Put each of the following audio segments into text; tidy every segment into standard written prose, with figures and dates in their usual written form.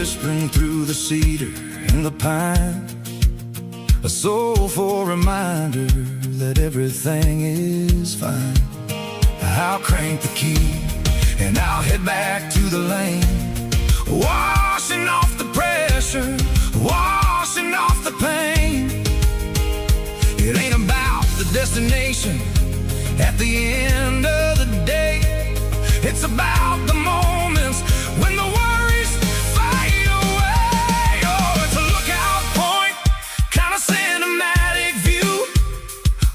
whispering through the cedar and the pine, a soulful reminder that everything is fine. I'll crank the key and I'll head back to the lane, washing off the pressure, washing off the pain. It ain't about the destination at the end of the day. It's about the moments when the worries fade away. Oh, it's a lookout point, kind of cinematic view,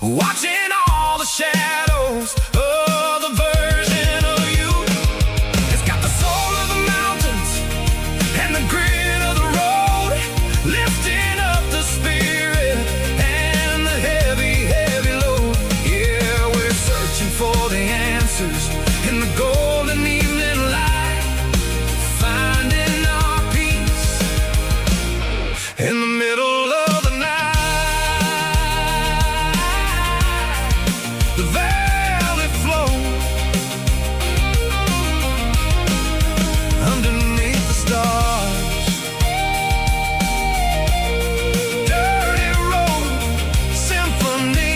watching all the shadows of the version of you. It's got the soul of the mountains and the grit of the road, lifting up the spirit and the heavy, heavy load. Yeah, we're searching for the answers in the golden evening light, finding our peace in the middle of the night. The valley flows underneath the stars. Dirty road symphony.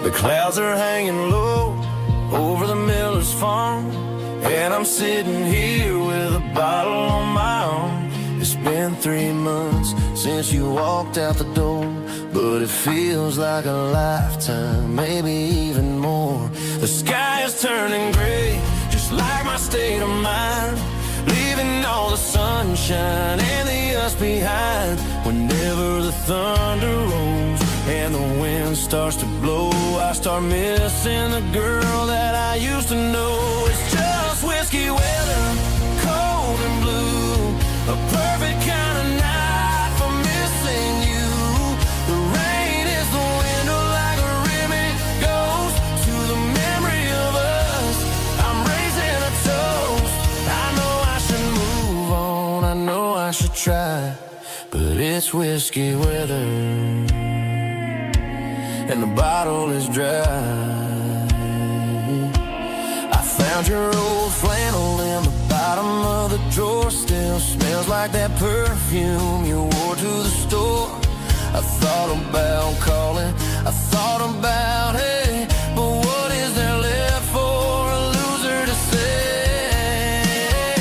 The clouds are hanging low over the miller's farm, and I'm sitting here with a bottle on my arm. It's been 3 months since you walked out the door, but it feels like a lifetime, maybe even more. The sky is turning gray, just like my state of mind, leaving all the sunshine and the us behind. Whenever the thunder rolls and the wind starts to blow, I start missing the girl that I used to know. It's just whiskey weather, cold and blue, a perfect kind of night for missing you. The rain is the window like a ribbon goes to the memory of us. I'm raising a toast. I know I should move on, I know I should try, but it's whiskey weather and the bottle is dry. I found your old flannel in the bottom of the drawer, still smells like that perfume you wore to the store. I thought about calling, I thought about, hey, but what is there left for a loser to say?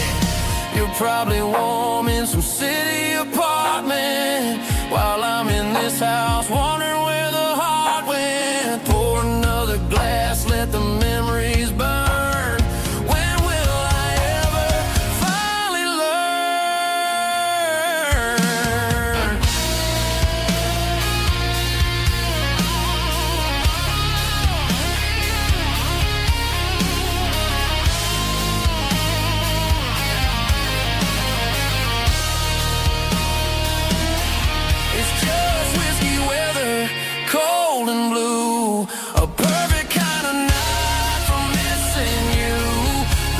You're probably warm in some city apartment while I'm in this house wondering where the heart went. Pour another glass, let the memories burn. When will I ever finally learn? It's just whiskey weather, cold and blue, a perfect kind of night for missing you.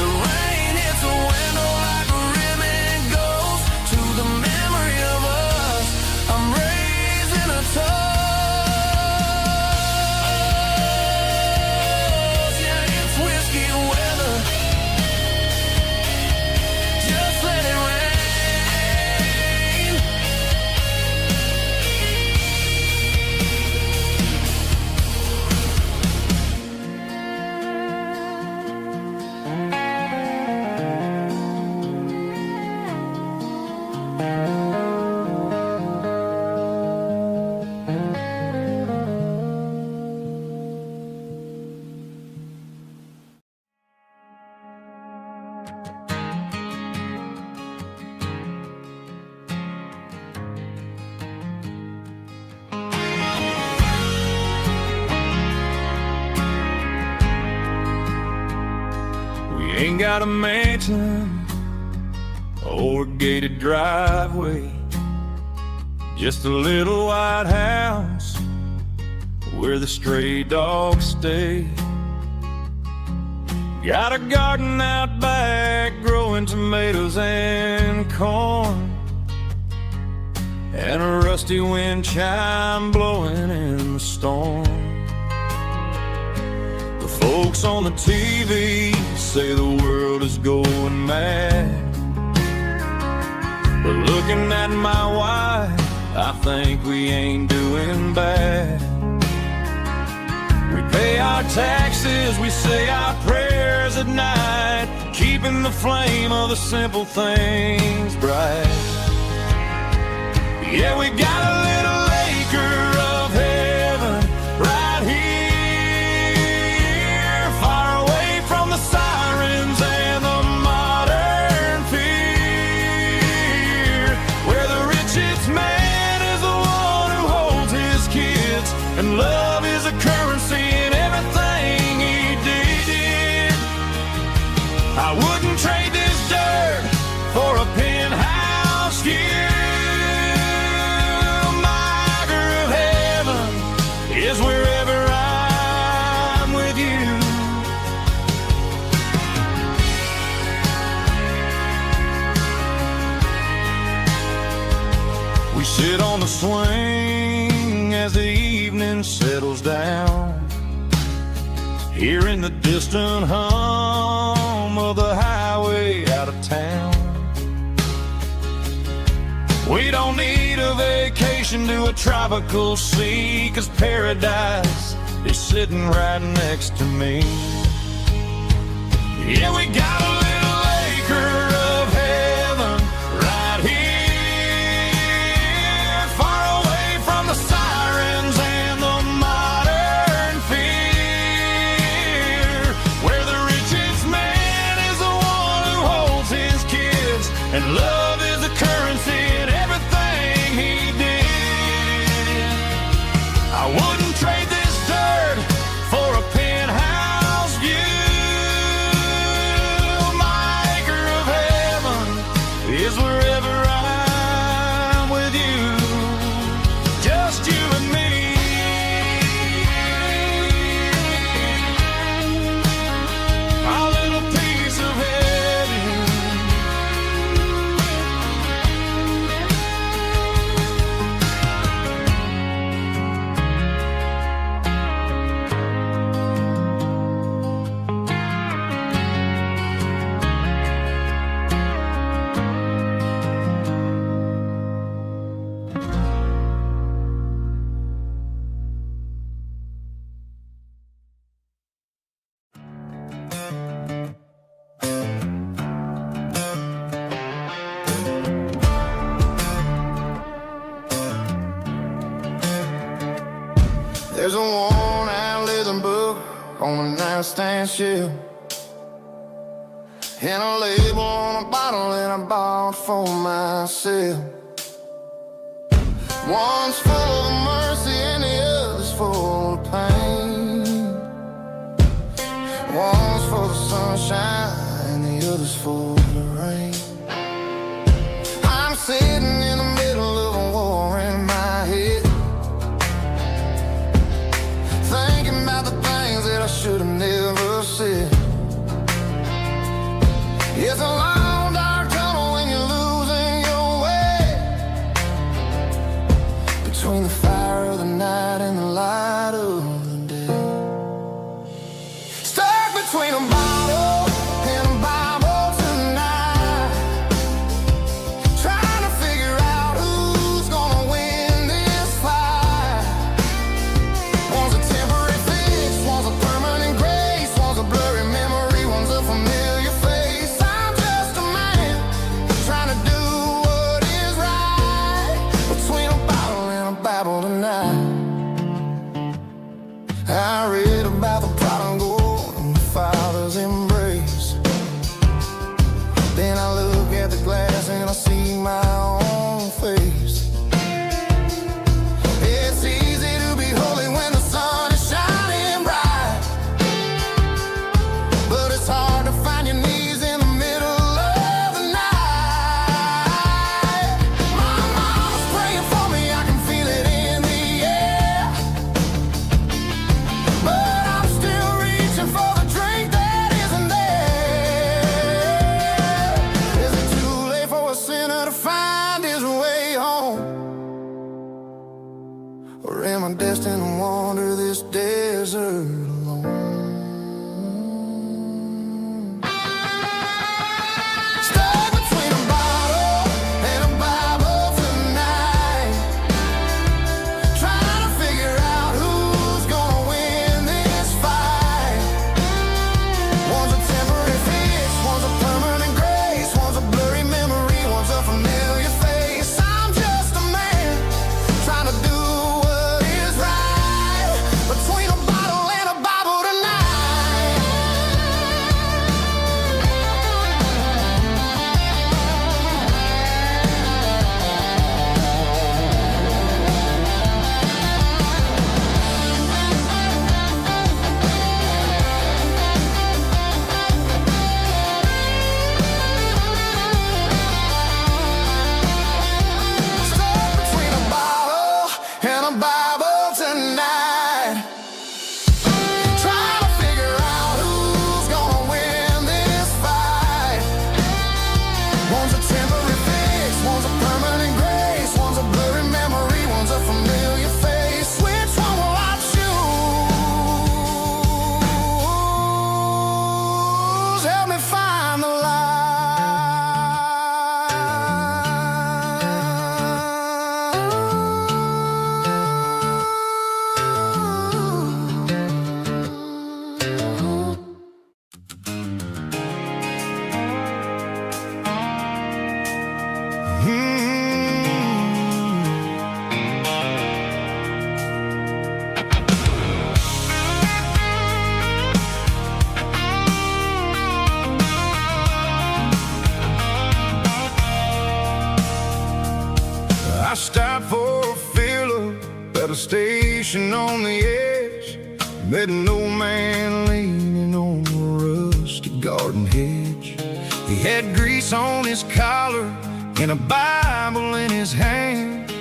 The rain hits the window like a ribbon goes to the memory of us. I'm raising a toast. Yeah, it's whiskey weather. Just let it rain. Ain't got a mansion or a gated driveway, just a little white house where the stray dogs stay. Got a garden out back growing tomatoes and corn, and a rusty wind chime blowing in the storm. The folks on the TV say the world is going mad, but looking at my wife, I think we ain't doing bad. We pay our taxes, we say our prayers at night, keeping the flame of the simple things bright. Yeah, we got a little acre of heaven right here, far away from the sirens and the modern fear, where the richest man is the one who holds his kids, and love is a currency in everything he did. I wouldn't trade this dirt for a penthouse here. Is wherever I'm with you. We sit on the swing as the evening settles down, hearing the distant hum of the highway out of town. We don't need a vacation to a tropical sea, 'cause paradise is sitting right next to me. Yeah, we got a little acre of heaven right here, far away from the sirens and the modern fear, where the richest man is the one who holds his kids, and love is the currency in everything he did. I wouldn't trade this dirt for a penthouse view. My acre of heaven is wherever I'm with you, just you and me. Our little piece of heaven. There's a worn-out living book on a nightstand shelf, and a label on a bottle that I bought for myself. One's full of mercy and the other's full of pain. One's for the sunshine and the other's for the rain. I'm sitting in the middle of a war in my head, thinking about the things that I should have never said. It's a long dark tunnel when you're losing your way, between the fire of the night and the light of the day. Stuck between a bottle and a Bible tonight, trying to figure out who's gonna win this fight. One's a temporary fix, one's a permanent grace, one's a blurry memory, one's a familiar face. I'm just a man trying to do what is right, between a bottle and a Bible tonight. I read about the prodigal and the father's embrace. Then I look at the glass and I see my own face. It's easy to be holy when the sun is shining bright, but it's hard to find your need desert alone. Stuck between a bottle and a Bible tonight, trying to figure out who's gonna win this fight. One's a temporary fix, one's a permanent grace, one's a blurry memory, one's a familiar face. I'm just a man trying to do what is right between a bottle and a Bible tonight. Stuck between a bottle and a Bible tonight, trying to figure out who's gonna win this fight. One's a temporary fix, one's a permanent grace, one's a blurry memory, one's a familiar face. Which one will I choose? Help me find the I stopped for a fill-up at a station on the edge. Met an old man leaning on a rusty garden hedge. He had grease on his collar and a Bible in his hand,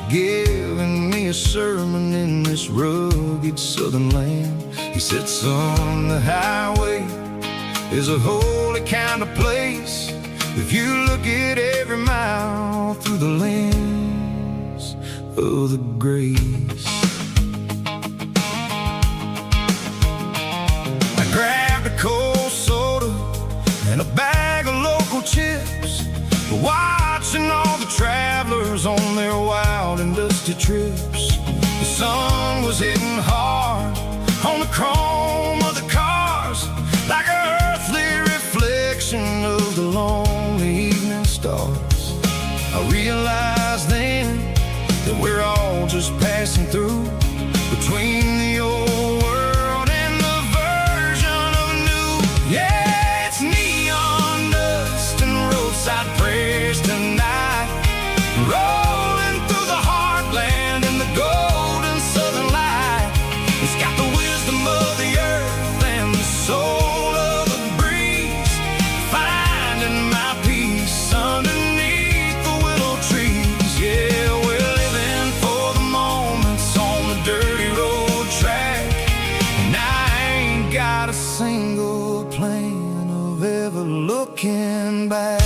giving me a sermon in this rugged southern land. He said, son, the highway is a holy kind of place if you look at every mile through the lens of the grace. I grabbed a cold soda and a bag of local chips, watching all the travelers on their wild and dusty trips. The sun was hitting hard on the chrome of the cars, like an earthly reflection of the lonely evening stars. I realized then that we're all just passing through between the old world and the version of new. Yeah, it's neon dust and roadside prayers tonight, rolling through the heartland in the golden southern light. It's got the wisdom of the earth and the soul of the breeze, finding my peace underneath the willow trees. Yeah, we're living for the moments on the dirty road track, and I ain't got a single plan of ever looking back.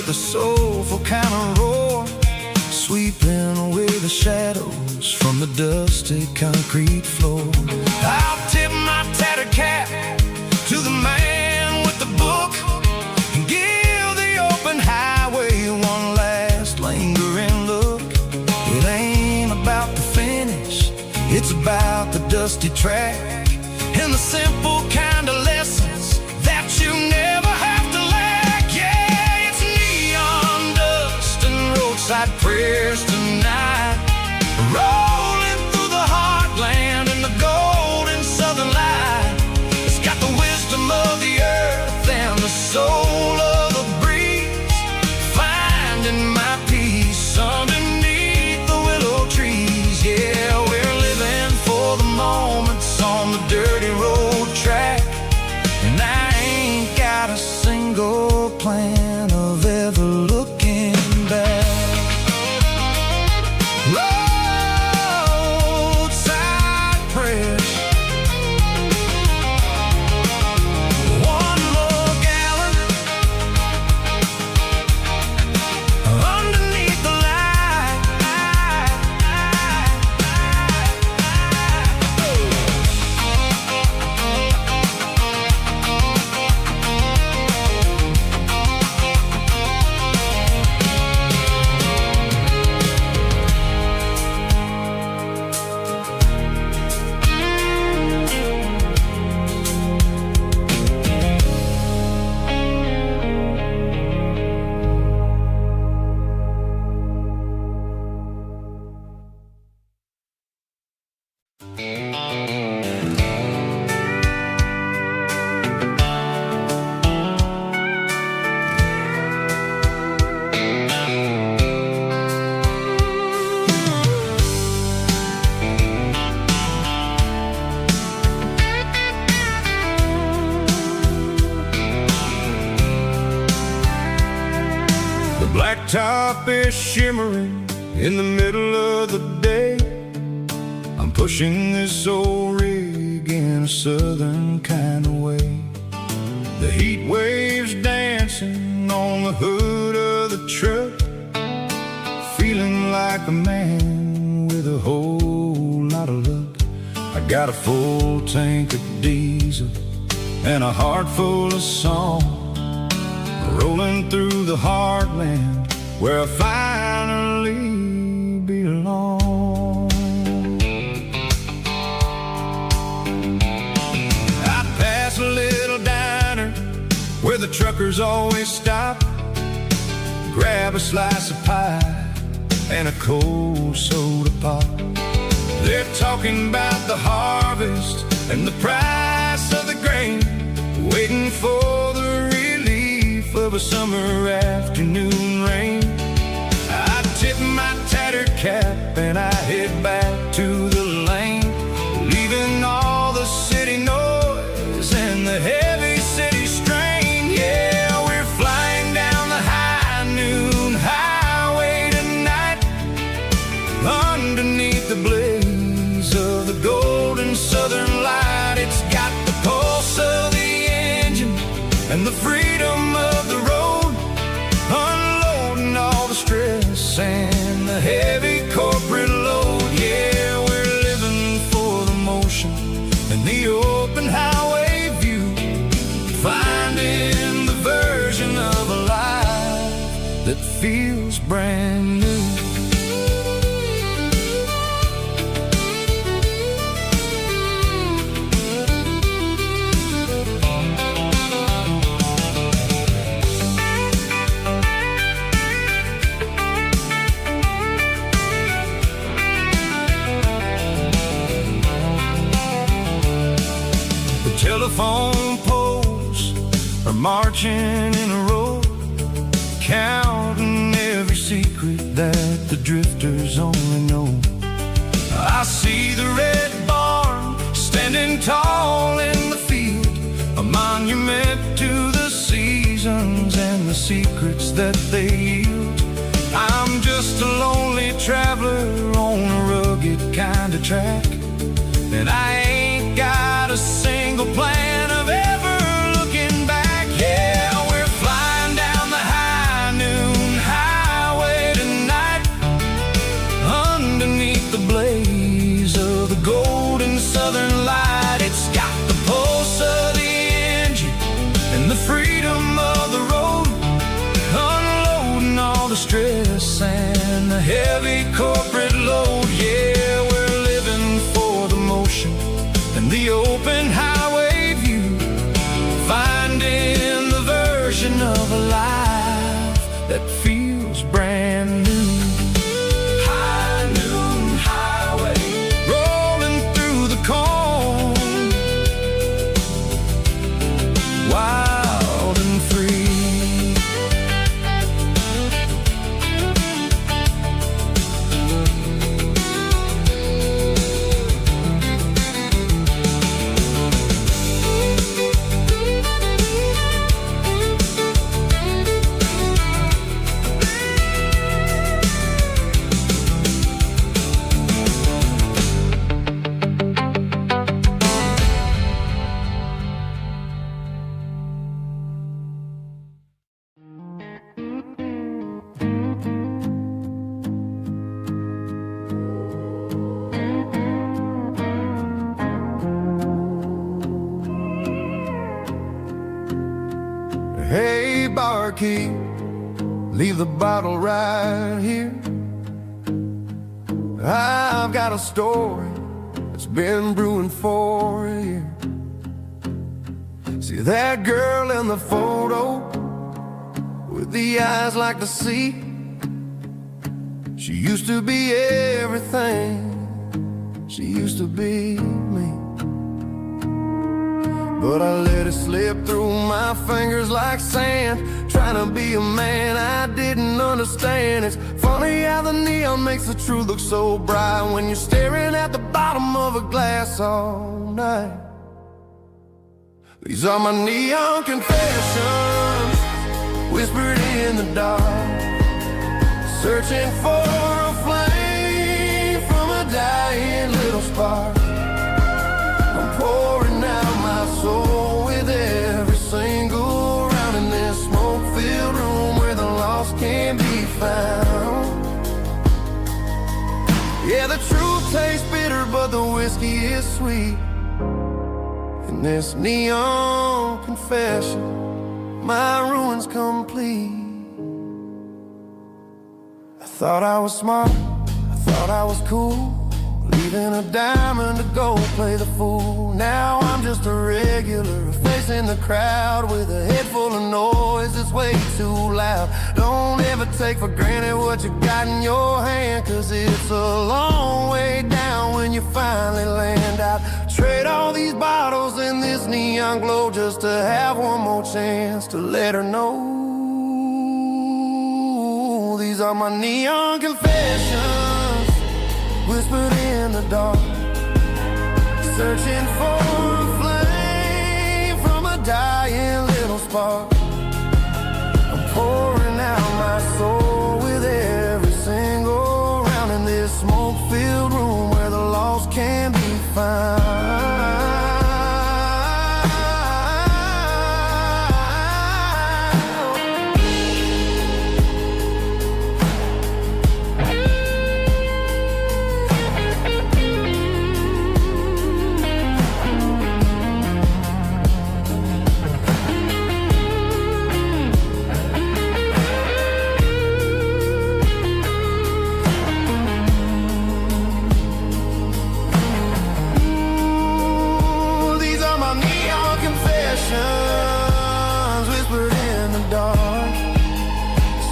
The soulful kind of roar, sweeping away the shadows from the dusty concrete floor. I'll tip my tattered cap to the man with the book and give the open highway one last lingering look. It ain't about the finish, it's about the dusty track and the simple kind of lessons that you never have to lack. Yeah, it's neon dust and roadside prayers tonight, rolling through the heartland in the golden southern light. It's got the wisdom of the earth and the soul of the breeze, finding my peace underneath the willow trees. Yeah, we're living for the moments on the dirty road track, and I ain't got a single plan of ever looking blacktop is shimmering in the middle of the day. I'm pushing this old rig in a southern kind of way. The heat waves dancing on the hood of the truck, feeling like a man with a whole lot of luck. I got a full tank of diesel and a heart full of song, rolling through the heartland where I finally belong. I pass a little diner where the truckers always stop, grab a slice of pie and a cold soda pop. They're talking about the harvest and the price of the grain, waiting for the relief of a summer afternoon rain. I tip my tattered cap and I head back to the lane, leaving all the city noise and the heavy city strain. Yeah, we're flying down the high noon highway tonight, underneath the blaze of the golden southern light. It's got the pulse of the engine and the freedom of the road, unloading all the stress and the heavy corporate load. Yeah, we're living for the motion and the open highway view, finding the version of a life that feels brand new. Telephone poles are marching in a row, counting every secret that the drifters only know. I see the red barn standing tall in the field, a monument to the seasons and the secrets that they yield. I'm just a lonely traveler on a rugged kind of track, and I ain't got a single plan of ever looking back. Yeah, we're flying down the high noon highway tonight, underneath the blaze of the golden southern light. It's got the pulse of the engine and the freedom of the road, unloading all the stress and the heavy corporate load. Yeah, we're living for the motion and the open highway view, finding the version of a life that feels brand new. High noon highway, rolling through the corn, wild and free. Hey, barkeep, leave the bottle right here. I've got a story that's been brewing for a year. See that girl in the photo with the eyes like the sea? She used to be everything, she used to be me. But I let it slip through my fingers like sand, trying to be a man I didn't understand. It's funny how the neon makes the truth look so bright when you're staring at the bottom of a glass all night. These are my neon confessions, whispered in the dark. searching for a flame from a dying little spark. I'm pouring out my soul with every single round in this smoke-filled room where the lost can be found. Yeah, the truth tastes bitter, but the whiskey is sweet. In this neon confession, my ruin's complete. I thought I was smart, I thought I was cool, leaving a diamond to go play the fool. Now I'm just a regular, facing the crowd with a head full of noise that's way too loud. Don't ever take for granted what you got in your hand, 'cause it's a long way down when you finally land out. Trade all these bottles and this neon glow just to have one more chance to let her know. These are my neon confessions, whispered in the dark, searching for a flame from a dying little spark. I'm pouring out my soul with every single round in this smoke-filled room where the lost can be found. Whispered in the dark,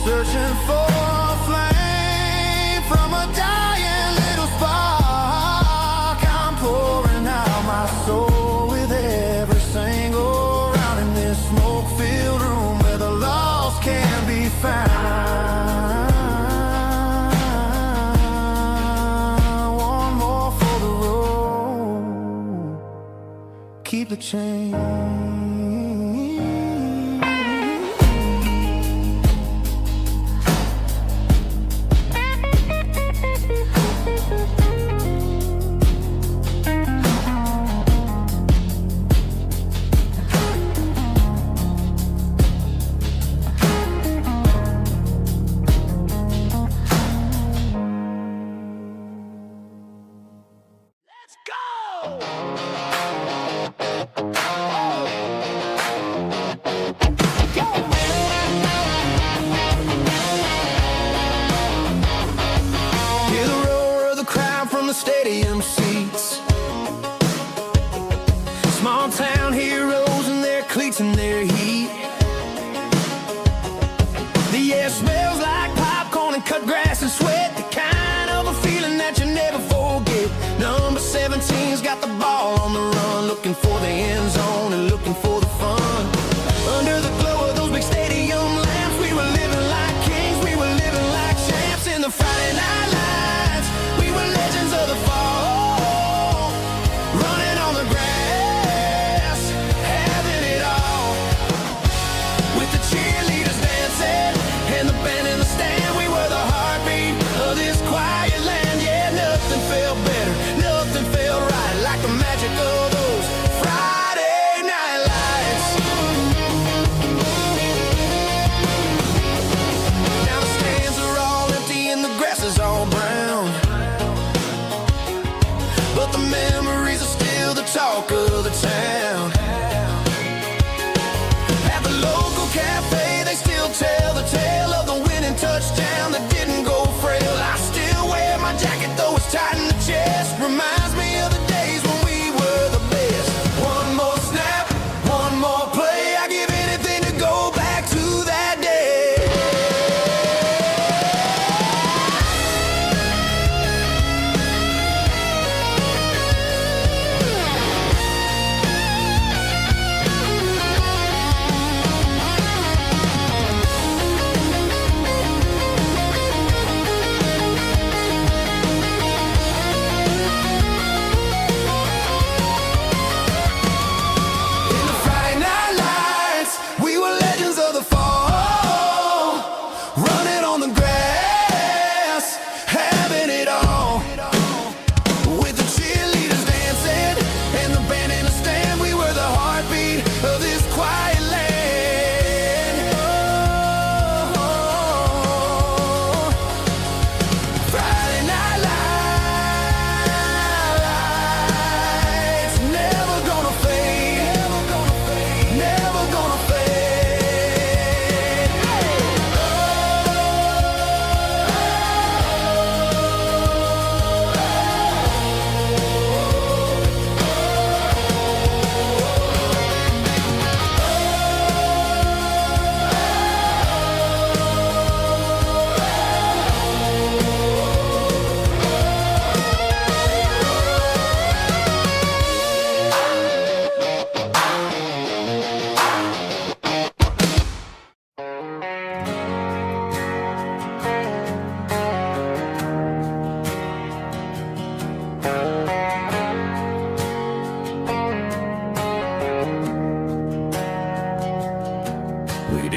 searching for a flame from a dying little spark. I'm pouring out my soul with every single round in this smoke-filled room where the lost can be found. One more for the road, keep the change. Stadium seats, small town heroes in their cleats and their heat. The air smells like popcorn and cut grass and sweat, the kind of a feeling that you never forget. Number 17's got the ball on the run, looking for the end zone and looking for the fun. Under the glow of those big stadium lamps, we were living like kings, we were living like champs in the Friday night lights. We were legends of the fall, running on the grass, having it all. With the cheerleaders dancing and the band in the stand, we were the heartbeat of this quiet land. Yeah, nothing felt better, nothing felt right like the magic of those Friday night lights.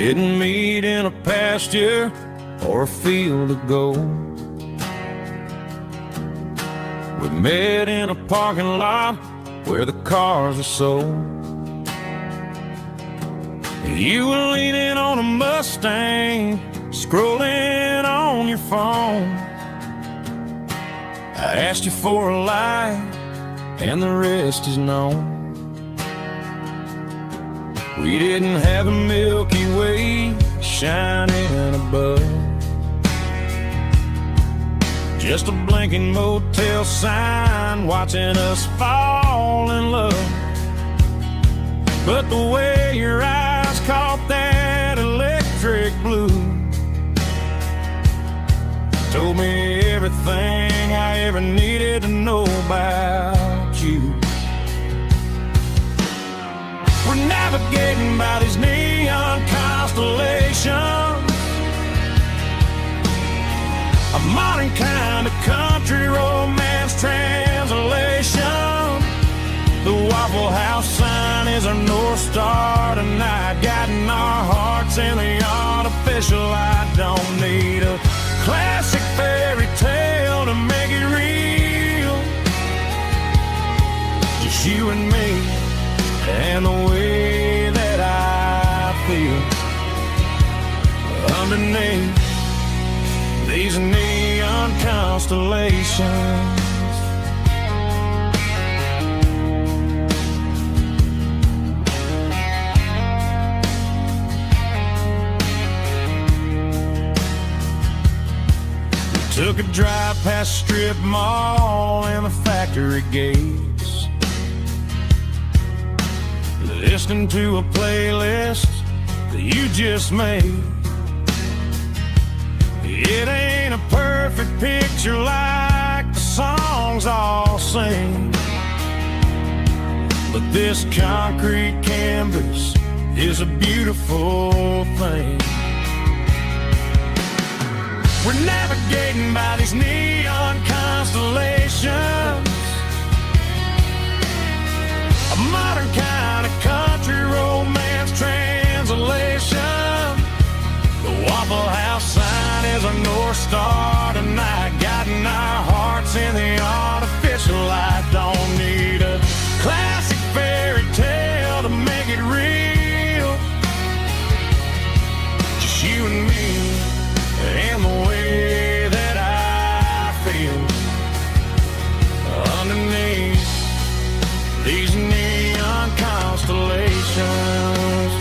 didn't meet in a pasture or a field of gold. We met in a parking lot where the cars are sold. You were leaning on a Mustang, scrolling on your phone. I asked you for a light, and the rest is known. We didn't have a Milky Way shining above, just a blinking motel sign watching us fall in love. But the way your eyes caught that electric blue told me everything I ever needed to know about you. We're navigating by these neon constellations, a modern kind of country romance translation. The Waffle House sign is our North Star tonight, guiding our hearts in the artificial. I don't need a classic fairy tale to make it real, just you and me and the way that I feel underneath these neon constellations. We took a drive past strip mall and the factory gates, listening to a playlist that you just made. It ain't a perfect picture like the songs all sing, but this concrete canvas is a beautiful thing. We're navigating by these neon constellations, a modern kind of country romance translation. The Waffle House sign is our North Star tonight, guiding our hearts in the artificial. I don't need a classic fairy tale to make it real, just you and me and the way that I feel underneath these neon constellations.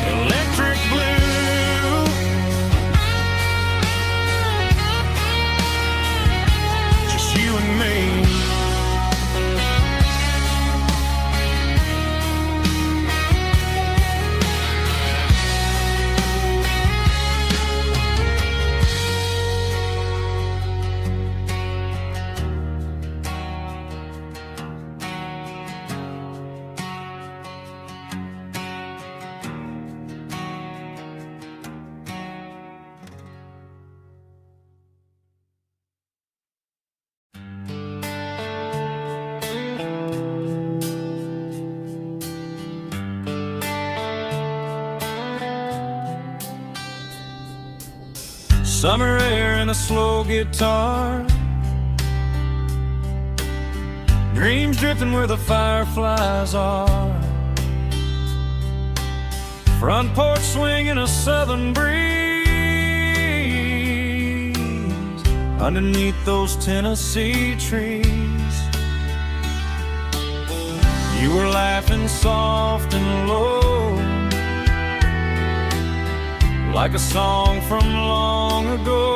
Electric blue, just you and me. Summer air and a slow guitar, dreams drifting where the fireflies are, front porch swinging a southern breeze, underneath those Tennessee trees. You were laughing soft and low, like a song from long ago.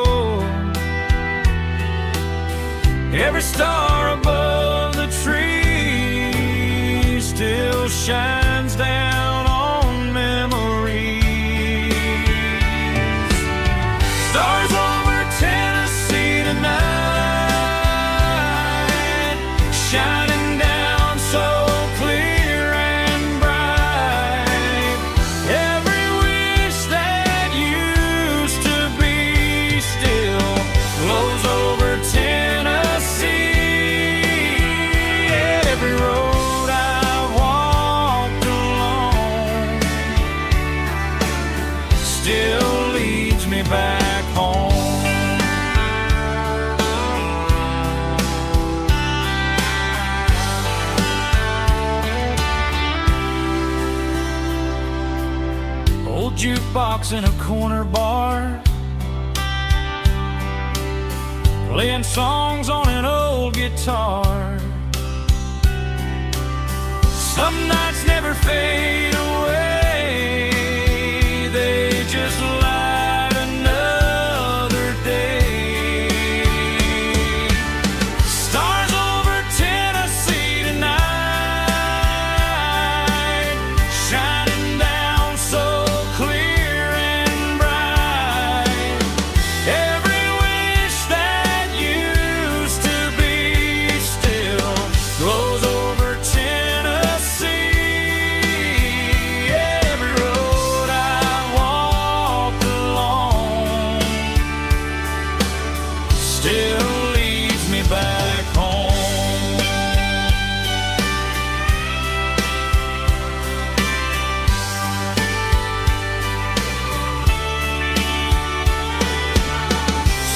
Every star above the tree still shines down on memories. Stars over Tennessee tonight, shining down so clear and bright. Every wish that used to be still flows over Tennessee. Every road I've walked still leads me back home. Old jukebox in a corner bar, playing songs on an old guitar. Some nights never fade away, they just light another day. Stars over Tennessee tonight, shining down so clear and bright. Every wish that used to be still glows over Tennessee. Every road I walked along still leads me back home.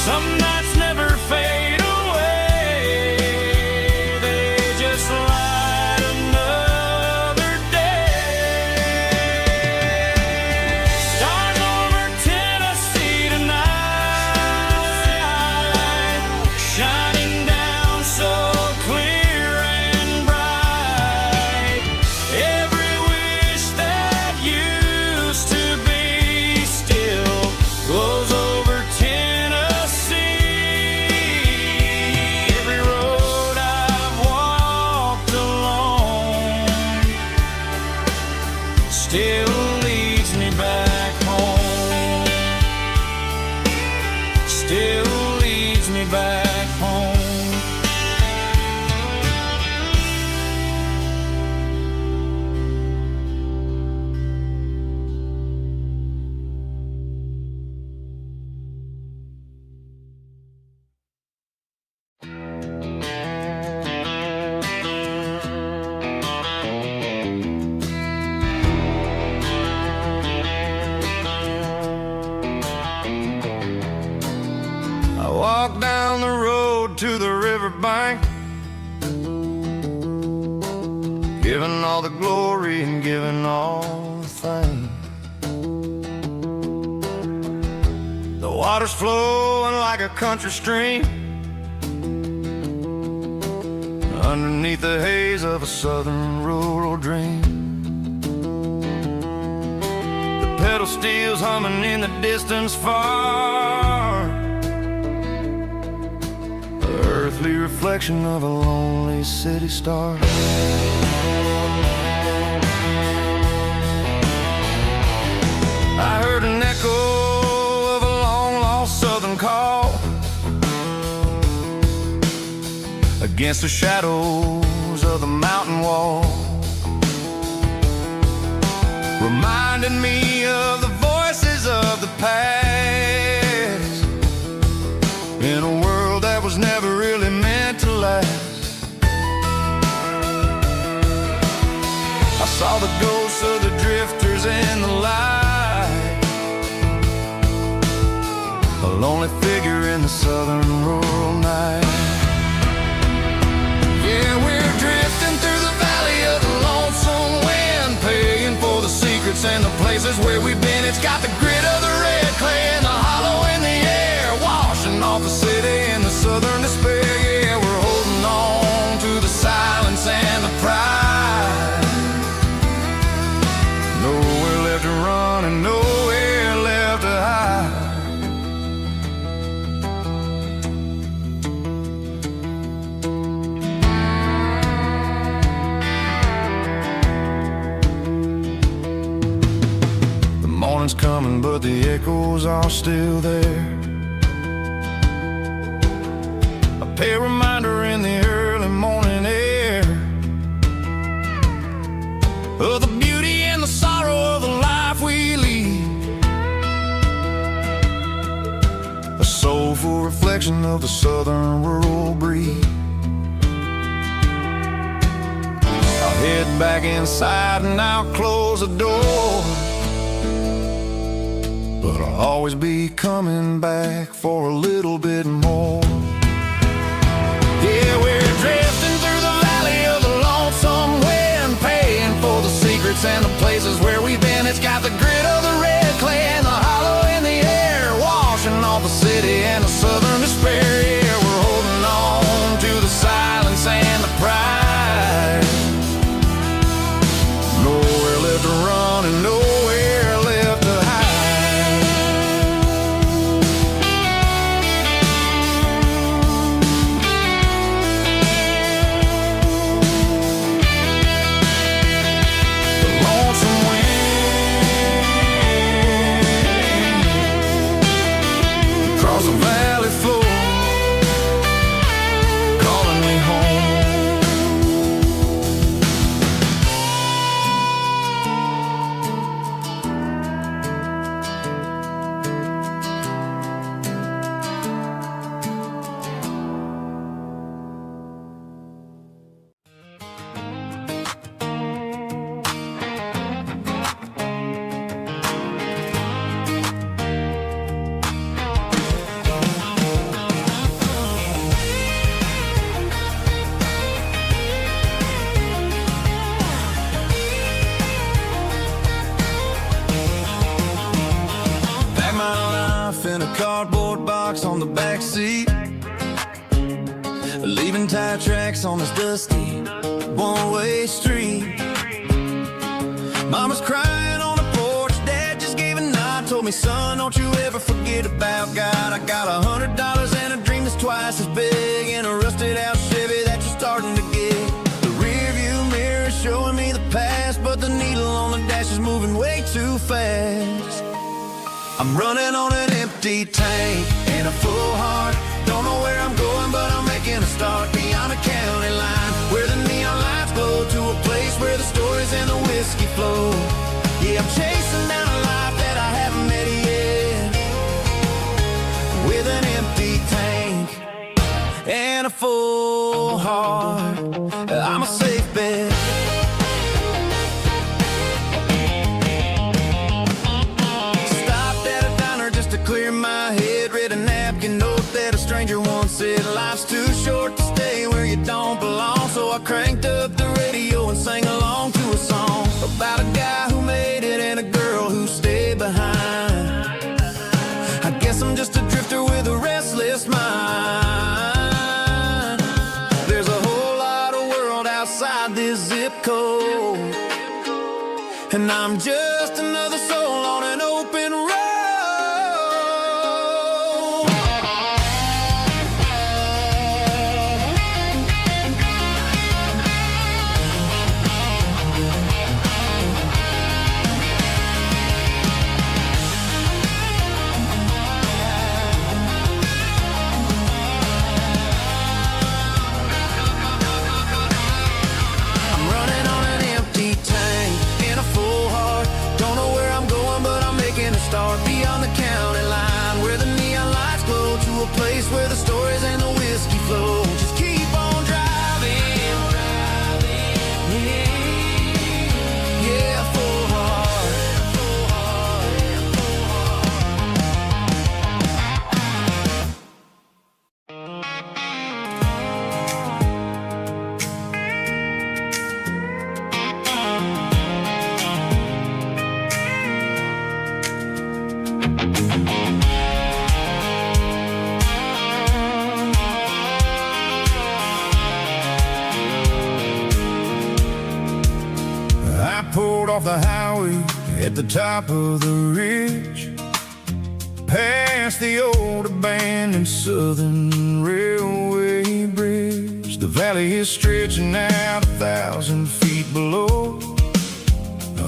Some nights never fade away, they just light another day. Stars over Tennessee tonight, shining down so clear and bright. Every wish that used to be still glows over Tennessee. Every road I've walked along still leads me back home. Still leads me back home. I walk down the road to the riverbank, giving all the glory and giving all the thanks. The water's flowing like a country stream underneath the haze of a southern rural dream. The pedal steel's humming in the distance far, the earthly reflection of a lonely city star. I heard an echo of a long-lost southern call against the shadows of the mountain wall, reminding me of the voices of the past in a world that was never really meant to last. I saw the ghosts of the drifters in the light, a lonely figure in the southern rural night. Yeah, we're drifting through the valley of the lonesome wind, paying for the secrets and the places where we've been. It's got the grit of the red clay and the hollow in the air, washing off the city and the southern despair. Yeah, we're holding on to the silence and the pride. Nowhere left to run and nowhere left to hide. The morning's coming, but the echoes are still there. A pale reminder in the early morning air of the beauty and the sorrow of the life we lead, a soulful reflection of the southern rural breed. I'll head back inside and I'll close the door, but I'll always be coming back for a little bit more. Yeah, we're drifting through the valley of the lonesome wind, paying for the secrets and the places where we've been. It's got the grit of the red clay and the hollow in the air, washing off the city and the southern despair. Yeah, we're holding on to the silence and the pride. Nowhere left to run and nowhere left to hide. The lonesome wind across the valley floor, calling me home. Pack my life in a cardboard box on the back seat, leaving tire tracks on this dusty one-way street. Mama's crying on the porch, Dad just gave a nod, told me, son, don't you ever forget about God. I got $100 and a dream that's twice as big, and a rusted out Chevy that you're starting to get. The rear view mirror is showing me the past, but the needle on the dash is moving way too fast. I'm running on an empty tank and a full heart. Don't know where I'm going, but I'm making a start beyond the county line, where the neon lights glow, to a place where the stories and the whiskey flow. Yeah, I'm chasing down a life that I haven't met yet, with an empty tank and a full heart. I'm a safe bet. To clear my head, read a napkin note that a stranger once said, life's too short to stay where you don't belong. So I cranked up the radio and sang along to a song about a guy who made it and a girl who stayed behind. I guess I'm just a drifter with a restless mind. There's a whole lot of world outside this zip code, and I'm just another soul on an open road. Start beyond the county line, where the neon lights glow, to a place where the stories and the whiskey flow. Just keep on driving, yeah, full heart, full I pulled off the highway at the top of the ridge, past the old abandoned Southern Railway bridge. The valley is stretching out 1,000 feet below,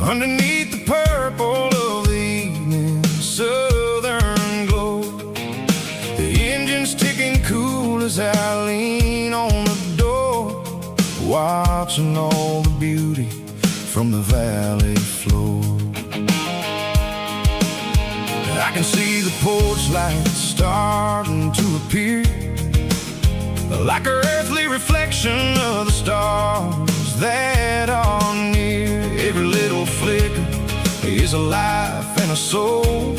underneath the purple of the evening southern glow. The engine's ticking cool as I lean on the door, watching all the beauty from the valley floor. I can see the porch lights starting to appear, like an earthly reflection of the stars that are near. Every little flicker is a life and a soul,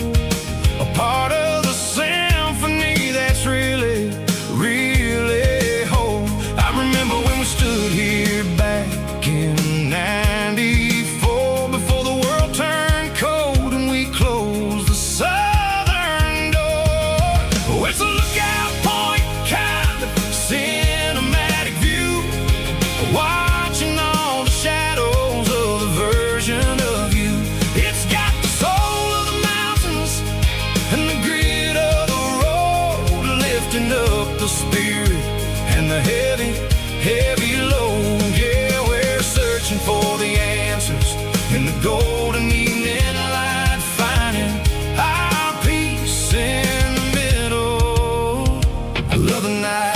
the spirit and the heavy, heavy load. Yeah, we're searching for the answers in the golden evening light, finding our peace in the middle of the night.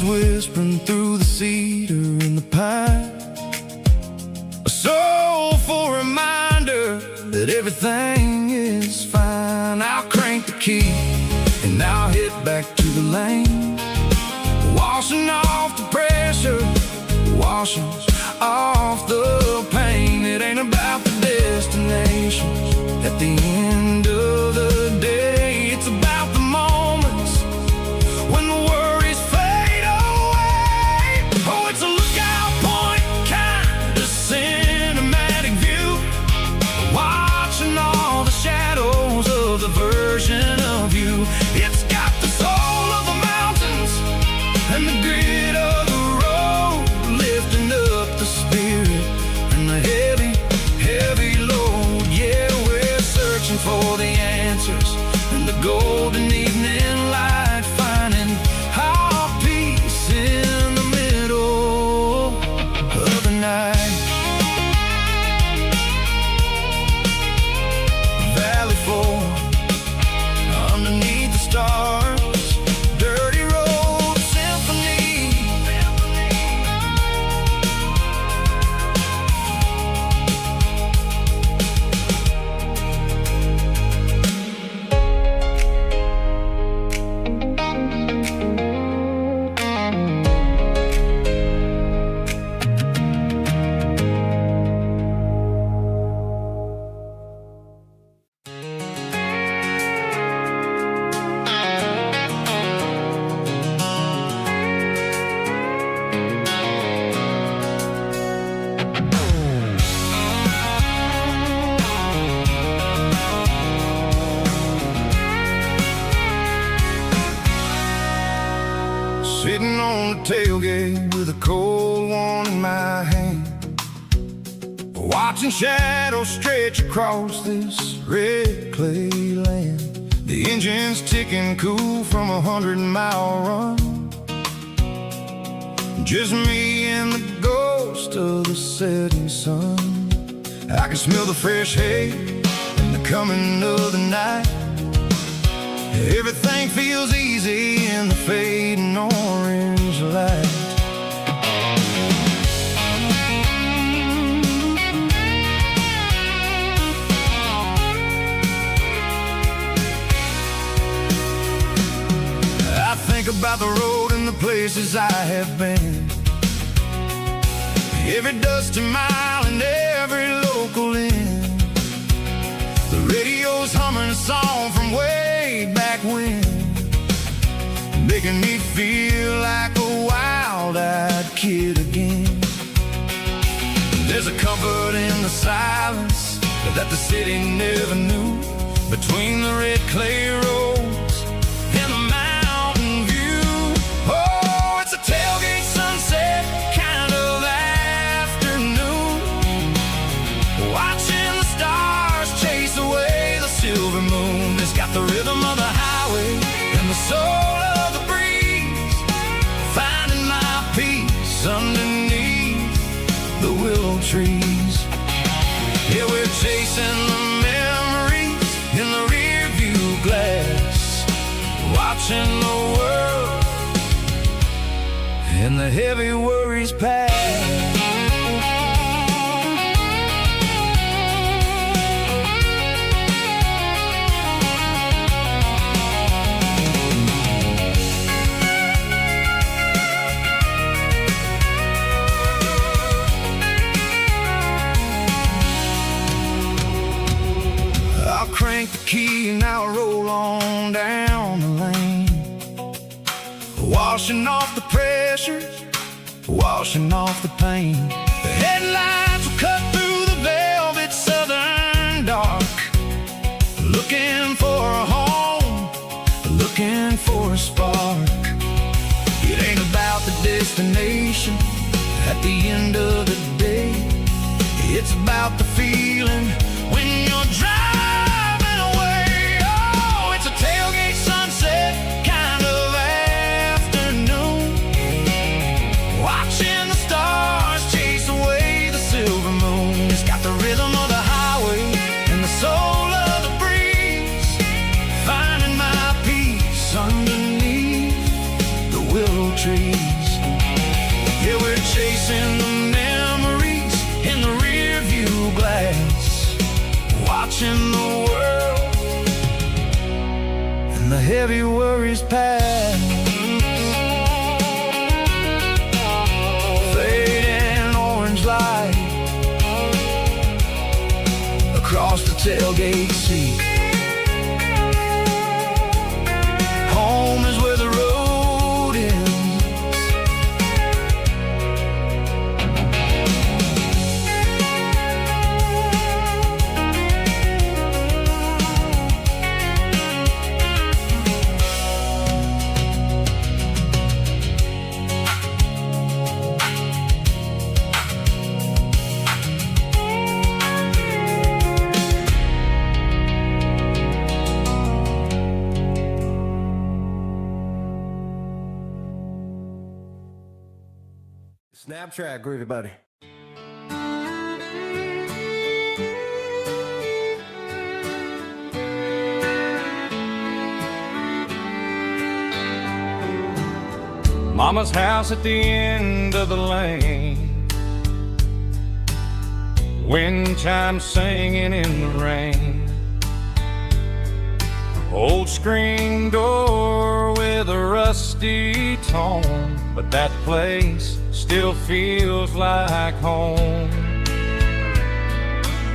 Whispering through the cedar and the pine, a soulful reminder that everything is fine. I'll crank the key and I'll head back to the lane, washing off the pressure, washing off the pain. It ain't about the destinations at the end of the day. It's about the moments when the worries fade away. Oh, it's a lookout point, kind of cinematic view, watching all the shadows of the version of you. It's got the soul of the mountains and the grit of the road, lifting up the spirit and the heavy, heavy load. Yeah, we're searching for the answers in the golden evening light, finding our peace in the middle of the night. Valley floor underneath the stars, dirty road symphony. Sitting on the tailgate with a cold one in my hand, watching shadows stretch across this red clay land. The engine's ticking cool from 100-mile run, just me and the ghost of the setting sun. I can smell the fresh hay and the coming of the night. Everything feels easy in the fading orange light. I think about the road and the places I have been, every dusty mile and every local inn. The radio's humming a song from way back when, making me feel like a wild-eyed kid again. There's a comfort in the silence that the city never knew, between the red clay roads and the mountain view. Oh, it's a tailgate sunset kind of afternoon, watching the stars chase away the silver moon. It's got the rhythm of the highway and the soul of the breeze, finding my peace underneath the willow trees. Yeah, we're chasing the memories in the rear view glass, watching the world and the heavy worries pass. Crank the key and I'll roll on down the lane, washing off the pressure, washing off the pain. The headlights will cut through the velvet southern dark, watching the world and the heavy worries pass. Fading orange light across the tailgate seat. Home is where the road ends. Snap track, groovy buddy. Mama's house at the end of the lane, wind chimes singing in the rain. Old screen door with a rusty tone, but that place still feels like home.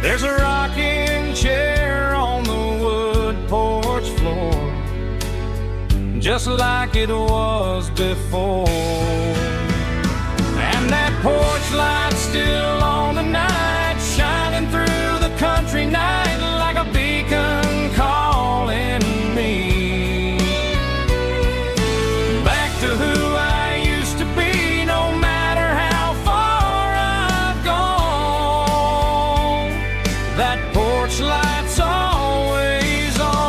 There's a rocking chair on the wood porch floor, just like it was before. And that porch light's still on tonight, shining through the country night like a beacon calling me back to who I used to be. No matter how far I've gone, that porch light's always on.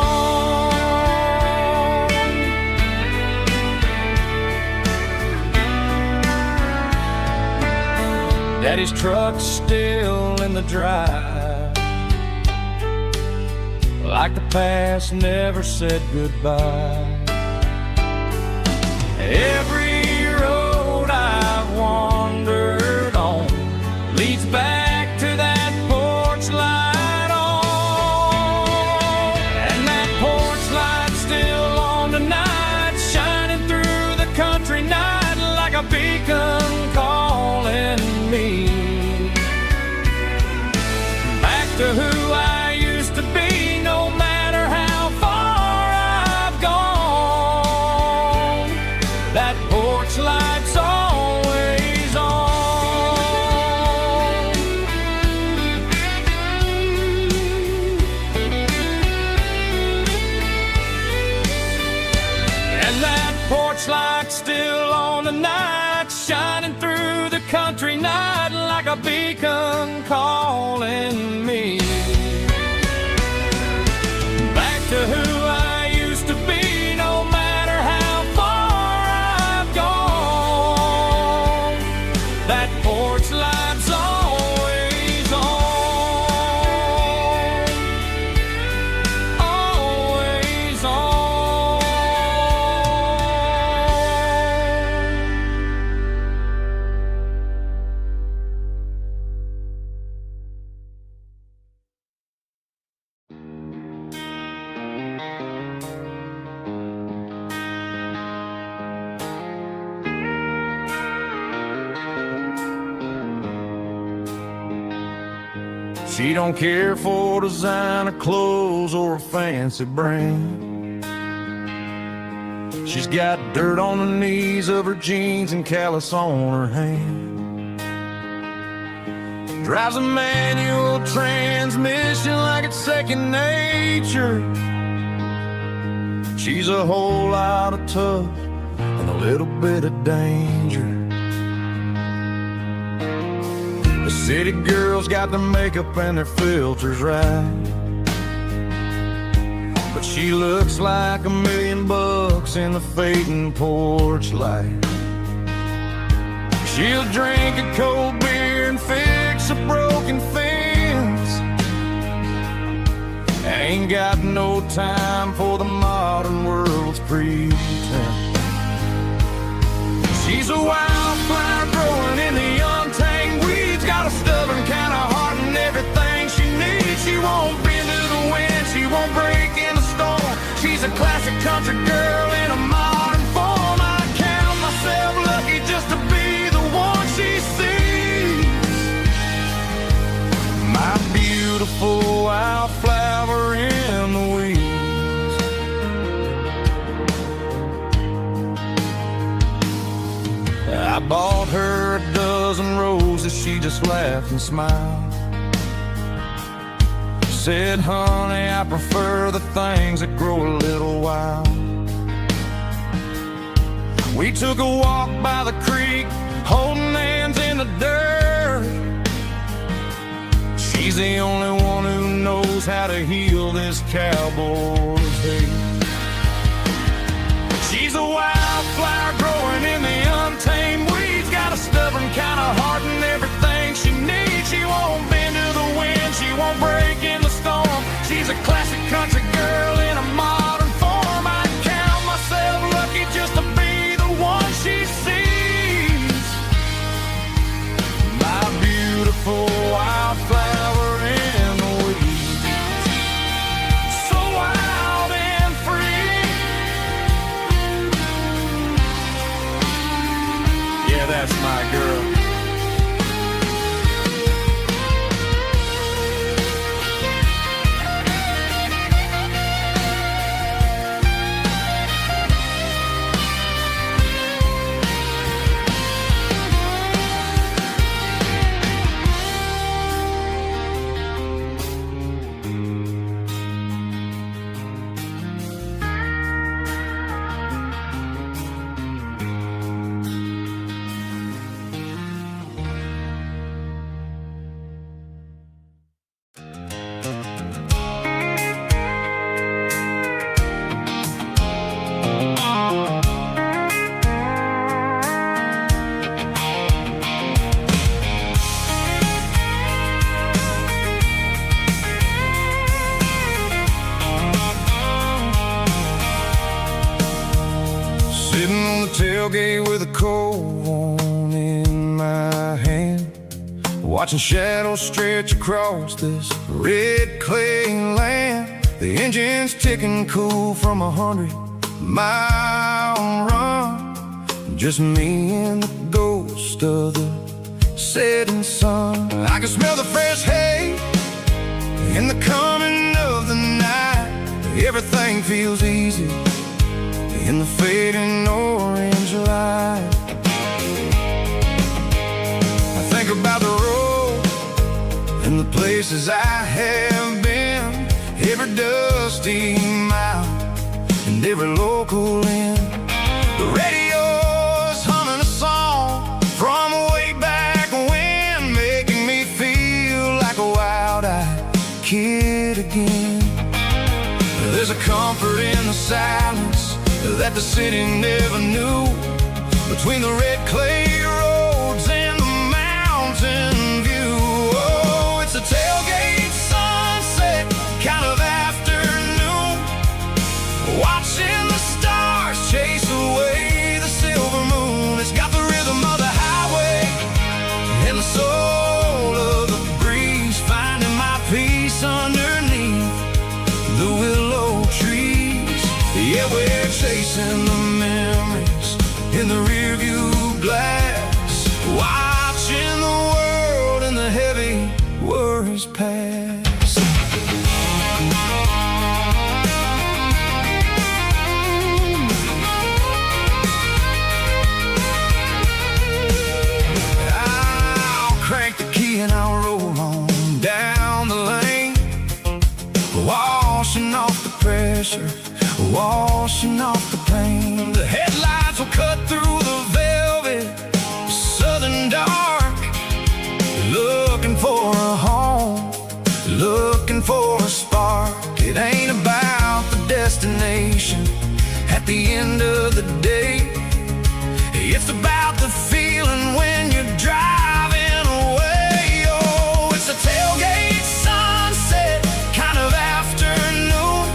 Daddy's truck's still in the drive, like the past never said goodbye. Every road I've wandered on leads back to that porch light on. And that porch light's still on tonight, shining through the country night like a beacon calling me back to who I used to be. No matter how far I've gone, that porch light's always on. And that porch light's still on tonight, shining through the country night like a beacon calling me back to who I used to be. No matter how far I've gone, that porch light's always on, always on. She don't care for designer clothes or a fancy brand. She's got dirt on the knees of her jeans and callus on her hand. Drives a manual transmission like it's second nature. She's a whole lot of tough and a little bit of danger. The city girls got their makeup and their filters right, but she looks like $1 million in the fading porch light. She'll drink a cold beer and fix a broken fence. Ain't got no time for the modern world's pretense. She's a wildflower growing in the untamed weeds, got a stubborn kind of heart and everything she needs. She won't bend to bought her a dozen roses, she just laughed and smiled. Said, honey, I prefer the things that grow a little wild. We took a walk by the creek, holding hands in the dirt. She's the only one who knows how to heal this cowboy's hate. She's a wildflower growing in the untamed weeds, got a stubborn kind of heart and everything she needs. She won't bend to the wind, she won't break in the storm. She's a classic country girl in a modern form. I count myself lucky just to be the one she sees. My beautiful wildflower in the weeds, so wild and free. Yeah, that's my girl. Sitting on the tailgate with a cold one in my hand, watching shadows stretch across this red clay land. The engine's ticking cool from 100-mile run. Just me and the ghost of the setting sun. I can smell the fresh hay and the coming of the night. Everything feels easy in the fading orange light. I think about the road and the places I have been, every dusty mile and every local inn. The radio's humming a song from way back when, making me feel like a wild-eyed kid again. There's a comfort in the silence that the city never knew, between the red clay roads and the mountain view. Oh, it's a tailgate sunset kind of afternoon, watching the stars chase away the silver moon. It's got the rhythm of the highway and the soul of the breeze, finding my peace underneath the willow trees. Yeah, we're chasing the memories in the rearview glass, watching the world and the heavy worries pass. I'll crank the key and I'll roll on down the lane, washing off the pressure, washing off the pain. The headlights will cut through the velvet southern dark, looking for a home, looking for a spark. It ain't about the destination at the end of the day, it's about the feeling when you're driving away. Oh, it's a tailgate sunset kind of afternoon,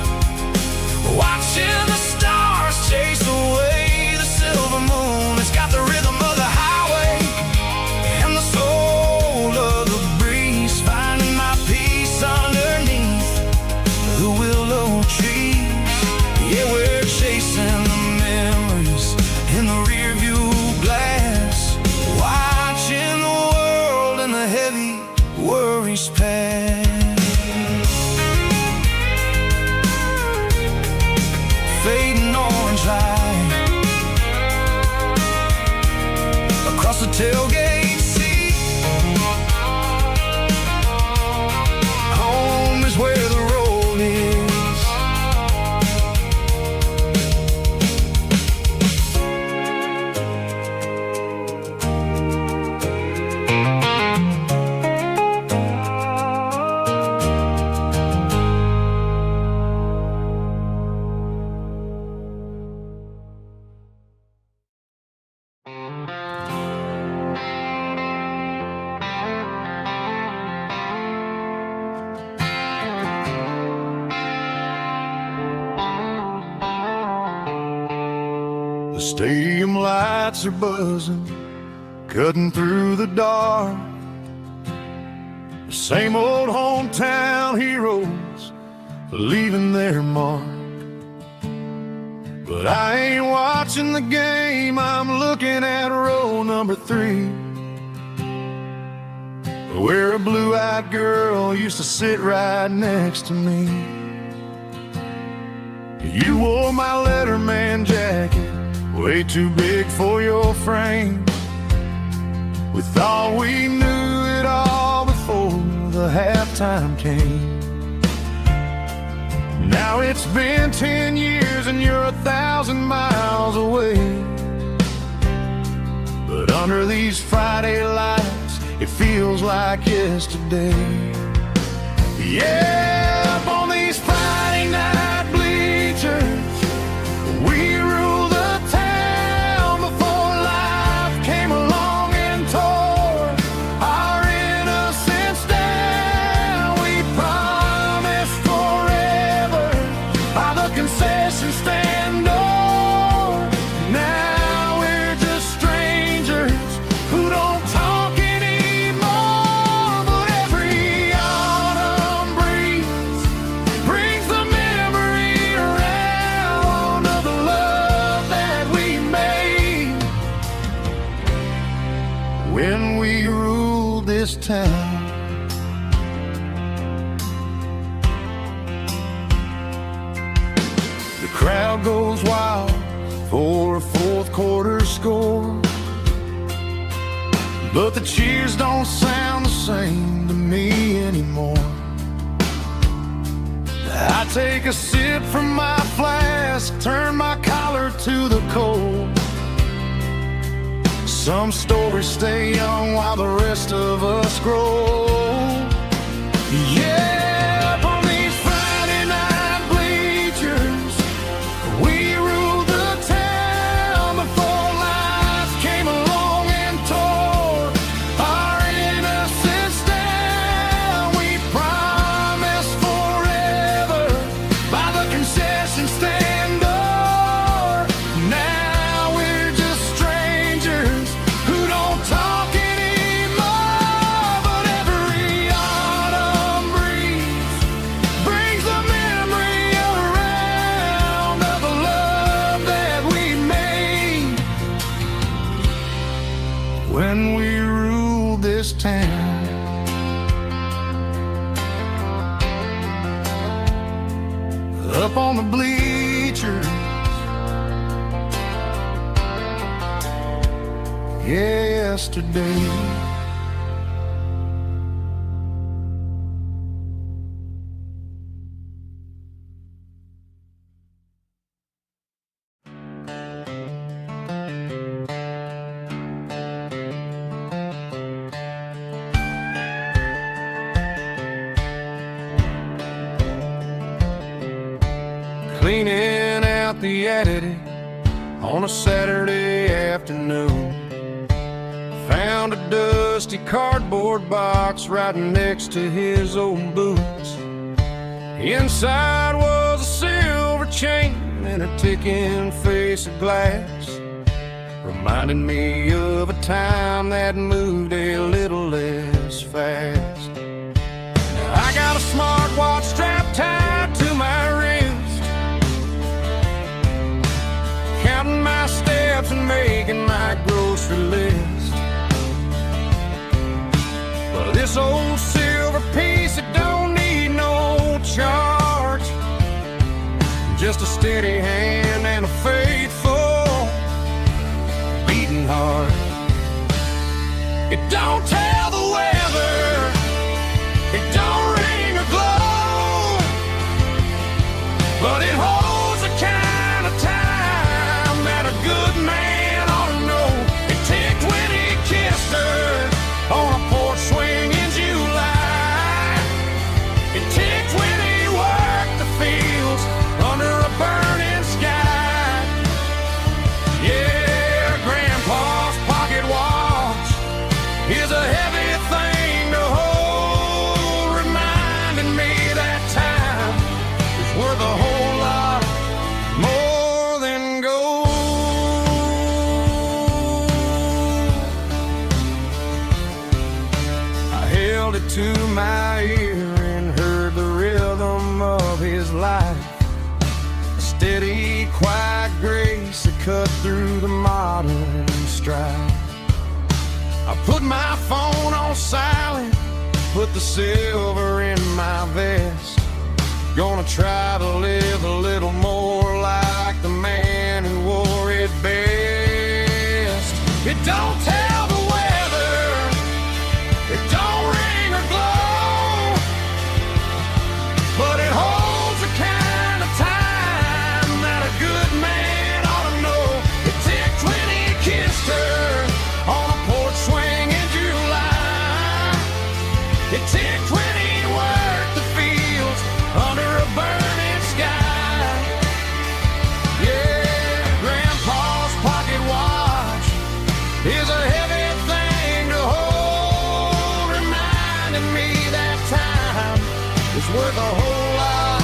watching the stars chase away the silver moon. It's got the rhythm of the highway and the soul of the breeze, finding my peace underneath the willow trees. Yeah, we're chasing the memories in the rearview glass, watching the world and the heavy worries pass. Fading orange light tailgate seat. Home is where the road is. The stadium lights are buzzing, cutting through the dark. The same old hometown heroes leaving their mark. But I ain't watching the game, I'm looking at row number 3, where a blue-eyed girl used to sit right next to me. You wore my Letterman jacket, way too big for your frame. We thought we knew it all before the halftime came. Now it's been 10 years and you're 1,000 miles away. But under these Friday lights, it feels like yesterday. Yeah, up on these Friday night bleachers, we rule the town before life came along and tore our innocence down. We promised forever by the concession stand door. Now we're just strangers who don't talk anymore. But every autumn breeze brings the memory around of the love that we made when we ruled this town. The crowd goes wild for a fourth quarter score, but the cheers don't sound the same to me anymore. I take a sip from my flask, turn my collar to the cold. Some stories stay young while the rest of us grow. Yeah, up on these Friday night bleachers, we ruled the town before life came along and tore our innocence down. We promised forever by the concession stand door. Now we're just strangers who don't talk anymore. But every autumn breeze brings the memory around of the love that we made when we ruled this town. Up on the bleachers, yesterday. Cleaning out the attic on a Saturday afternoon, found a dusty cardboard box right next to his old boots. Inside was a silver chain and a ticking face of glass, reminding me of a time that moved a little less fast. Now I got a smartwatch strapped tied to my wrist, counting my steps and making my grocery list. But this old silver piece, it don't need no charge, just a steady hand and a faithful beating heart. It don't tell the weather, it don't ring or glow, but it holds the kind of time that a good man ought to know. It ticked when he kissed her on a porch swing in July. It ticked when he worked the fields under a burning sky. Yeah, Grandpa's pocket watch is a heavy thing to hold, reminding me that time is worth a whole lot more than gold. I held it to my ear and heard the rhythm of his life, a steady, quiet grace that cut through the modern strife. I put my phone on silent, put the silver in my vest. Gonna try to live a little more like the man who wore it best. It don't tell the weather, it don't ring or glow, but it holds the kind of time that a good man ought to know. It ticked when he kissed her on a porch swing in July. It ticked when he worked the fields under a burning sky. Yeah, Grandpa's pocket watch is a heavy thing to hold, reminding me that time is worth a whole lot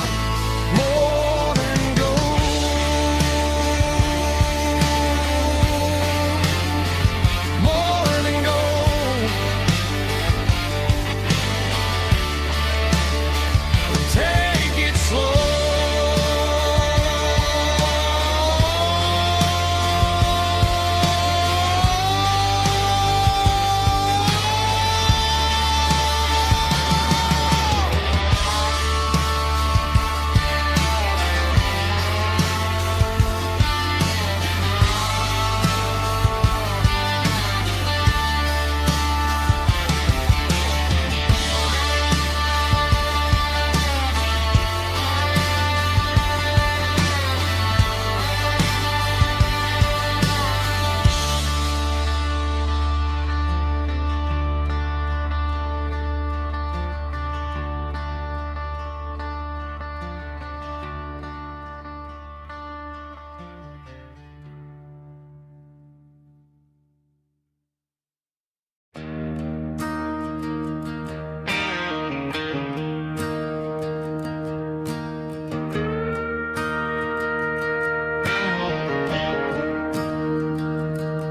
more than gold. More than gold. Take it slow.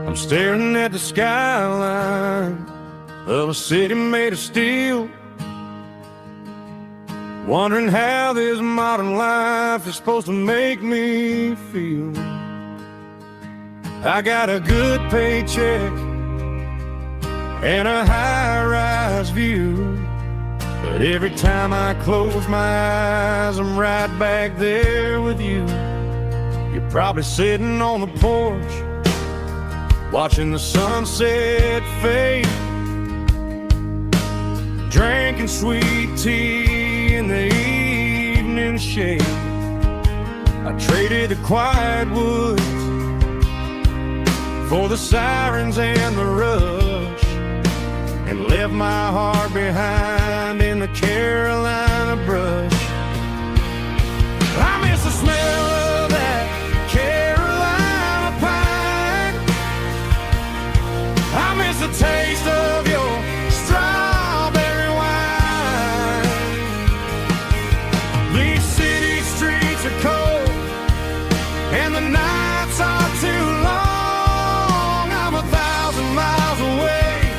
I'm staring at the skyline of a city made of steel, wondering how this modern life is supposed to make me feel. I got a good paycheck and a high-rise view, but every time I close my eyes, I'm right back there with you. You're probably sitting on the porch, watching the sunset fade, drinking sweet tea in the evening shade. I traded the quiet woods for the sirens and the rush, and left my heart behind in the Carolina brush. I miss the smell of that Carolina pine. I miss the taste of your strawberry wine. These city streets are cold and the nights are too long. I'm 1,000 miles away,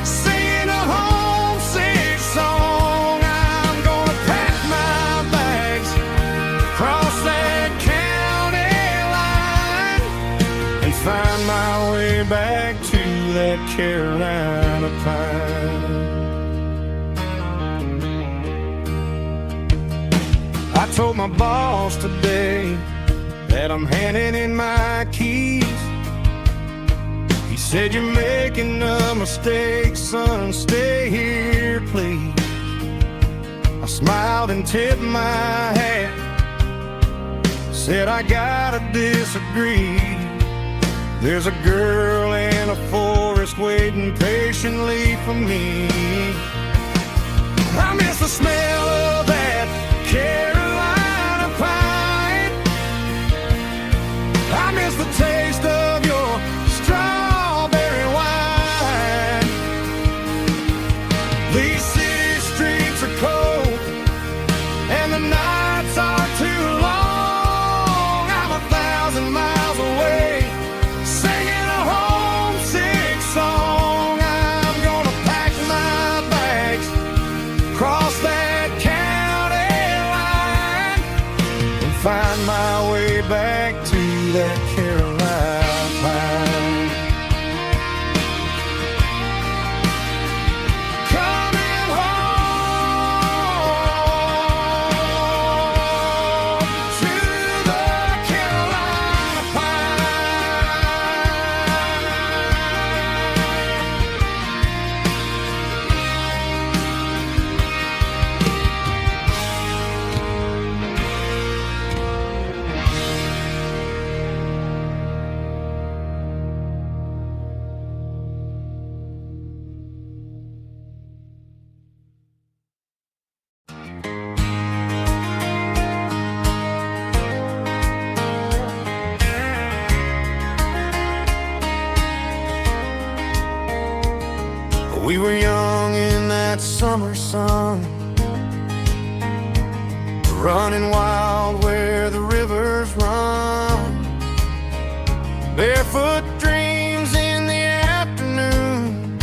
singing a homesick song. I'm gonna pack my bags, cross that county line, and find my way back to that Carolina pine. I told my boss today that I'm handing in my keys. He Said you're making a mistake, son, stay here, please. I smiled and tipped my hat. Said I gotta disagree. There's a girl in a forest waiting patiently for me. I miss the smell of that Carolina pine. I miss the taste of your strawberry wine. These city streets are cold and the nights are too long. I'm 1,000 miles away, singing a homesick song. I'm gonna pack my bags, cross that county line, and find my way back to that Carolina pine. Coming home to the Carolina We were young in that summer sun, running wild where the rivers run, barefoot dreams in the afternoon,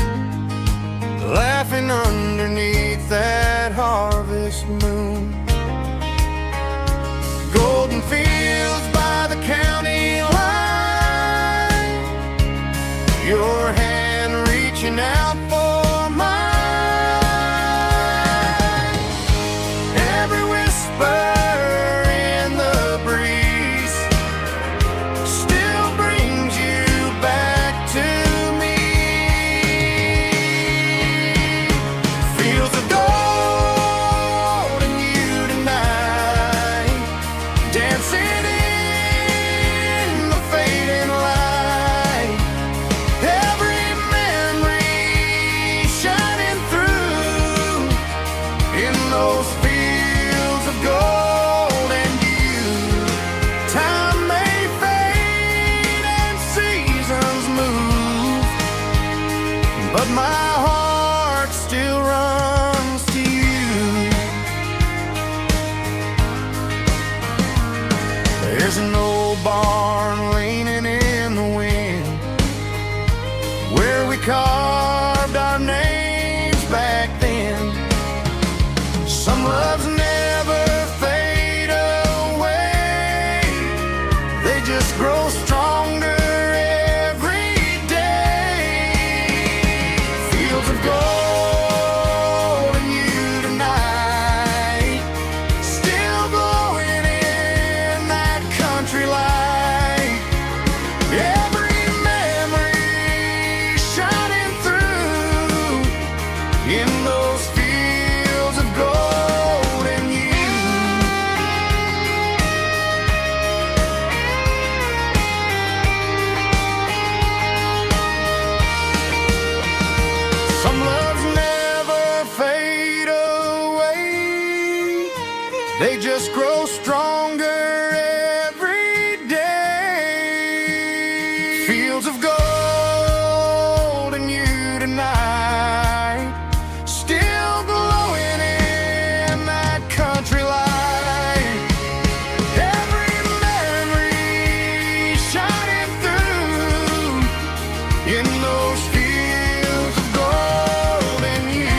laughing underneath that harvest moon. Golden fields by the county line, your hand reaching out for mine. Every whisper in the breeze still brings you back to me. Fields of gold and you tonight, dancing in the fading light. Every memory shining through in those fields of gold and you. Time may fade and seasons move, but my heart still runs to you. There's an old barn leaning in the wind where we carved our names back then. Some loves never fade away, they just grow stronger every day. Fields of gold and you tonight, still glowing in that country light. Every memory shining through in those fields of gold and you. Some loves never fade away, they just grow stronger every day. Fields of gold and you tonight, still glowing in that country light. Every memory shining through in those fields of gold and you.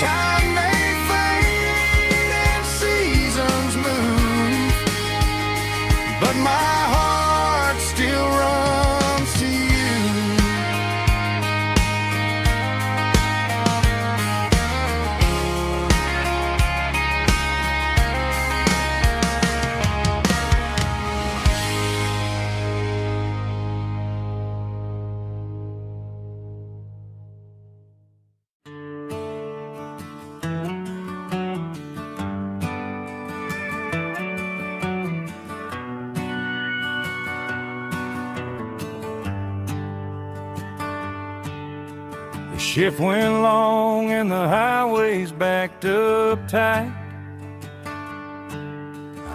Time may fade and seasons move, shift went long and the highway's backed up tight.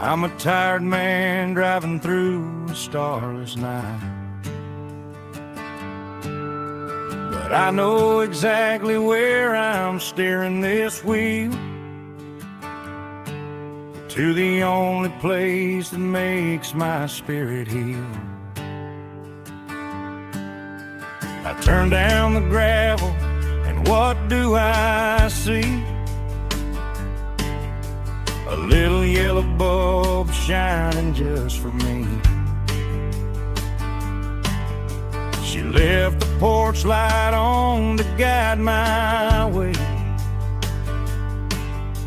I'm a tired man driving through a starless night. But I know exactly where I'm steering this wheel, to the only place that makes my spirit heal. I turn down the gravel, and what do I see? A little yellow bulb shining just for me. She left the porch light on to guide my way,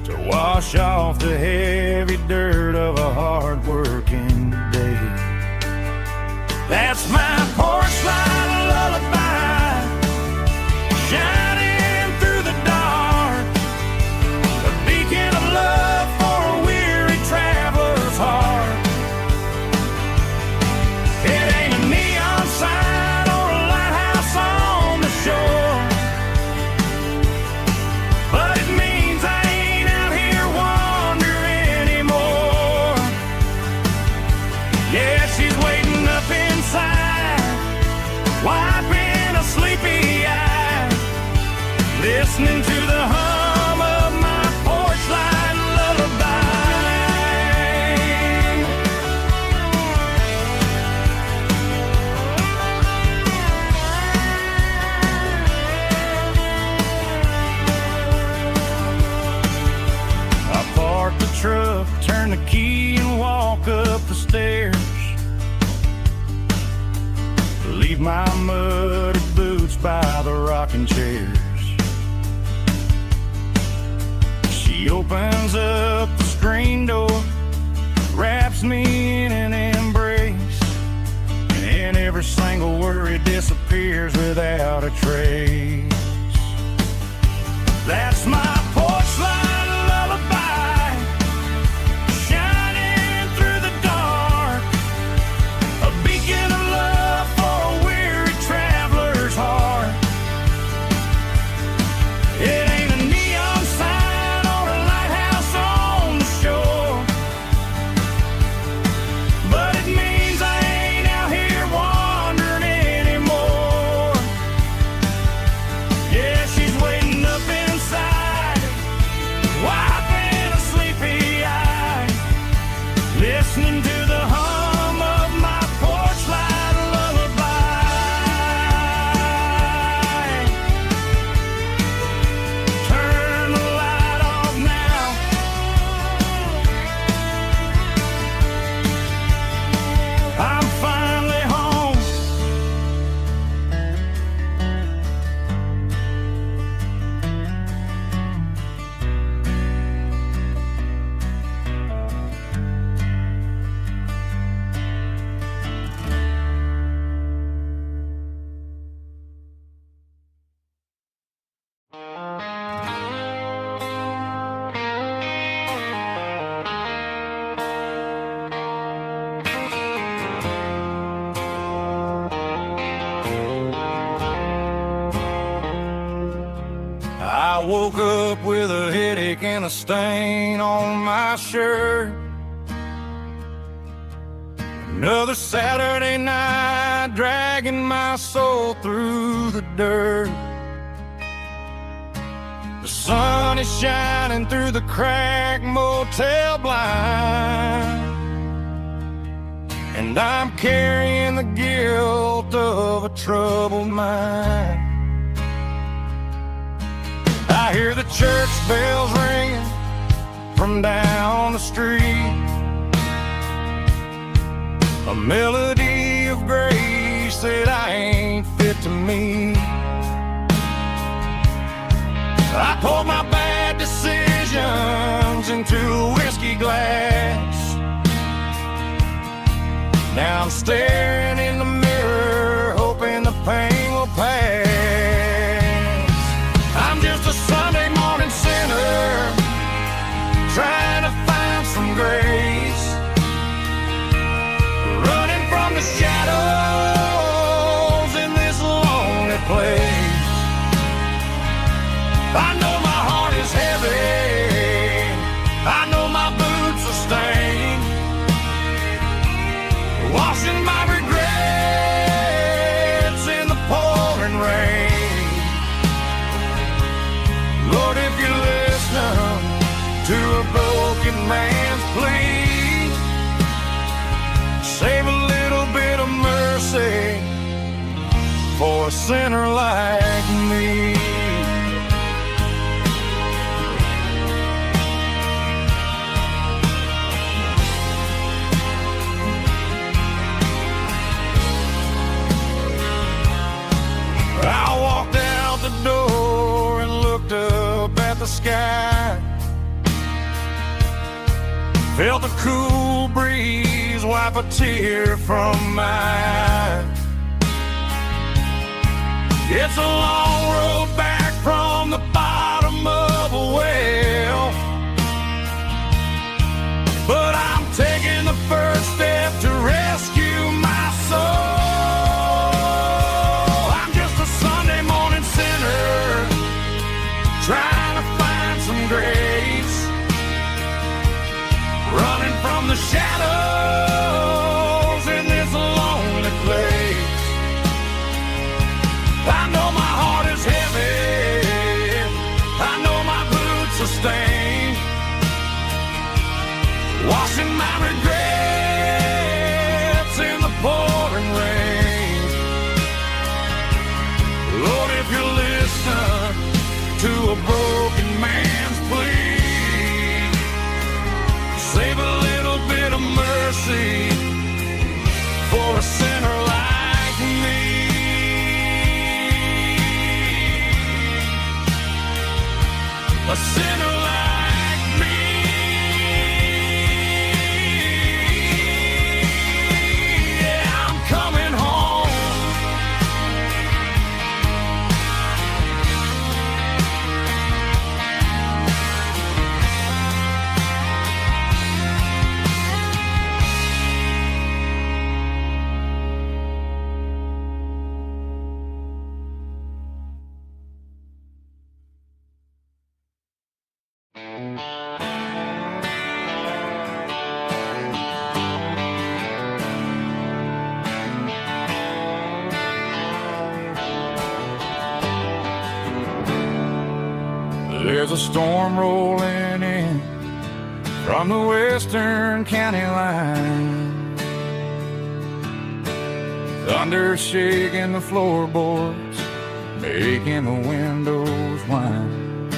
to wash off the heavy dirt of a hard-working day. That's my porch light lullaby, shining through the dark, a beacon of love for a weary traveler's heart. It ain't a neon sign or a lighthouse on the shore, but it means I ain't out here wandering anymore. Yeah, she's waiting up inside, wiping a sleepy eye, listening to the hum of my porch light lullaby. I park the truck, turn the key and walk up the stairs, leave my muddy boots by the rocking chairs. She opens up the screen door, wraps me in an embrace, and every single worry disappears without a trace. That's my porch light lullaby, shining through the dark, a beacon of love for a weary traveler's heart. It ain't a neon sign or a lighthouse on the shore, but it means I ain't out here wandering anymore. Yeah, she's waiting up inside, wiping a sleepy eye, listening to the hum of my porch light lullaby. Turn the light off now, I'm finally home. I woke up with a headache and a stain on my shirt. Another Saturday night, dragging my soul through the dirt. The sun is shining through the cracked motel blind, and I'm carrying the guilt of a troubled mind. I hear the church bells ringing from down the street, a melody of grace that I ain't fit to meet. I poured my bad decisions into a whiskey glass. Now I'm staring in the mirror, hoping the pain will pass. I'm just a Sunday morning sinner, trying to find some grace, running from the shadows in this lonely place. to a broken man's plea. Save a little bit of mercy for a sinner like me. I walked out the door and looked up at the sky. Felt the cool breeze wipe a tear from my eye. It's a long road back from the bottom of a well, but I'm taking the first step to rescue my soul. I'm just a Sunday morning sinner trying to find some grace, running from the shadows in this lonely place. I know my heart is heavy, I know my boots are stained, washing my regrets in the pouring rain. Lord, if you listen to a broken man's plea, save a little bit of mercy for a sinner like me. A sinner like me. Yeah, I'm coming home. There's a storm rolling in from the western county line. Thunder shaking the floorboards, making the windows whine.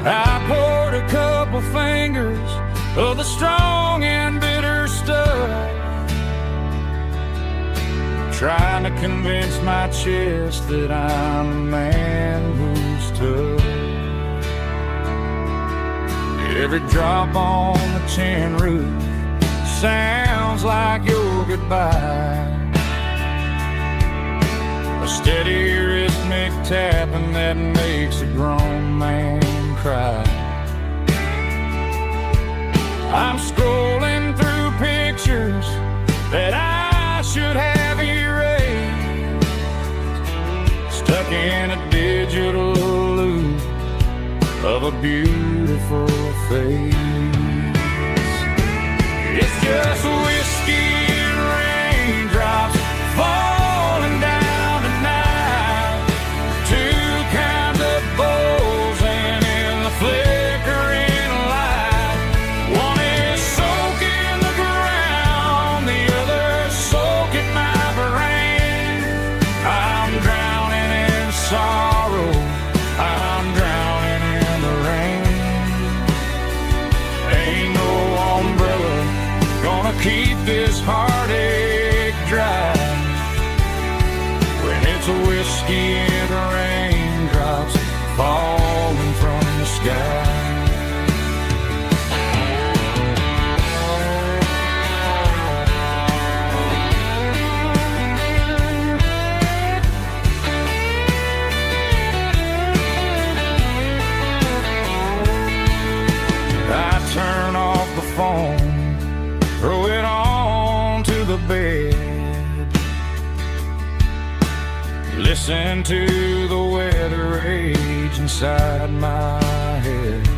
I poured a couple fingers of the strong and bitter stuff, trying to convince my chest that I'm a man who's tough. Every drop on the tin roof sounds like your goodbye, a steady rhythmic tapping that makes a grown man cry. I'm scrolling through pictures that I should have erased, stuck in a digital loop of a beautiful face. It's just whiskey and raindrops falling down tonight, two kinds of bowls and in the flickering light. One is soaking the ground, the other soaking my brain. I'm drowning in sorrow, I'm drowning in the rain. Ain't no umbrella gonna keep this heartache dry when it's a whiskey and raindrops falling from the sky. I turn off the phone, throw it on to the bed, listen to the weather rage inside my head.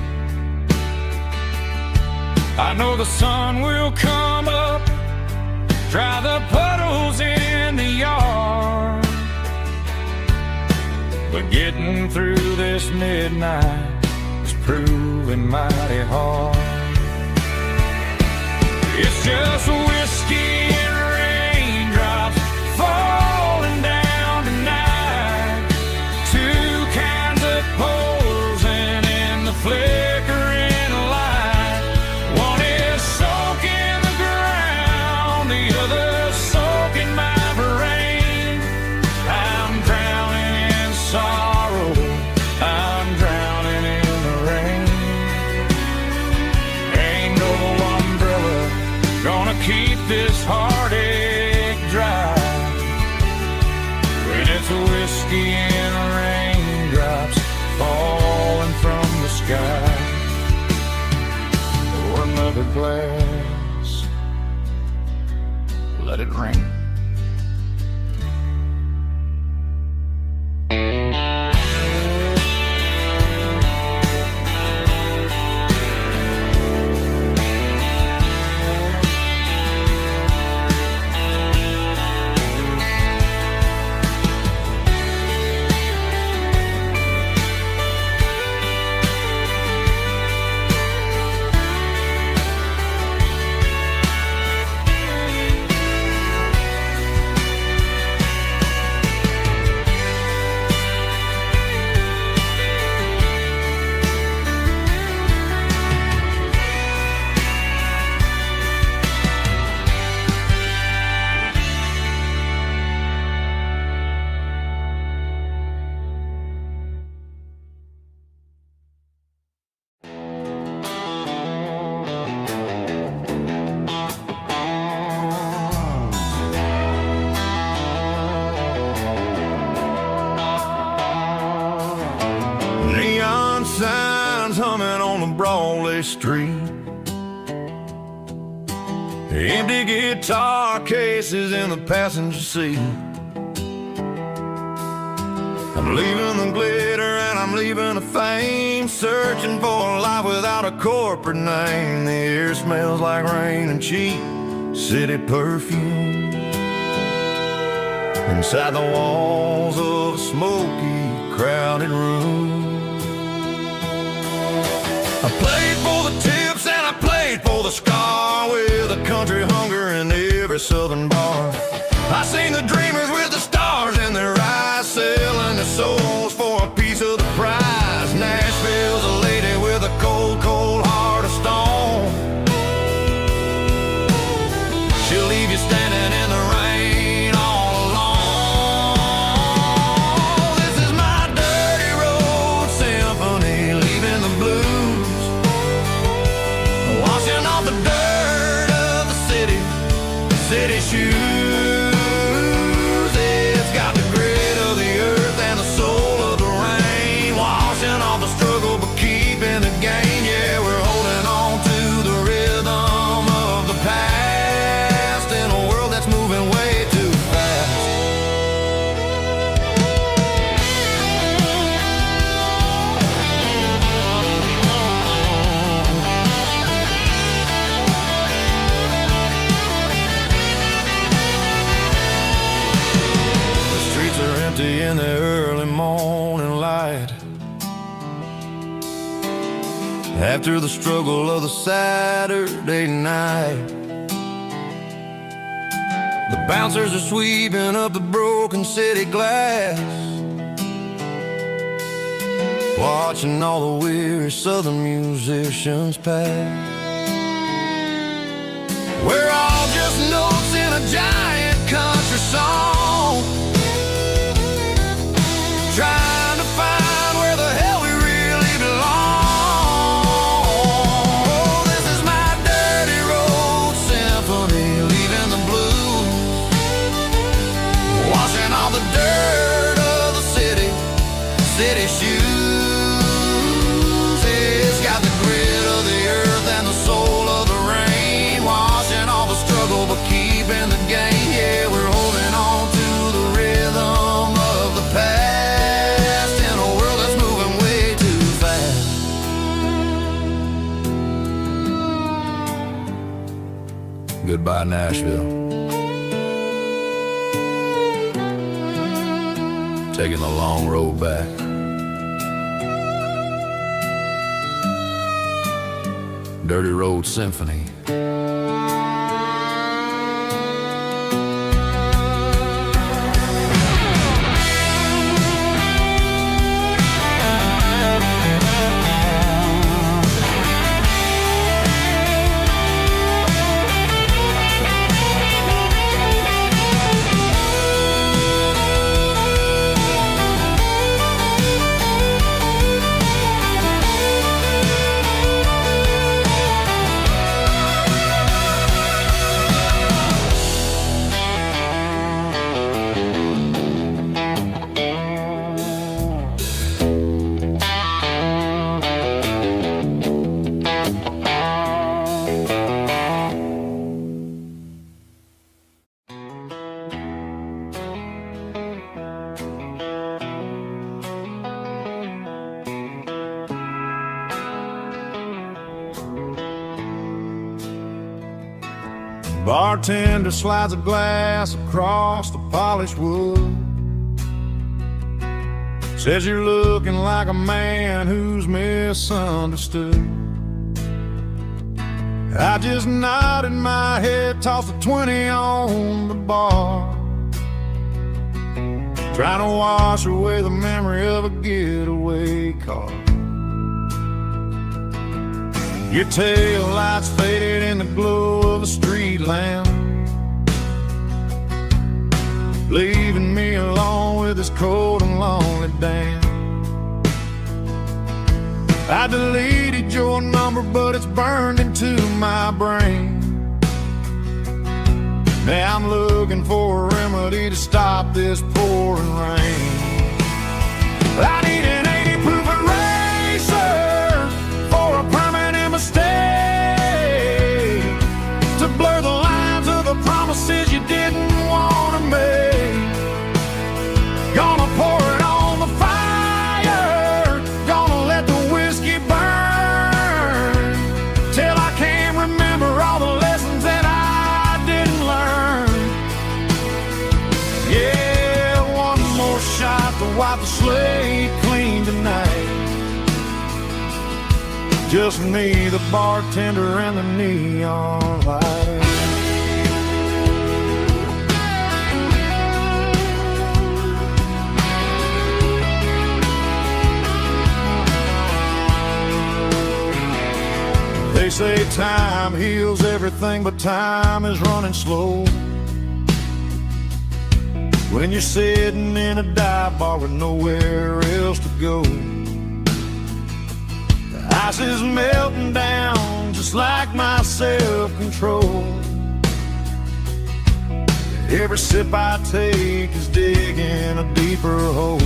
I know the sun will come up, dry the puddles in the yard, but getting through this midnight is proving mighty hard. It's just whiskey and raindrops falling down tonight. Two kinds of posing in the flickering light. One is soaking the ground, the other soaking my brain. I'm drowning in sorrow, I'm drowning in the rain. Ain't no umbrella gonna keep this heartache dry when it's whiskey and raindrops falling from the sky. Pour another glass, let it rain. Neon signs humming on the Broadway street. Empty guitar cases in the passenger seat. I'm leaving the glitter and I'm leaving the fame, searching for a life without a corporate name. The air smells like rain and cheap city perfume. Inside the walls of a smoky, crowded room. I played for the tips and I played for the scar, with a country hunger in every southern bar. I seen the dreamers with the stars in their eyes, selling their souls for a piece of the prize. Nashville's a lady with a cold, cold heart of stone. She'll leave you standing in the rain all alone. This is my dirty road symphony, leaving the blues, washing off the dirt of the city shoes. It's got the grit of the earth and the soul of the rain, washing off the struggle but keeping the gain. Yeah, we're holding on to the rhythm of the past in a world that's moving way too fast. In the early morning light, after the struggle of the Saturday night, the bouncers are sweeping up the broken city glass, watching all the weary southern musicians pass. We're all just notes in a giant country song, trying to find where the hell we really belong. Oh, this is my dirty road symphony, leaving the blues, washing all the dirt of the city shoes. It's got the grit of the earth and the soul of the rain, washing all the struggle but keeping the gain. Yeah, we're holding on to the rhythm of the past. Goodbye, Nashville. Taking the long road back. Dirty Road Symphony. Bartender slides a glass across the polished wood. Says you're looking like a man who's misunderstood. I just nodded my head, tossed a 20 on the bar, trying to wash away the memory of a getaway car. Your tail lights faded in the glow of a street lamp, leaving me alone with this cold and lonely damn. I deleted your number, but it's burned into my brain. Now I'm looking for a remedy to stop this pouring rain. I need an 80 proof eraser for a permanent mistake, to blur the lines of the promises you didn't want to make. Gonna pour it on the fire, gonna let the whiskey burn, till I can't remember all the lessons that I didn't learn. Yeah, one more shot to wipe the slate clean tonight. Just me, the bartender, and the neon light. They say time heals everything, but time is running slow when you're sitting in a dive bar with nowhere else to go. The ice is melting down just like my self-control. Every sip I take is digging a deeper hole.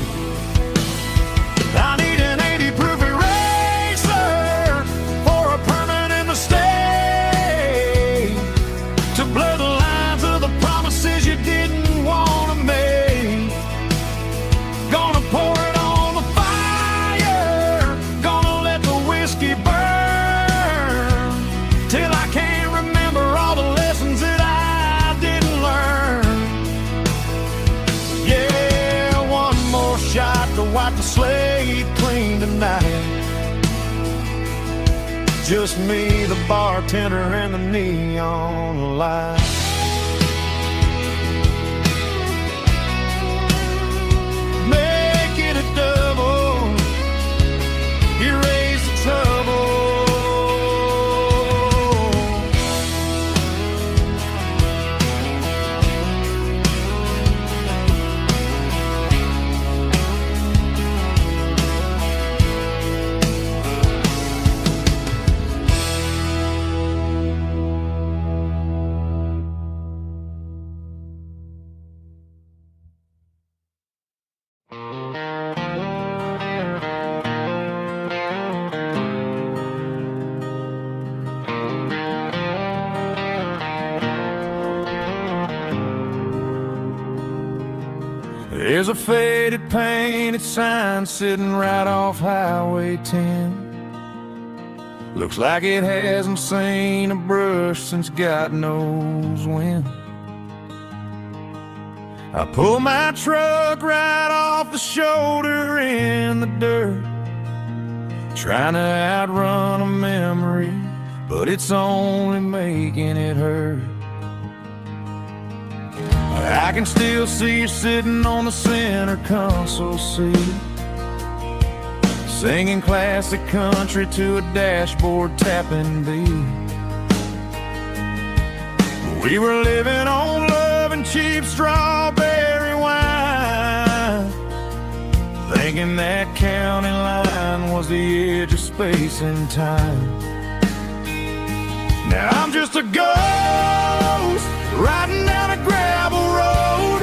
I need an 80 proof eraser for a permanent mistake, to blur the lines of the promises you didn't want to make. Gonna pour it on the fire, gonna let the whiskey burn, till I can't remember all the lessons that I didn't learn. Yeah, one more shot to wipe the slate clean tonight. Just me, the bartender, and the neon light. Make it a double, erase the trouble. There's a faded painted sign sitting right off Highway 10. Looks like it hasn't seen a brush since God knows when. I pull my truck right off the shoulder in the dirt, trying to outrun a memory, but it's only making it hurt. I can still see you sitting on the center console seat, singing classic country to a dashboard tapping beat. We were living on love and cheap strawberry wine, thinking that county line was the edge of space and time. Now I'm just a ghost riding down a gravel road,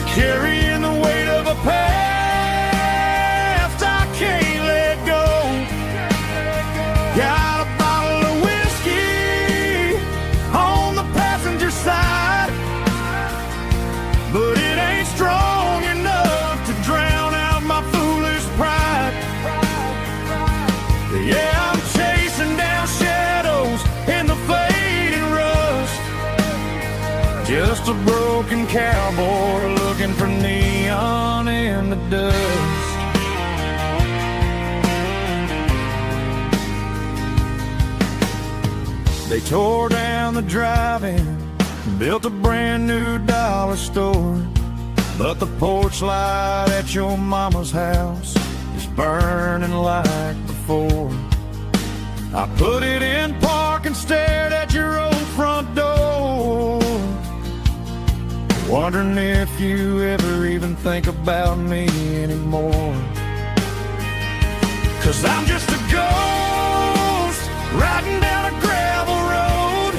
carrying the weight of a past I can't let go. Got a bottle of whiskey on the passenger side, but it ain't strong enough to drown out my foolish pride. Yeah, I'm chasing down shadows in the fading rust, just a broken cowboy looking for neon in the dust. They tore down the drive-in, built a brand new dollar store, but the porch light at your mama's house is burning like before. I put it in park and stared at your old front door, wondering if you ever even think about me anymore. 'Cause I'm just a ghost riding down a gravel road,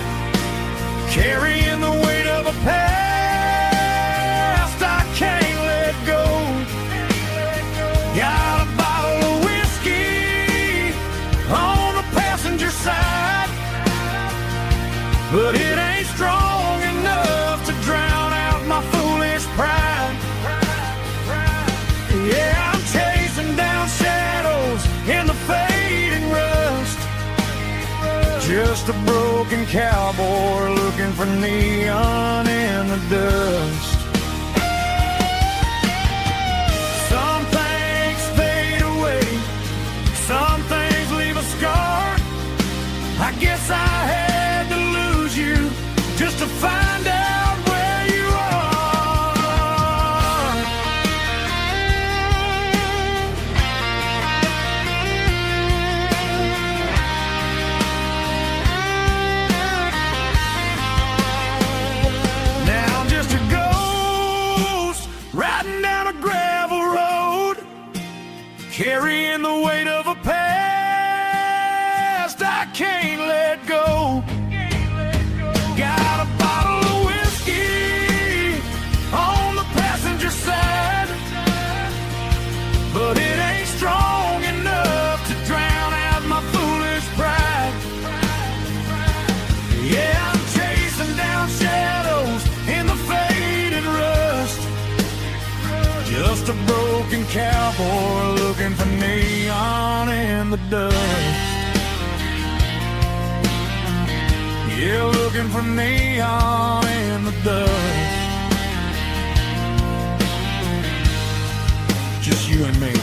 carrying the weight of a past I can't let go. Got a bottle of whiskey on the passenger side, but it ain't strong enough to drown out my foolish pride. Yeah, I'm chasing down shadows in the fading rust, just a broken cowboy looking for neon in the dust. Some things fade away, some things leave a scar. I guess I had to lose you just to find out where you are. Now I'm just a ghost riding down a gravel road, carrying the weight of a past I can't let go. Got a bottle of whiskey on the passenger side, but it ain't strong enough to drown out my foolish pride. Yeah, I'm chasing down shadows in the faded rust, just a broken cowboy looking for neon in the dust. Yeah, looking for neon in the dust. Just you and me.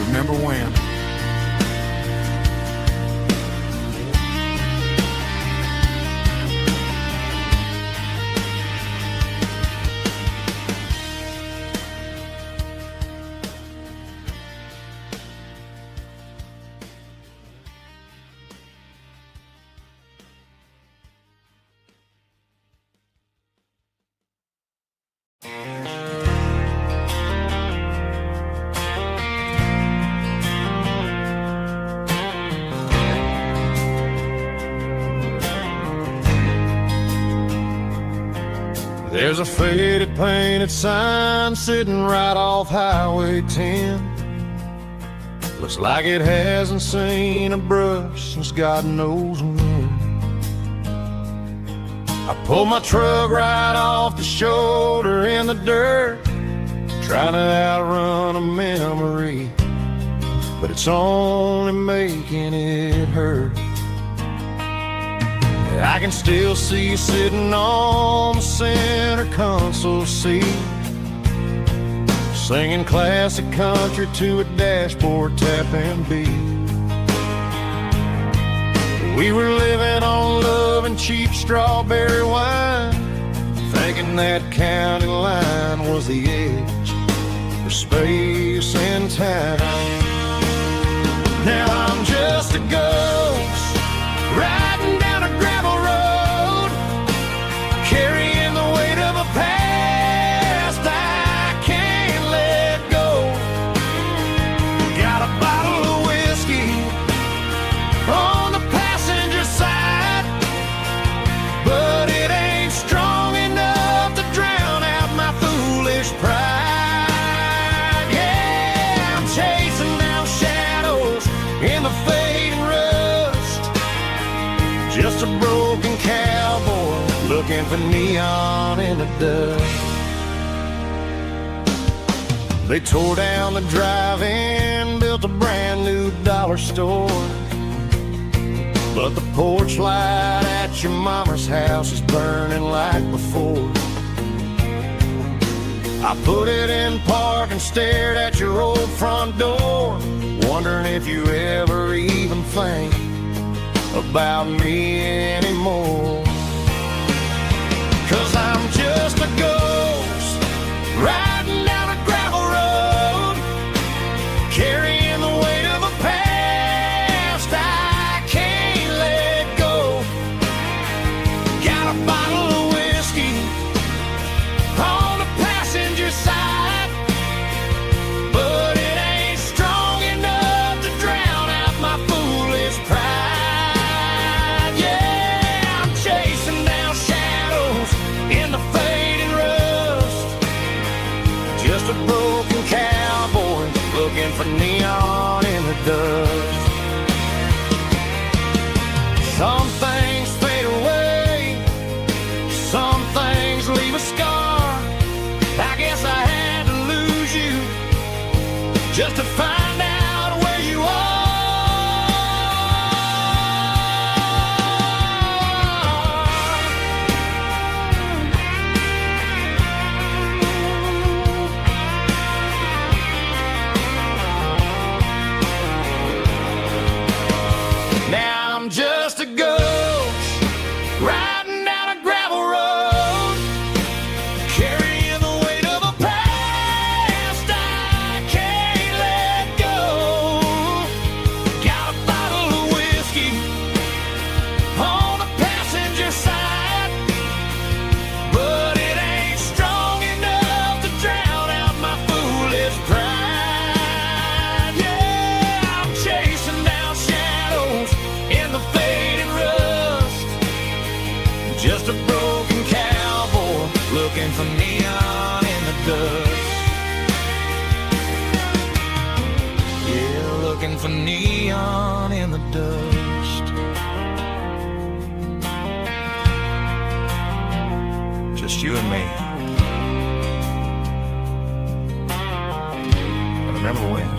Remember when? There's a faded painted sign sitting right off Highway 10. Looks like it hasn't seen a brush since God knows when. I pulled my truck right off the shoulder in the dirt, trying to outrun a memory, but it's only making it hurt. I can still see you sitting on the center console seat, singing classic country to a dashboard tapping beat. We were living on love and cheap strawberry wine, thinking that county line was the edge for space and time. Now I'm just a ghost riding down a gravel road, carrying the weight of a past I can't let go. Got a bottle of whiskey on the passenger side, but it ain't strong enough to drown out my foolish pride. Yeah, I'm chasing down shadows in the fading rust, just a broken cowboy looking for neon in the dust. They tore down the drive-in, built a brand new dollar store, but the porch light at your mama's house is burning like before. I put it in park and stared at your old front door, wondering if you ever even think about me anymore. 'Cause I'm just a ghost riding down a gravel road, carrying the weight of a past I can't let go. Got a bottle of whiskey on the passenger side, but it ain't strong enough to drown out my foolish pride. Yeah, I'm chasing down shadows in the fading rust, just a broken cowboy looking for neon in the dust. Some things fade away, some things leave a scar. I guess I had to lose you just to find out where you are. Now I'm just a ghost riding down a gravel road, carrying the weight of a past I can't let go. Got a bottle of whiskey on the passenger side, but it ain't strong enough to drown out my foolish pride. Yeah, I'm chasing down shadows in the fading rust, just a broken cowboy looking for neon in the dust. Yeah, looking for neon in the dust. Just you and me. I remember when.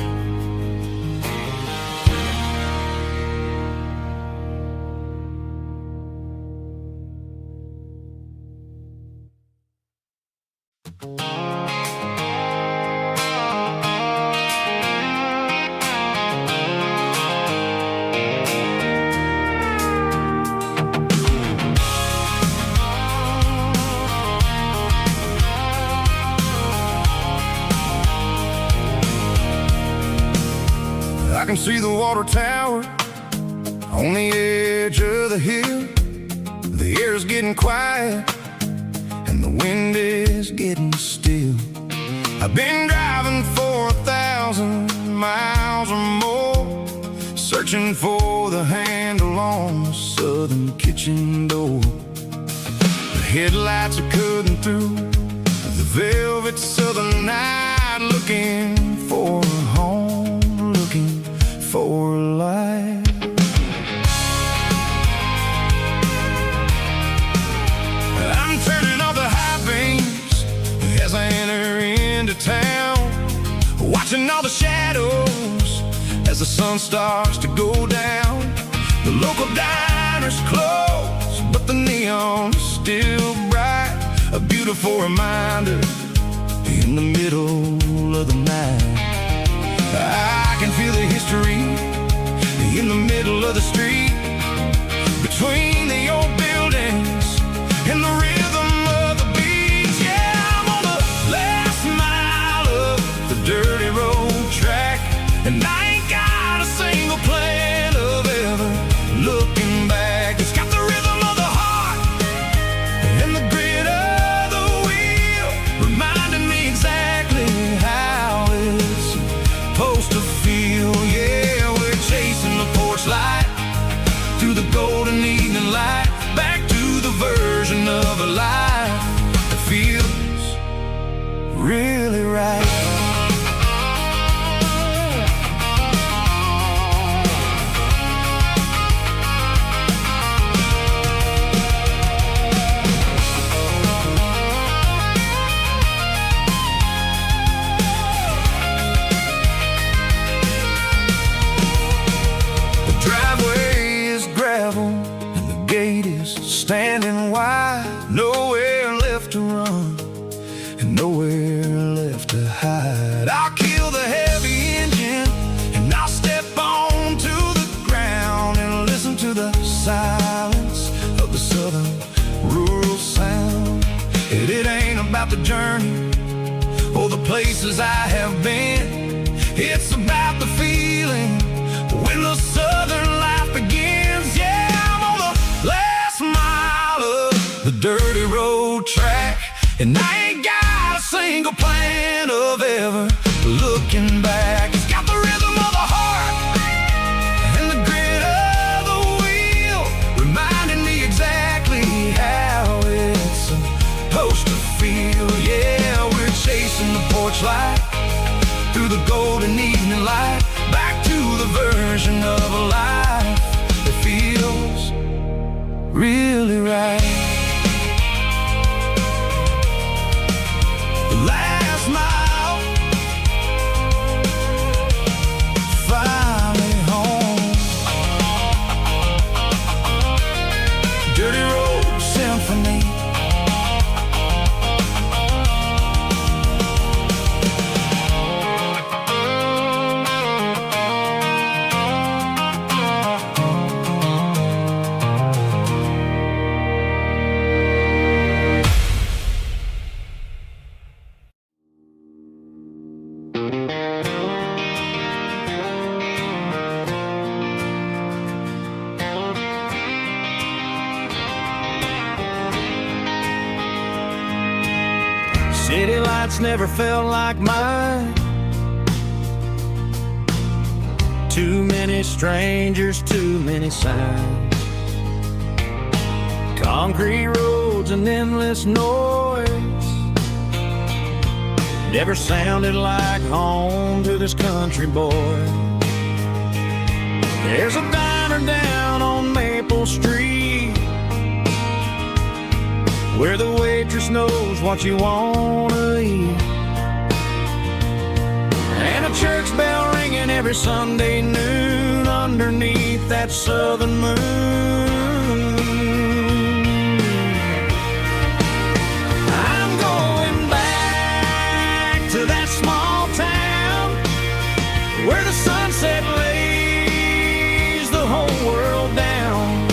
I can see the water tower on the edge of the hill. The air's getting quiet and the wind is getting still. I've been driving for 1,000 miles or more, searching for the handle on the southern kitchen door. The headlights are cutting through the velvet southern night, looking for a home, looking for life. I'm turning off the high beams as I enter into town, watching all the shadows as the sun starts to go down. The local diner's closed, but the neon's still bright, a beautiful reminder in the middle of the night. I can feel the history in the middle of the street, between the old buildings and the rhythm of the beats. Yeah, I'm on the last mile of the dirty road track, and I ain't got a single plan of ever looking back. It's got the rhythm of the heart and the grit of the wheel, reminding me exactly how it's supposed to feel. Yeah, we're chasing the porch light through the golden evening light, back to the version of a life that feels really right. Standing wide, nowhere left to run and nowhere left to hide. I'll kill the heavy engine and I'll step onto the ground and listen to the silence of the southern rural sound. It ain't about the journey or the places I have been. It's about the feeling when the southern life begins. Yeah, I'm on the last mile of the dirty road track, and I ain't got a single plan of ever looking back. It's got the rhythm of the heart and the grit of the wheel, reminding me exactly how it's supposed to feel. Yeah, we're chasing the porch light through the golden evening light, back to the version of a life that feels really right. The last mile, finally home. Dirty Road Symphony. City lights never felt like mine. Too many strangers, too many signs. Concrete roads and endless noise never sounded like home to this country boy. There's a diner down on Maple Street where the waitress knows what you wanna eat, and a church bell ringing every Sunday noon underneath that southern moon. I'm going back to that small town where the sunset lays the whole world down,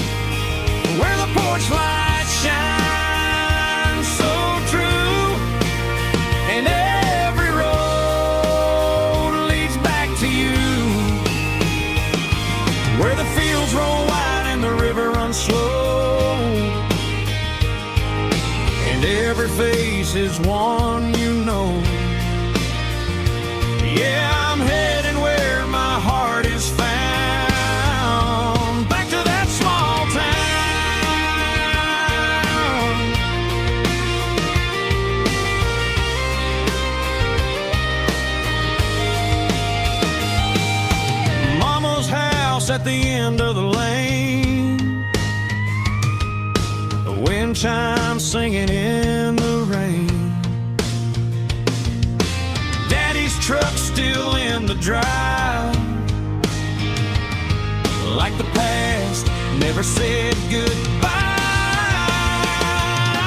where the porch lights shine slow, and every face is one you know. Yeah, I'm heading where my heart is found, back to that small town. Mama's house at the end of the lane, wind chimes singing in the rain. Daddy's truck still in the drive, like the past never said goodbye.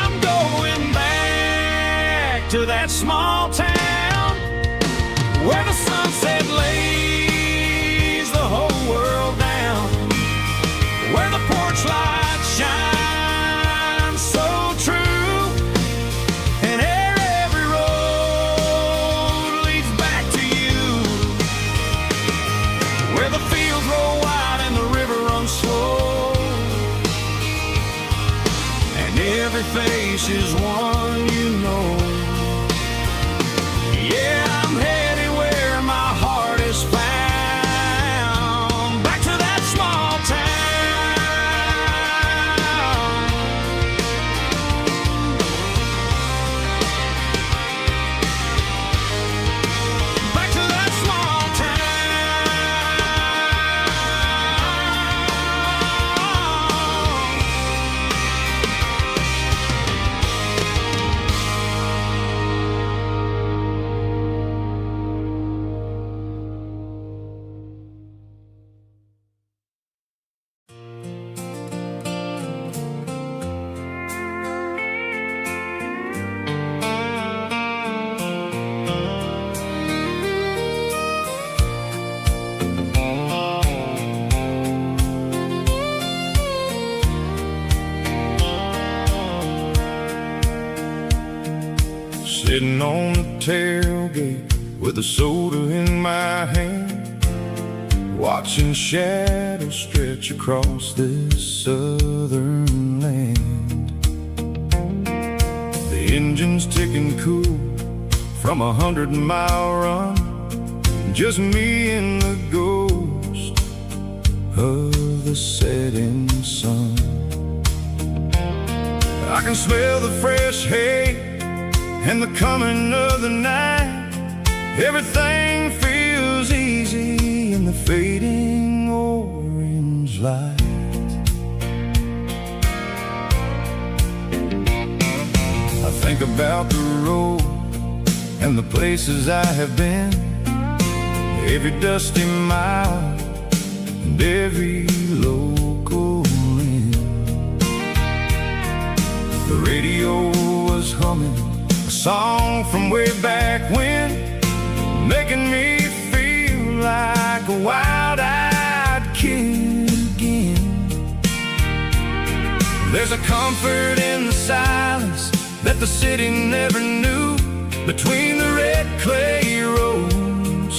I'm going back to to that small town where the sunset lays the whole world down, where the porch lights shine so true, and every road leads back to you, where the fields roll wide and the river runs slow, and every face is one you know. Yeah, I'm headed where my heart is found, back to that small town. Back to that small Sitting on the tailgate with a soda in my hand, watching shadows stretch across this southern land. The engine's ticking cool from 100-mile run, just me and the ghost of the setting sun. I can smell the fresh hay and the coming of the night. Everything feels easy in the fading orange light. I think about the road and the places I have been, every dusty mile and every local inn. The radio was humming a song from way back when, making me feel like a wild-eyed kid again. There's a comfort in the silence that the city never knew, between the red clay roads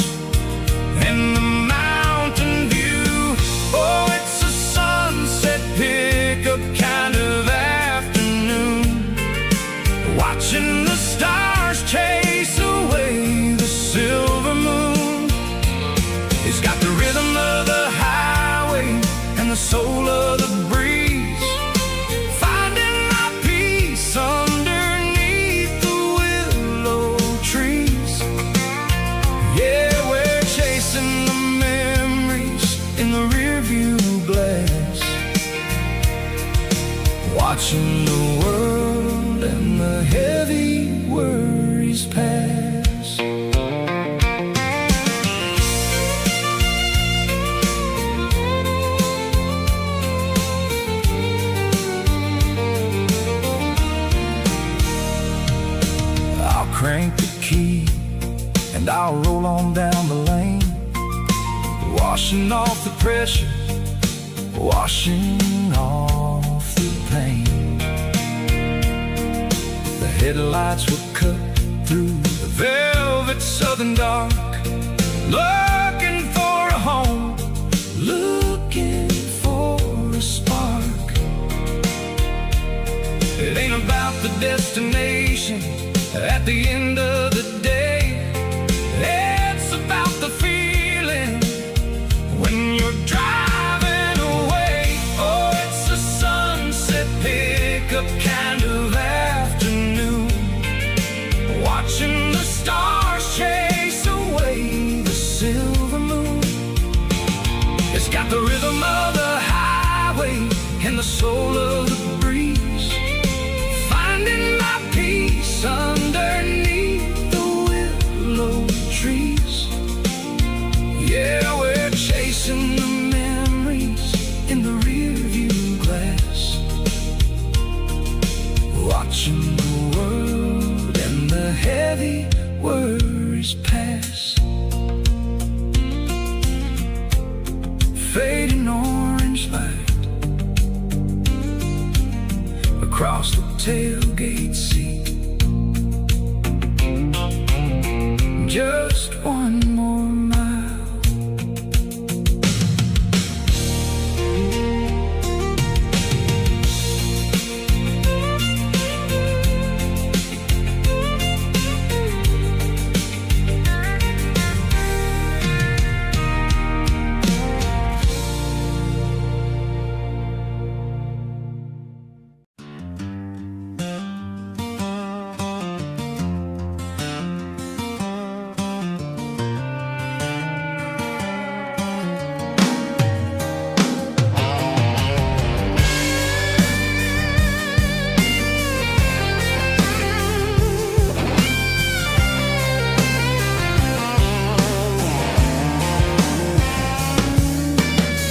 and the mountain view. Oh, it's a sunset pickup kind of afternoon, watching the stars chase away the silver moon. It's got the rhythm of the highway and the soul of the breeze, finding my peace underneath the willow trees. Yeah, we're chasing the memories in the rearview glass, watching the world and the heavy worries pass. I'll crank the key and I'll roll on down the lane, washing off the pressure, washing off the pain. The headlights will cut through the velvet southern dark, looking for a home, looking for a spark. It ain't about the destination at the end of the day, it's about the feeling when you're driving away. Oh, it's a sunset pickup kind of afternoon, watching the stars chase away the silver moon. It's got the rhythm of the highway and the soul of the breeze, finding my peace underneath the willow trees. Yeah, we're chasing the memories in the rearview glass, watching the world and the head across the tailgate seat. Just one more mile.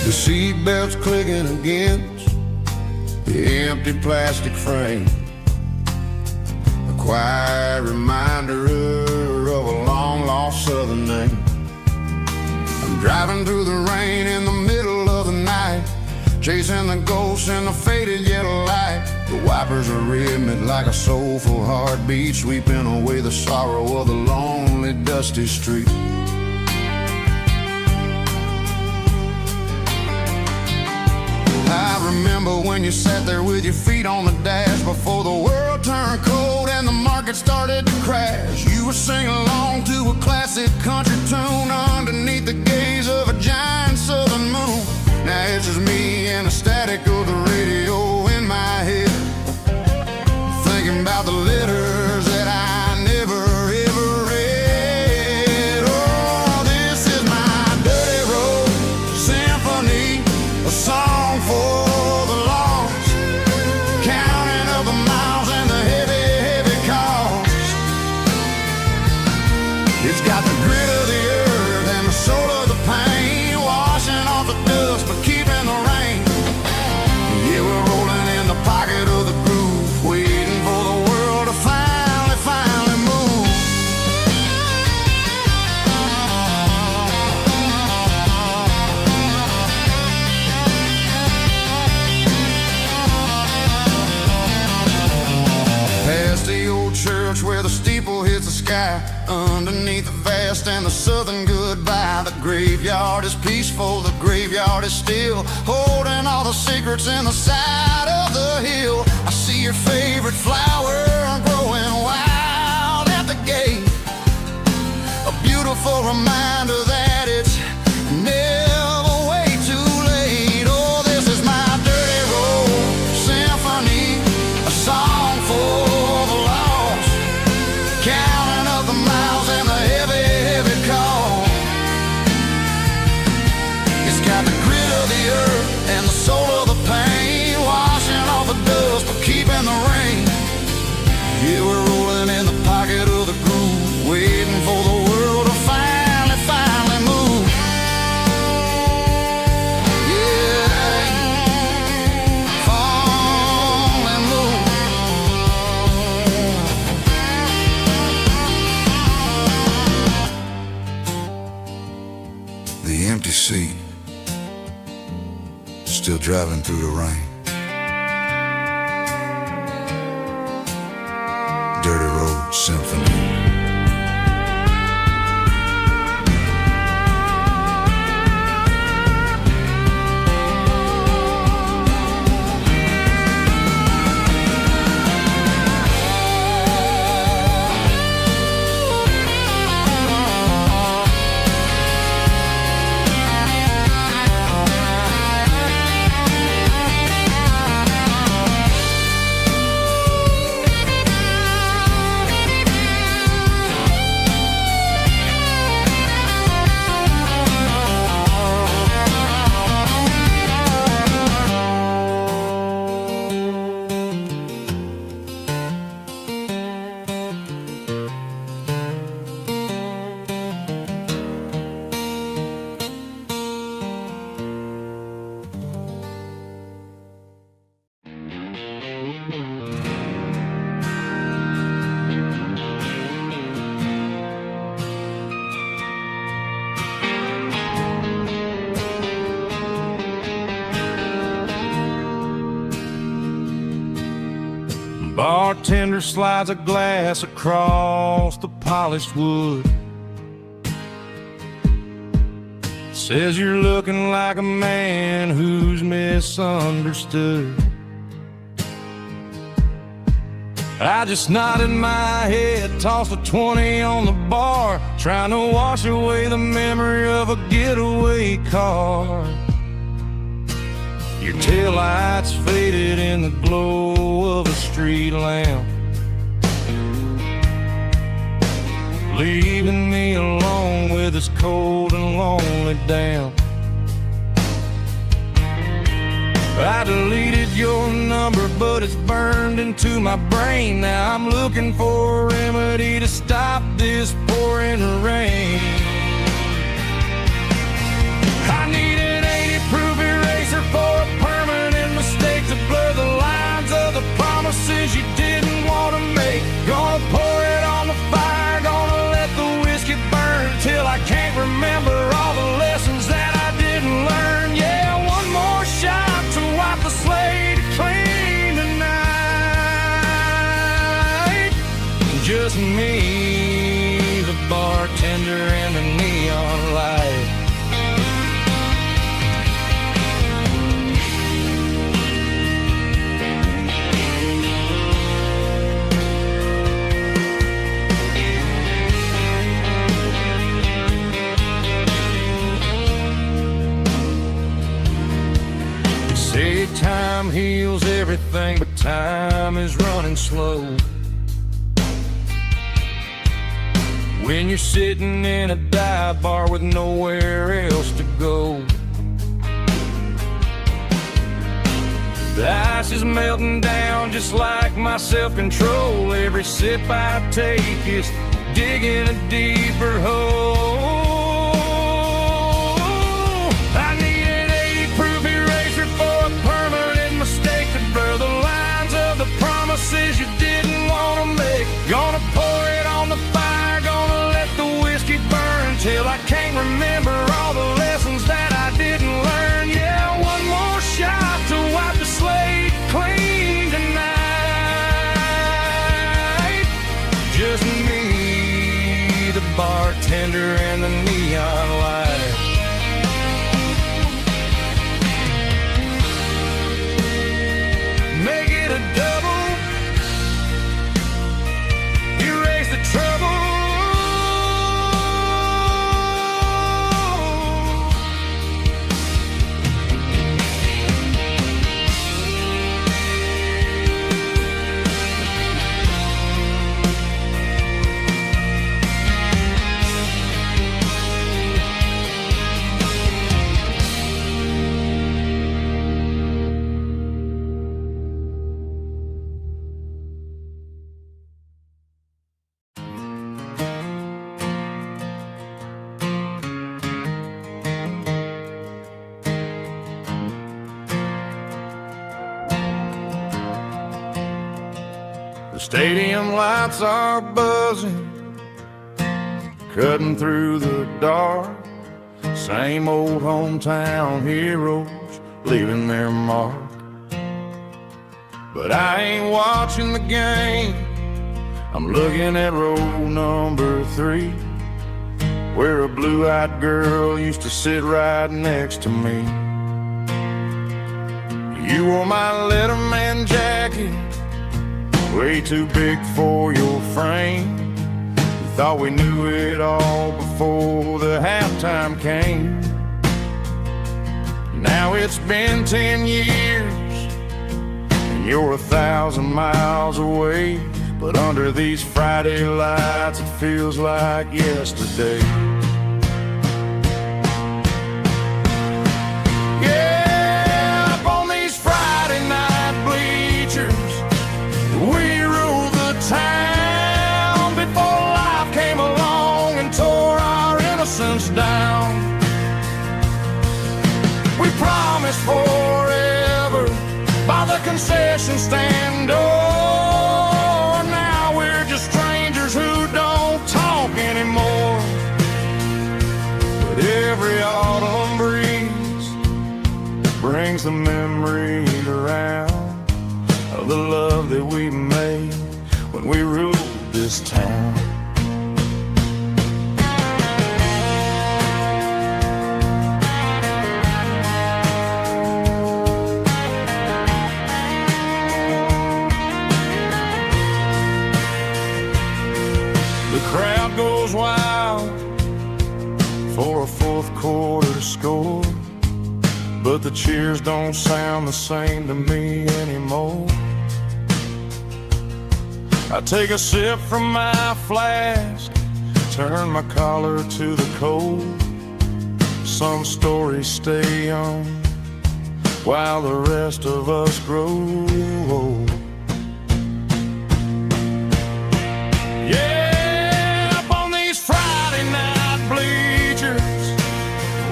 The seatbelt's clicking against the empty plastic frame, a quiet reminder of a long-lost southern name. I'm driving through the rain in the middle of the night, chasing the ghosts in the faded yellow light. The wipers are rhythmic like a soulful heartbeat, sweeping away the sorrow of the lonely, dusty street. I remember when you sat there with your feet on the dash before the world turned cold and the market started to crash. You were singing along to a classic country tune underneath the gaze of a giant southern moon. Now it's just me and the static of the radio in my head, thinking about the letters that I never ever read. Oh, this is my dirty road symphony, a song for the lost, counting up the miles and the heavy, heavy cost. It's got the grit of the earth and the soul of the pain, washing off the dust but keeping the rain. Yeah, we're rolling in the pocket of the groove, waiting for the world to finally move. Past the old church where the steeple hits the sky, underneath the vast and the southern goodbye. The graveyard is peaceful, the graveyard is still, holding all the secrets in the side of the hill. I see your favorite flower growing wild at the gate, a beautiful reminder that it's never way too late. Oh, this is my dirty road symphony, a song for the lost, counting up the miles and the heavy, heavy call. It's got the grit of the earth and the soul of the pain, washing off the dust but keeping the rain. Yeah, we're rolling in the pocket of the groove, waiting for the world to finally move. Yeah, finally move. The empty seat, still driving through the rain. Dirty road symphony. bartender slides a glass across the polished wood. Says you're looking like a man who's misunderstood. I just nodded my head, tossed a 20 on the bar, trying to wash away the memory of a getaway car. Your taillights faded in the glow of a street lamp, leaving me alone with this cold and lonely damp. I deleted your number, but it's burned into my brain. Now I'm looking for a remedy to stop this pouring rain. I need an 80-proof eraser for a permanent mistake, to blur the lines of the promises you didn't want to make. Gonna pour it on the fire, gonna let the whiskey burn till I can't remember all the lessons that I didn't learn. Yeah, one more shot to wipe the slate clean tonight. Just me, the bartender, and the neon light. Say time heals everything, but time is running slow. When you're sitting in a dive bar with nowhere else to go, the ice is melting down just like my self-control. Every sip I take is digging a deeper hole. I need an 80-proof eraser for a permanent mistake, to blur the lines of the promises you didn't want to make. Gonna pour it on the fire, gonna let the whiskey burn till I can't remember all the lessons that I didn't learn. Yeah, one more shot to wipe the slate clean tonight. Just me, the bartender, and the neon light. Make it a double, erase the trouble. The stadium lights are buzzing, cutting through the dark. Same old hometown heroes leaving their mark. But I ain't watching the game, I'm looking at row number 3, where a blue-eyed girl used to sit right next to me. You wore my Letterman jacket, way too big for your frame. We thought we knew it all before the halftime came. Now it's been 10 years and you're 1,000 miles away, but under these Friday lights it feels like yesterday. Yeah, up on these Friday night bleachers, we ruled the town before life came along and tore our innocence down. We promised forever by the concession stand door. Now we're just strangers who don't talk anymore. But every autumn breeze brings the memories around of the love that we made when we ruled this town. The crowd goes wild for a fourth quarter score, but the cheers don't sound the same to me anymore. I take a sip from my flask, turn my collar to the cold. Some stories stay young while the rest of us grow old. Yeah, up on these Friday night bleachers,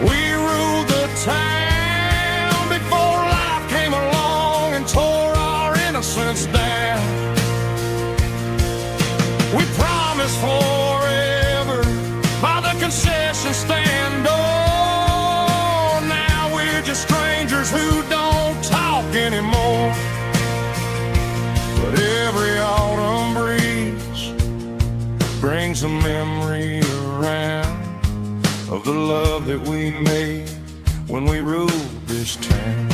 we ruled the town before life came along and tore our innocence down. We promised forever by the concession stand door. Now we're just strangers who don't talk anymore. But every autumn breeze brings a memory around of the love that we made when we ruled this town.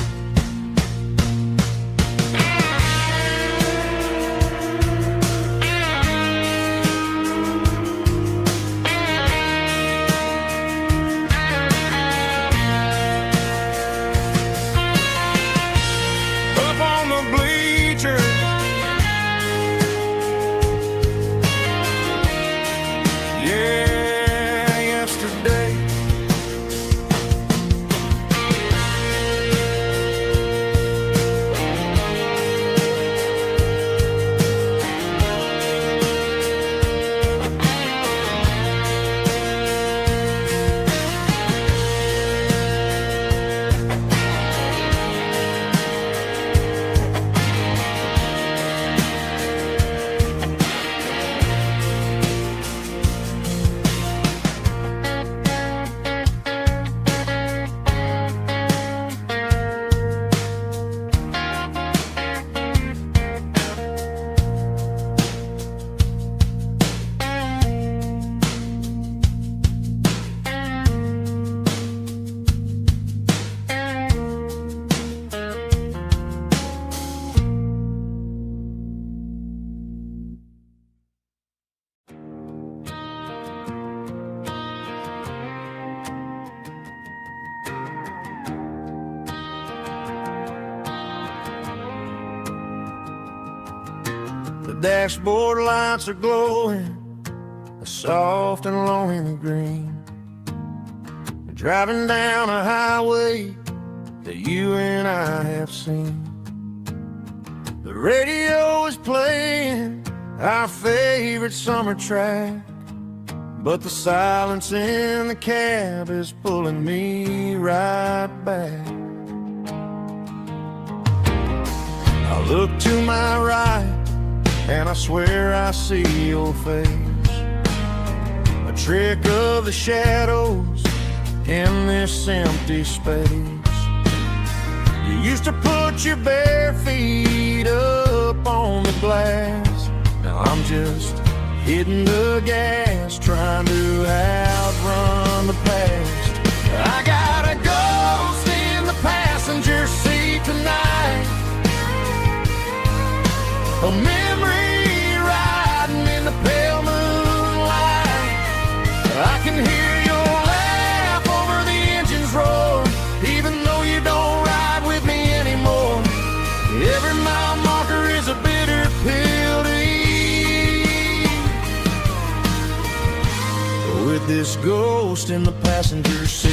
The dashboard lights are glowing, a soft and lonely green. Driving down a highway that you and I have seen. The radio is playing our favorite summer track, but the silence in the cab is pulling me right back. I look to my right and I swear I see your face, a trick of the shadows in this empty space. You used to put your bare feet up on the glass. Now I'm just hitting the gas, trying to outrun the past. I got a ghost in the passenger seat tonight, a memory riding in the pale moonlight. I can hear your laugh over the engine's roar, even though you don't ride with me anymore. Every mile marker is a bitter pill to eat, with this ghost in the passenger seat.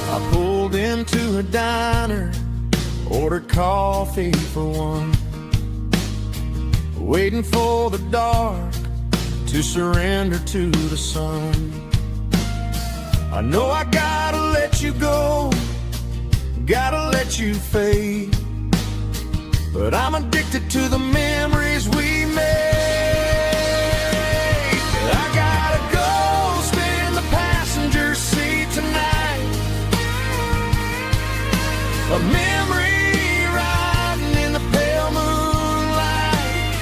I pulled into a diner, ordered coffee for one, waiting for the dark to surrender to the sun. I know I gotta let you go, gotta let you fade, but I'm addicted to the memories we made. I got a ghost A memory riding in the pale moonlight.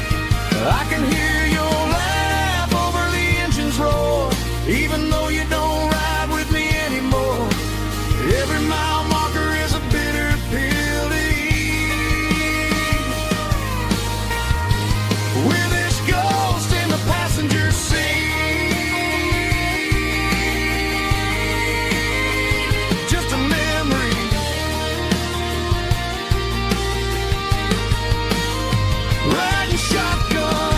I can hear your laugh over the engine's roar, even though you don't ride with me anymore. Every mile marker is a bitter pill to eat. We're this ghost in the passenger seat. Just a memory. Riding shotgun.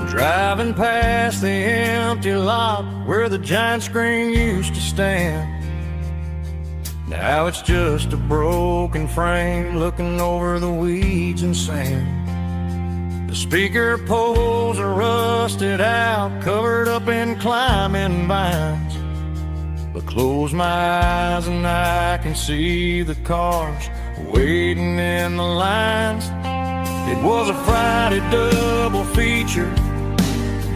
Driving past the empty lot where the giant screen used to stand. Now it's just a broken frame looking over the weeds and sand. The speaker poles are rusted out, covered up in climbing vines. But close my eyes and I can see the cars waiting in the lines. It was a Friday double feature,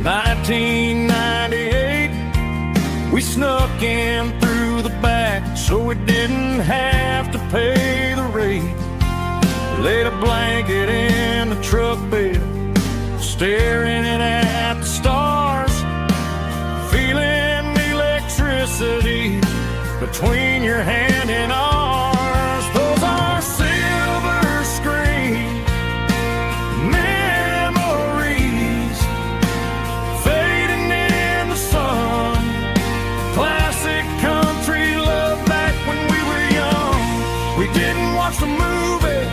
1998. We snuck in through the back so we didn't have to pay the rate. Laid a blanket in the truck bed, staring at the stars, feeling the electricity between your hand and ours. Those are silver screen memories fading in the sun. Classic country love back when we were young. We didn't watch the movie,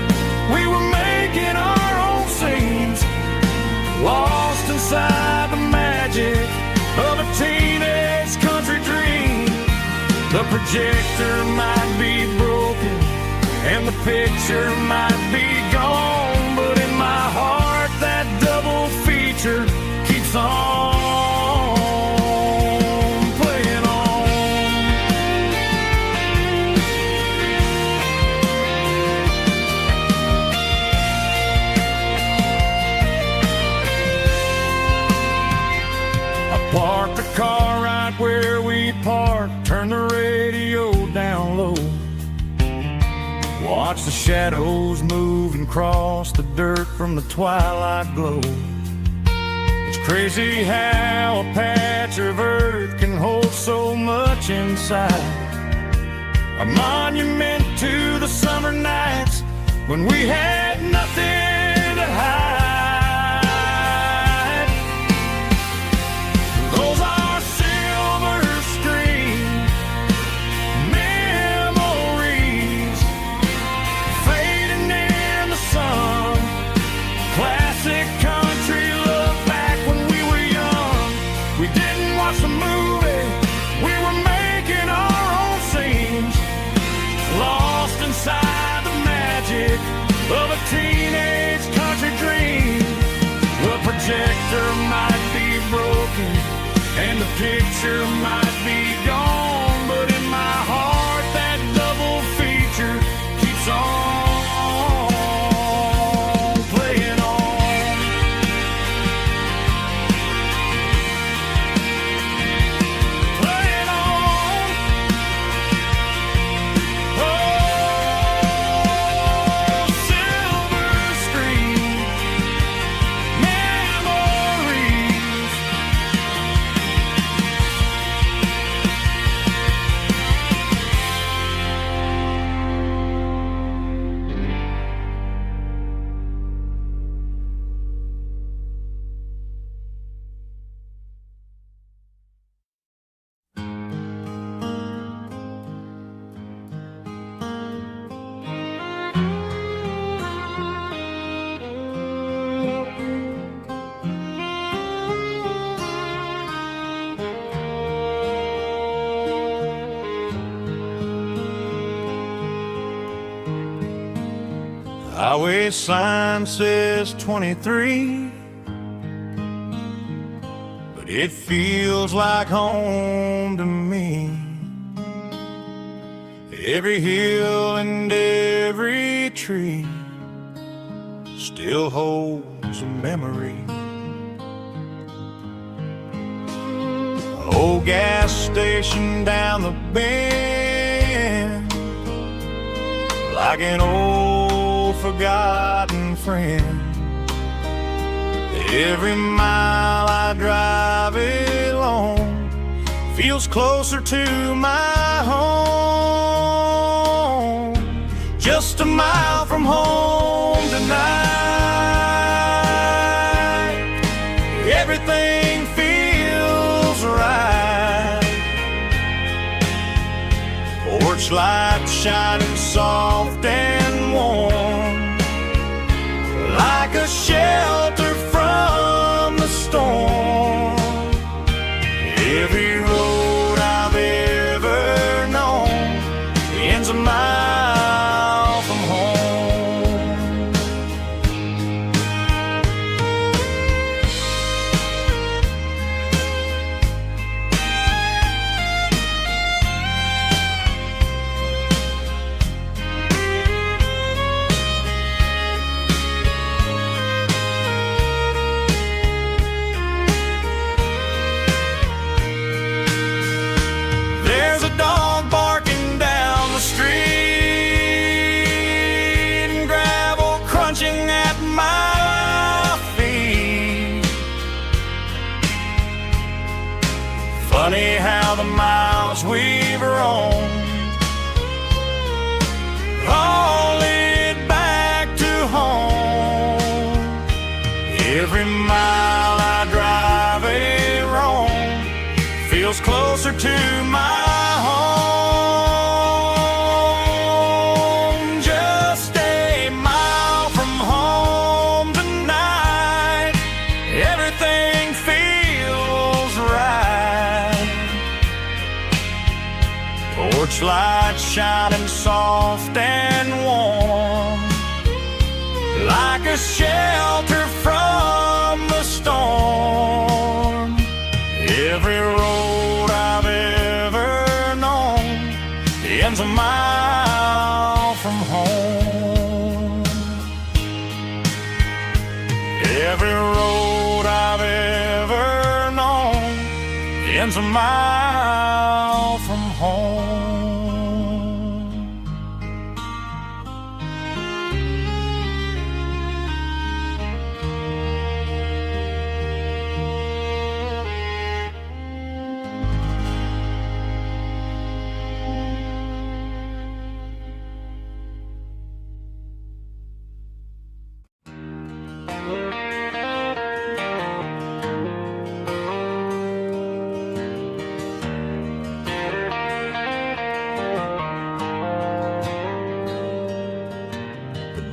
we were making our own scenes, lost inside the magic of a teenage country dream. The projector might be broken and the picture might be gone, but in my heart that double feature keeps on playing on. I parked the car right where we parked, turned the radio down low, watch the shadows move and cross the dirt from the twilight glow. It's crazy how a patch of earth can hold so much inside. A monument to the summer nights when we had nothing to hide. Those are silver screen memories fading in the sun. Classic country love back when we were young. We didn't watch the movie, we were making our own scenes, lost inside the magic of a teenage country dream. The projector might be broken and the picture might be gone, but in my heart that double feature keeps on playing on. Playing on. Oh, silver screen memories highway sign says 23, but it feels like home to me. Every hill and every tree still holds a memory. Old gas station down the bend, like an old forgotten friend. Every mile I drive it along feels closer to my home. Just a mile from home tonight, everything feels right. Porch light shining soft and warm, like a shelter from the storm. Every road I've ever known ends a mile from home. There's a dog barking down the street and gravel crunching at my feet. Funny how the miles we've roamed all lead back to home. Every mile I drive a roam feels closer to my home. Just a mile from home tonight, everything feels right. Porch light shining soft and warm, like a shelter from the storm. Every road I've ever known ends a mile from home. Every road I've ever known ends a mile from home.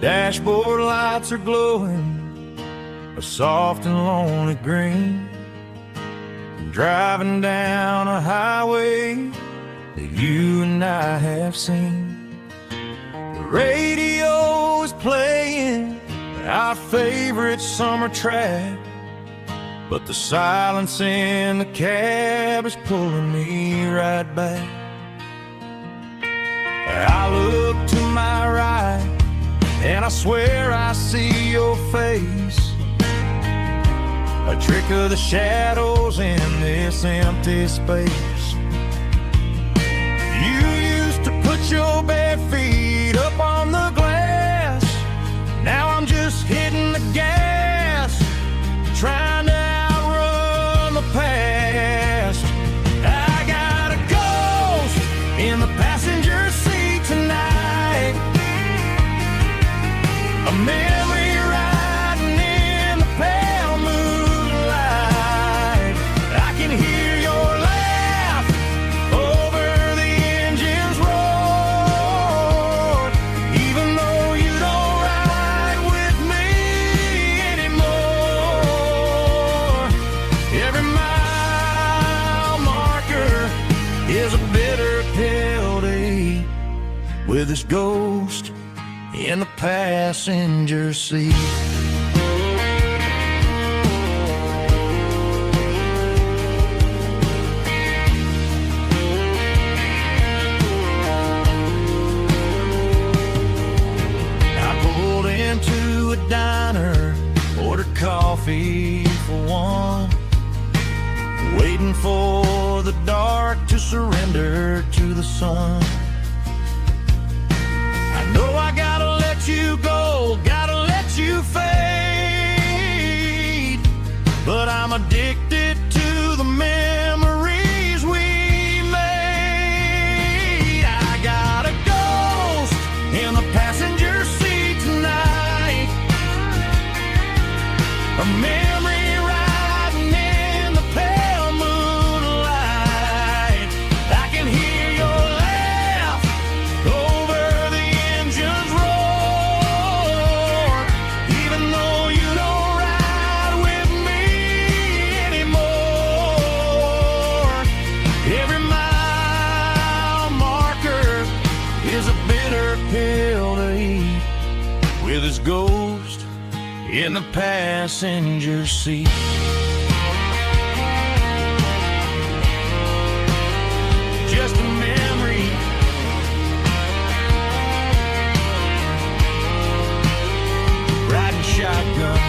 Dashboard lights are glowing a soft and lonely green. Driving down a highway that you and I have seen. The radio is playing our favorite summer track, but the silence in the cab is pulling me right back. I look to my right and I swear I see your face, a trick of the shadows in this empty space. You used to put your bare feet up on the glass. Now I'm just hitting the gas, trying to outrun the past. I got a ghost in the passenger seat tonight, a memory riding in the pale moonlight. I can hear your laugh over the engine's roar, even though you don't ride with me anymore. Every mile marker is a bitter pill to eat with this ghost in the passenger seat. Into a diner, ordered coffee for one, waiting for the dark to surrender to the sun. I know I gotta let you go, gotta let you fade, but I'm addicted to the memories we made. I got a ghost in the passenger seat tonight, a memory riding in the pale moonlight. I can hear your laugh over the engine's roar, even though you don't ride with me anymore. Every mile marker is a bitter pill to eat, with his ghost in the passenger seat. Just a memory, riding shotgun.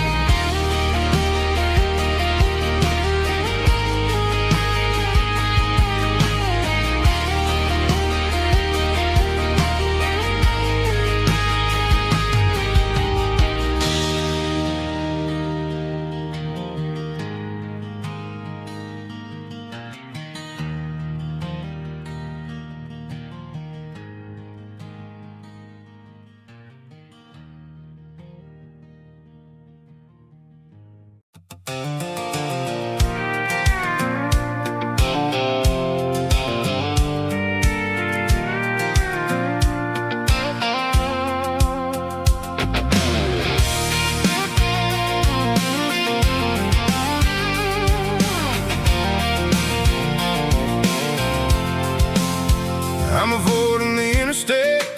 I'm avoiding the interstate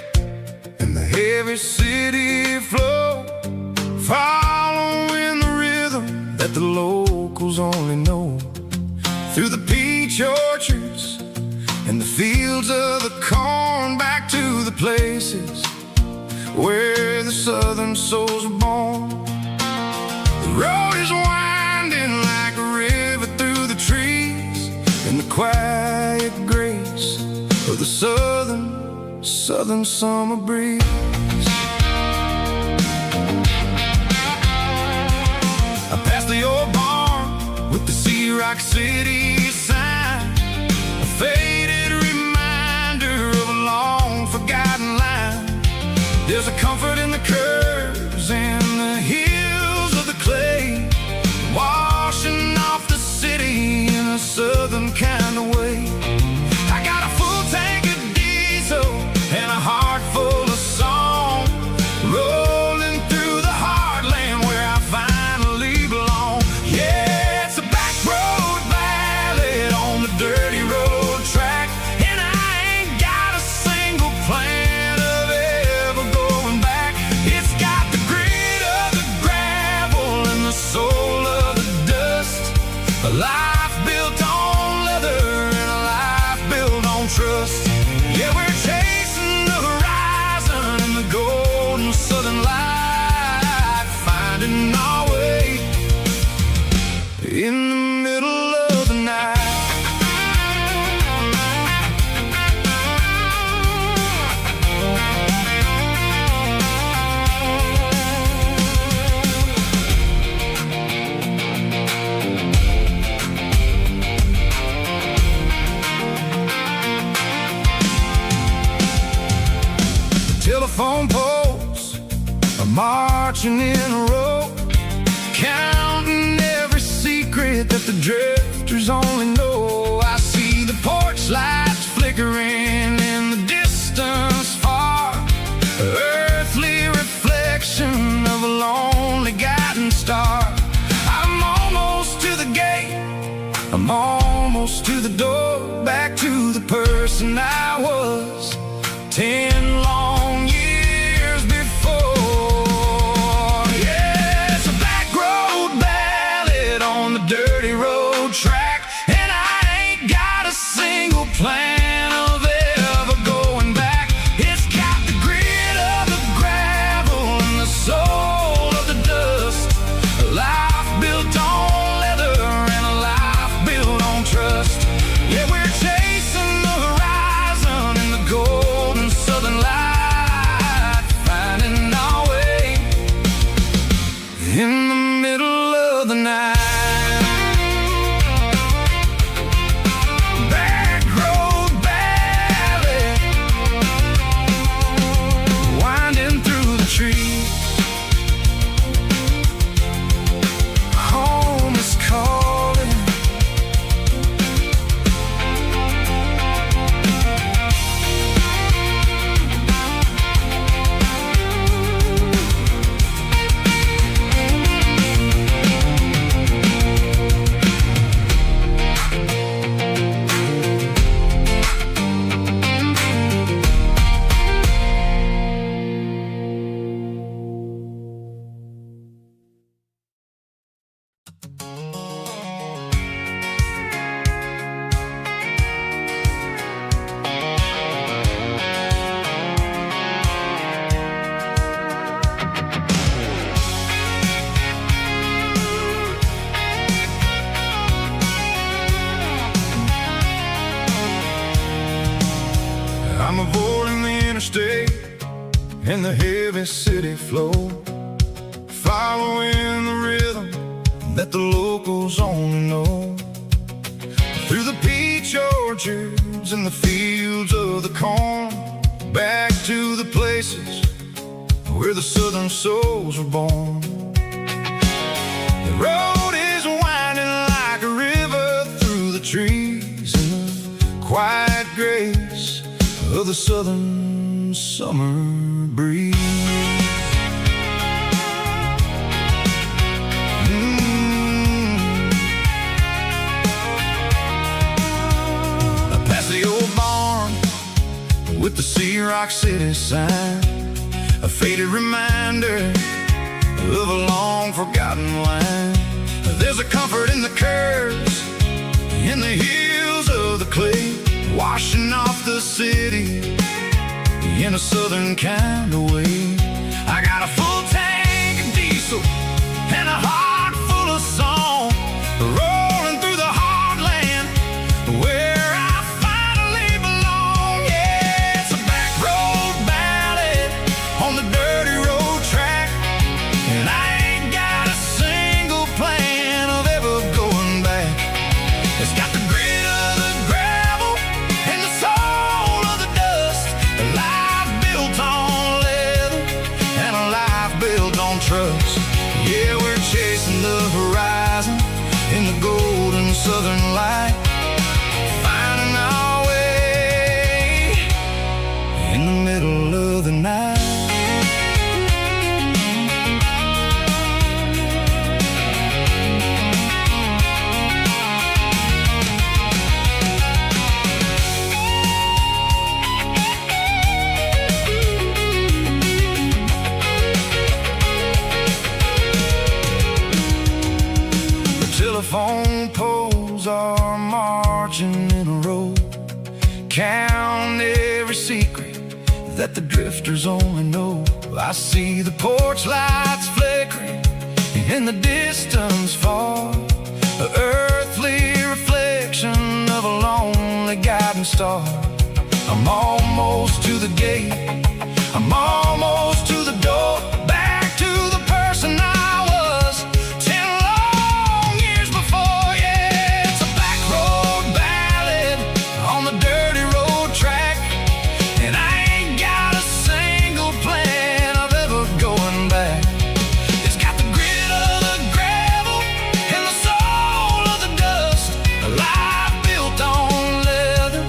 and the heavy city flow, following the rhythm that the locals only know, through the peach orchards and the fields of the corn, back to the places where the southern souls are born. The road is winding like a river through the trees, in the quiet grace of the southern summer breeze. I passed the old barn with the Sea Rock City sign, a faded reminder of a long forgotten line. There's a comfort in the curves and the hills of the clay, washing off the city in a southern kind of way. I got a full tank of diesel and a heart full of song, rolling through the heartland where I finally belong. Yeah, it's a back road ballad on the dirty road track, and I ain't got a single plan of ever going back. It's got the grit of the gravel and the soul of the dust, a life built on leather and a life built on trust. Yeah, we're chasing the horizon in the golden southern light, finding our way in the middle of the night. Telephone poles are marching in a row, counting every secret that the drifters only know. I see the porch lights flickering in the distance far, earthly reflection of a lonely guiding star. I'm almost to the gate, I'm almost to the door, back to the person I was 10 long years before. in the middle of the night. Back road ballad, winding through the trees. Home is calling. I'm avoiding the interstate and the heavy city flow, following the rhythm that the locals only know. Through the peach orchards and the fields of the corn, back to the places where the southern souls were born. The road is winding like a river through the trees in the quiet grace of the southern summer breeze. I pass the old barn with the Sea Rock City sign, a faded reminder of a long forgotten line. There's a comfort in the curves, in the hills of the clay, washing off the city in a southern kind of way. I got a full tank of diesel and a heart full of song, rolling through the heartland where I finally belong. Yeah, it's a back road ballad on the dirty road track, and I ain't got a single plan of ever going back. It's got the grit of the gravel and the soul of the dust, a life built on leather and a life built on trust. Yeah, we're chasing the horizon in the golden southern light, finding our way in the middle of the night. Telephone poles are marching in a row, count every secret that the drifters only know. I see the porch lights flickering in the distance far, an earthly reflection of a lonely guiding star. I'm almost to the gate, I'm almost to the door, back to the person I was 10 long years before. Yeah, it's a back road ballad on the dirty road track, and I ain't got a single plan of ever going back. It's got the grit of the gravel and the soul of the dust, a life built on leather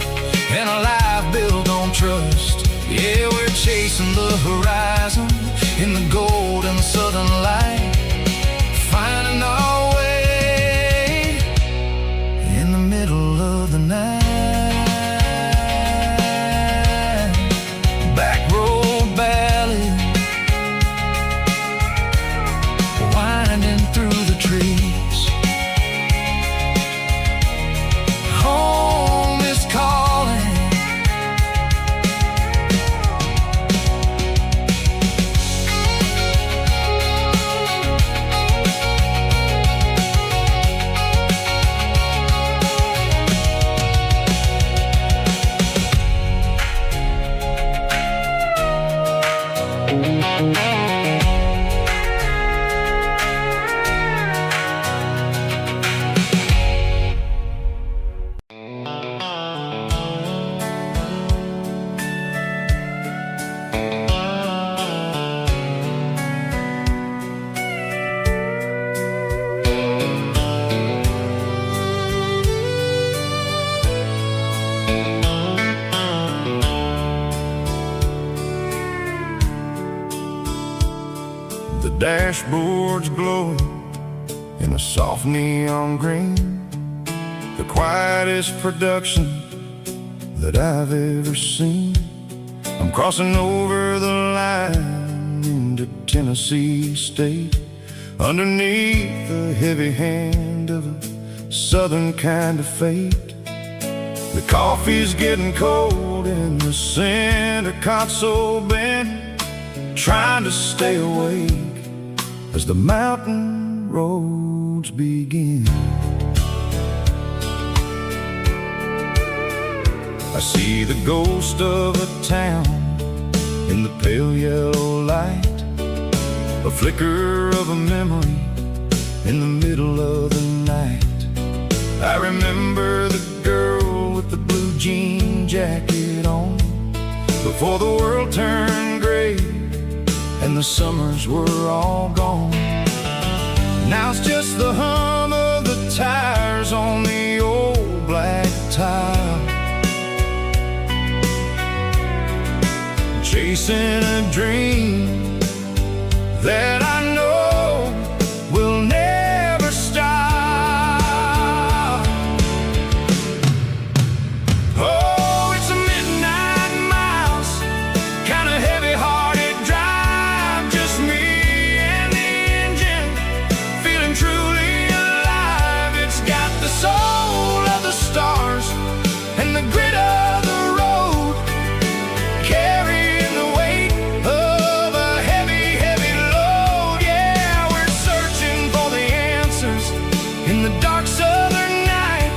and a life built on trust. Yeah, we're chasing the horizon dashboard's glowing in a soft neon green, the quietest production that I've ever seen. I'm crossing over the line into Tennessee State, underneath the heavy hand of a southern kind of fate. The coffee's getting cold in the center console bin, trying to stay awake as the mountain roads begin. I see the ghost of a town in the pale yellow light, a flicker of a memory in the middle of the night. I remember the girl with the blue jean jacket on, before the world turned gray and the summers were all gone. Now it's just the hum of the tires on the old black tile, chasing a dream that I know will never stop. Oh, it's a midnight miles, kind of heavy-hearted drive, just me and the engine, feeling truly alive. It's got the soul of the stars and the grit of the road, carrying the weight of a heavy, heavy load. Yeah, we're searching for the answers in the dark southern night,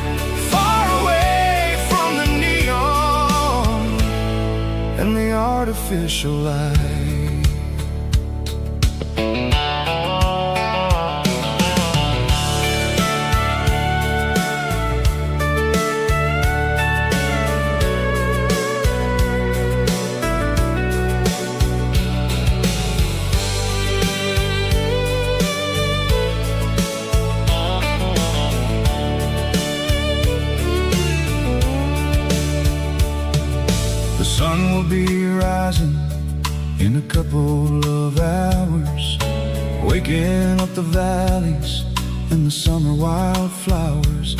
far away from the neon and the artificial light. The sun will be rising in a couple of hours, waking up the valleys and the summer wildflowers.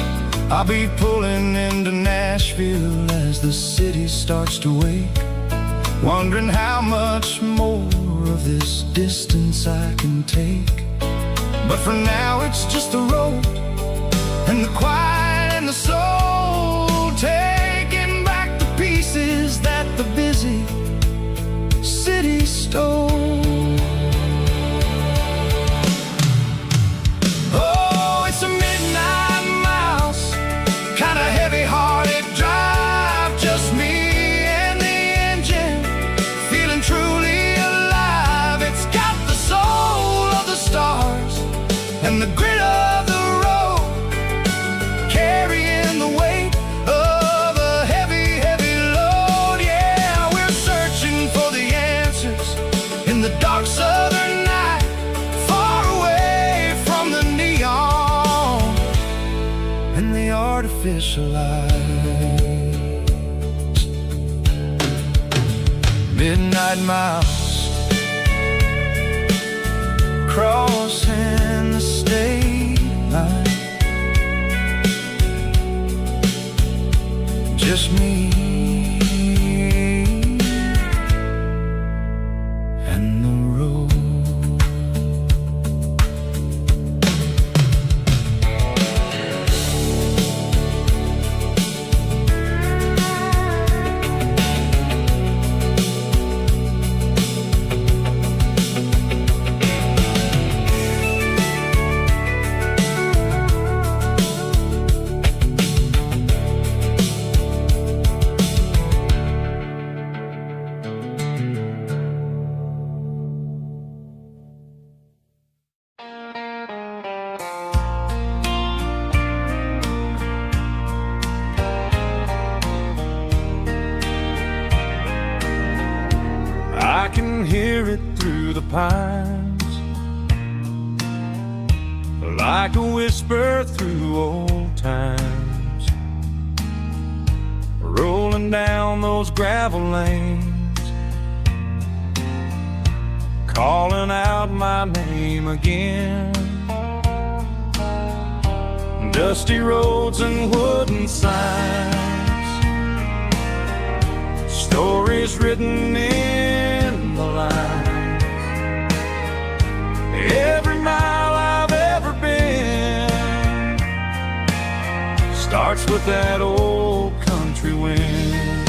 I'll be pulling into Nashville as the city starts to wake, wondering how much more of this distance I can take. But for now it's just the road and the quiet and the soul, taking back the pieces that the busy city stole. Oh, it's a midnight miles, kind of heavy-hearted drive, just me and the engine, feeling truly alive. It's got the soul of the stars and the grit of the road, carrying the weight of a heavy, heavy load. Yeah, we're searching for the answers in the dark southern night, far away from the neon and the artificial light. Midnight miles, crossing the state line, just me and the road. I can hear it through the pines, like a whisper through old times, rolling down those gravel lanes, calling out my name again. Dusty roads and wooden signs, stories written in the lines. Every mile I've ever been starts with that old country wind.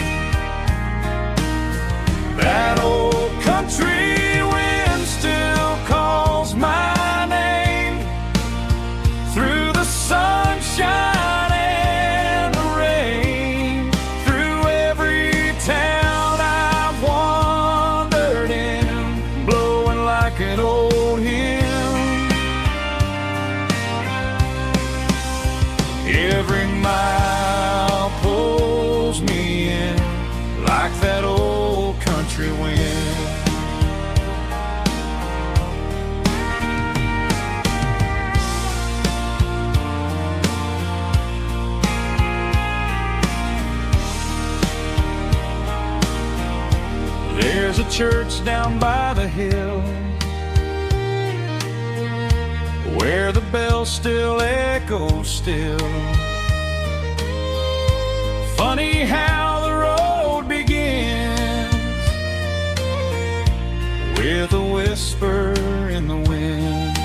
That old country wind still calls my name through the sunshine and the rain, through every town I've wandered in, blowing like an old hymn. Every mile pulls me in like that old country wind. There's a church down by the hill where the bell still echoes still. Funny how the road begins with a whisper in the wind.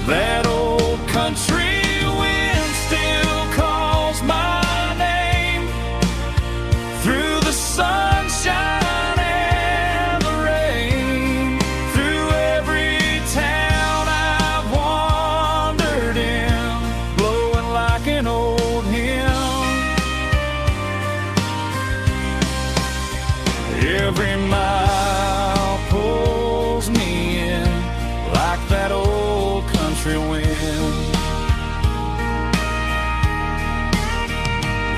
That old country wind still calls my name through the sunshine and the rain, through every town I've wandered in, blowing like an old hymn. Every mile pulls me in like that old country wind.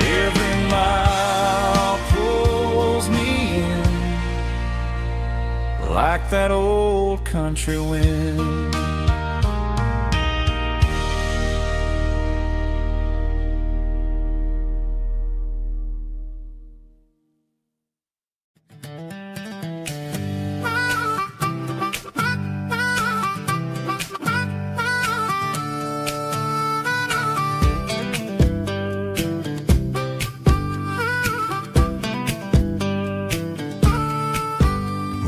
Every mile pulls me in like that old country wind.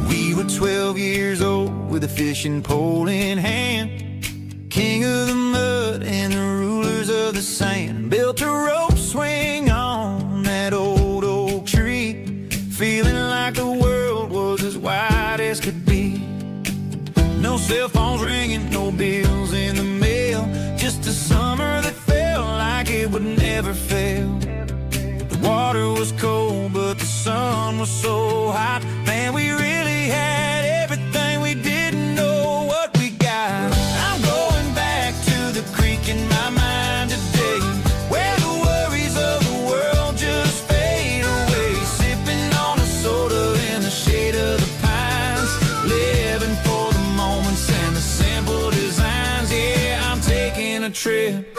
We were 12 years old with a fishing pole in hand, king of the mud and the rulers of the sand. Built a rope swing on that old oak tree, feeling like the world was as wide as could be. No cell phones ringing, no bills in the mail, just a summer that felt like it would never fail. The water was cold, but the sun was so hot. Man, we really had everything, we didn't know what we got. I'm going back to the creek in my mind today, where the worries of the world just fade away. Sipping on a soda in the shade of the pines, living for the moments and the simple designs. Yeah, I'm taking a trip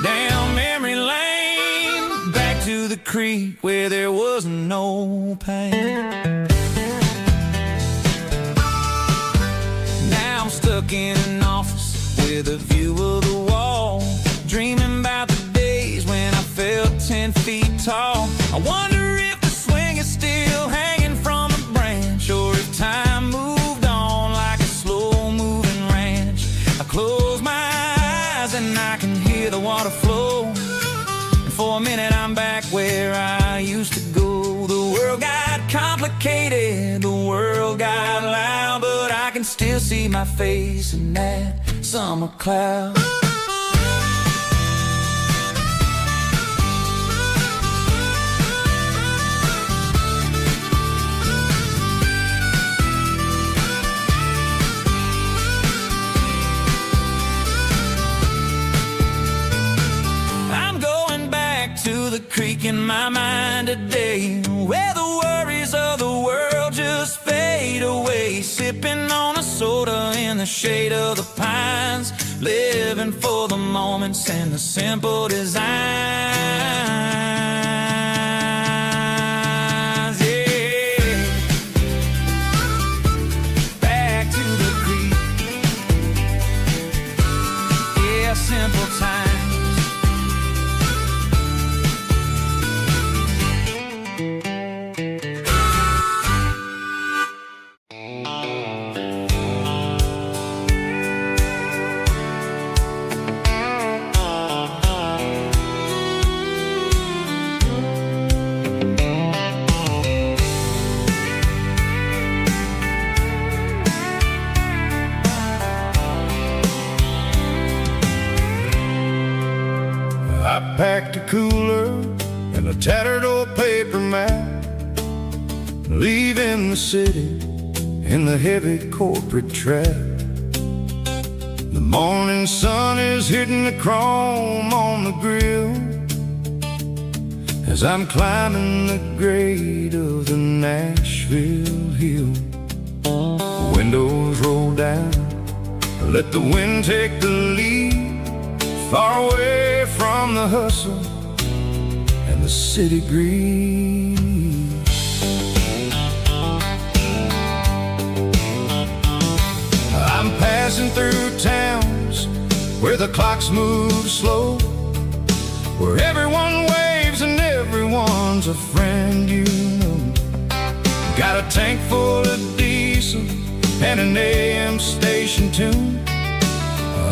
down memory lane, back to the creek where there was no pain. Now I'm stuck in an office with a view of the wall, dreaming about the days when I felt 10 feet tall. I wonder if the swing is still hanging from a branch, or if time moved on like a slow-moving ranch. I close my eyes and I can hear the water flow, and for a minute I'm back where I used to go. The world got complicated, the world got loud, but I can still see my face in that summer cloud. I'm going back to the creek in my mind today, where the worries of the world just fade away. Sipping on a soda in the shade of the pines, living for the moments and the simple designs. Yeah. simple times. I packed a cooler and a tattered old paper map, leaving the city in the heavy corporate trap. The morning sun is hitting the chrome on the grill as I'm climbing the grade of the Nashville hill. The windows roll down, let the wind take the lead, far away from the hustle and the city greed. I'm passing through towns where the clocks move slow, where everyone waves and everyone's a friend you know. Got a tank full of diesel and an AM station tune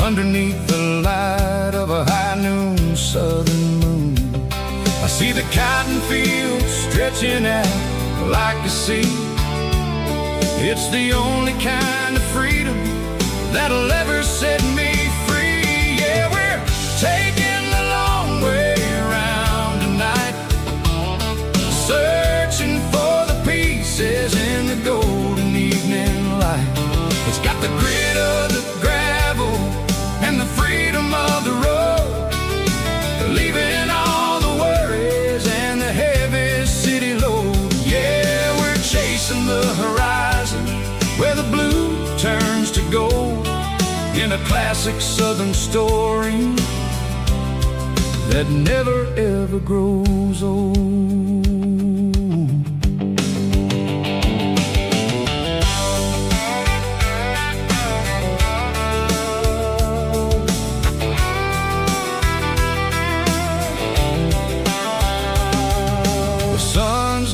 underneath the light of a high noon southern moon. I see the cotton fields stretching out like a sea. It's the only kind of freedom that'll ever set me free. Yeah, we're taking the long way around tonight, searching for the pieces in the golden evening light. It's got the grit of the gravel and the freedom of the road, leaving all the worries and the heavy city load. Yeah, we're chasing the horizon where the blue turns to gold, in a classic southern story that never ever grows old.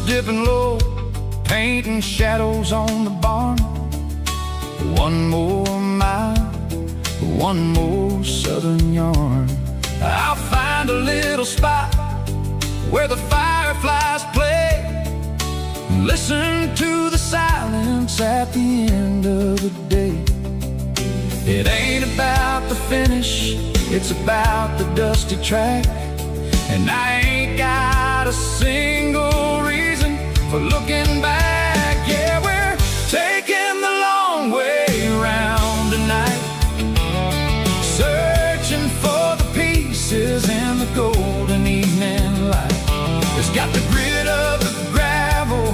Dipping low, painting shadows on the barn. One more mile, one more southern yarn. I'll find a little spot where the fireflies play, listen to the silence at the end of the day. It ain't about the finish, it's about the dusty track. And I ain't got a single reason for looking back. Yeah, we're taking the long way around tonight, searching for the pieces in the golden evening light. It's got the grit of the gravel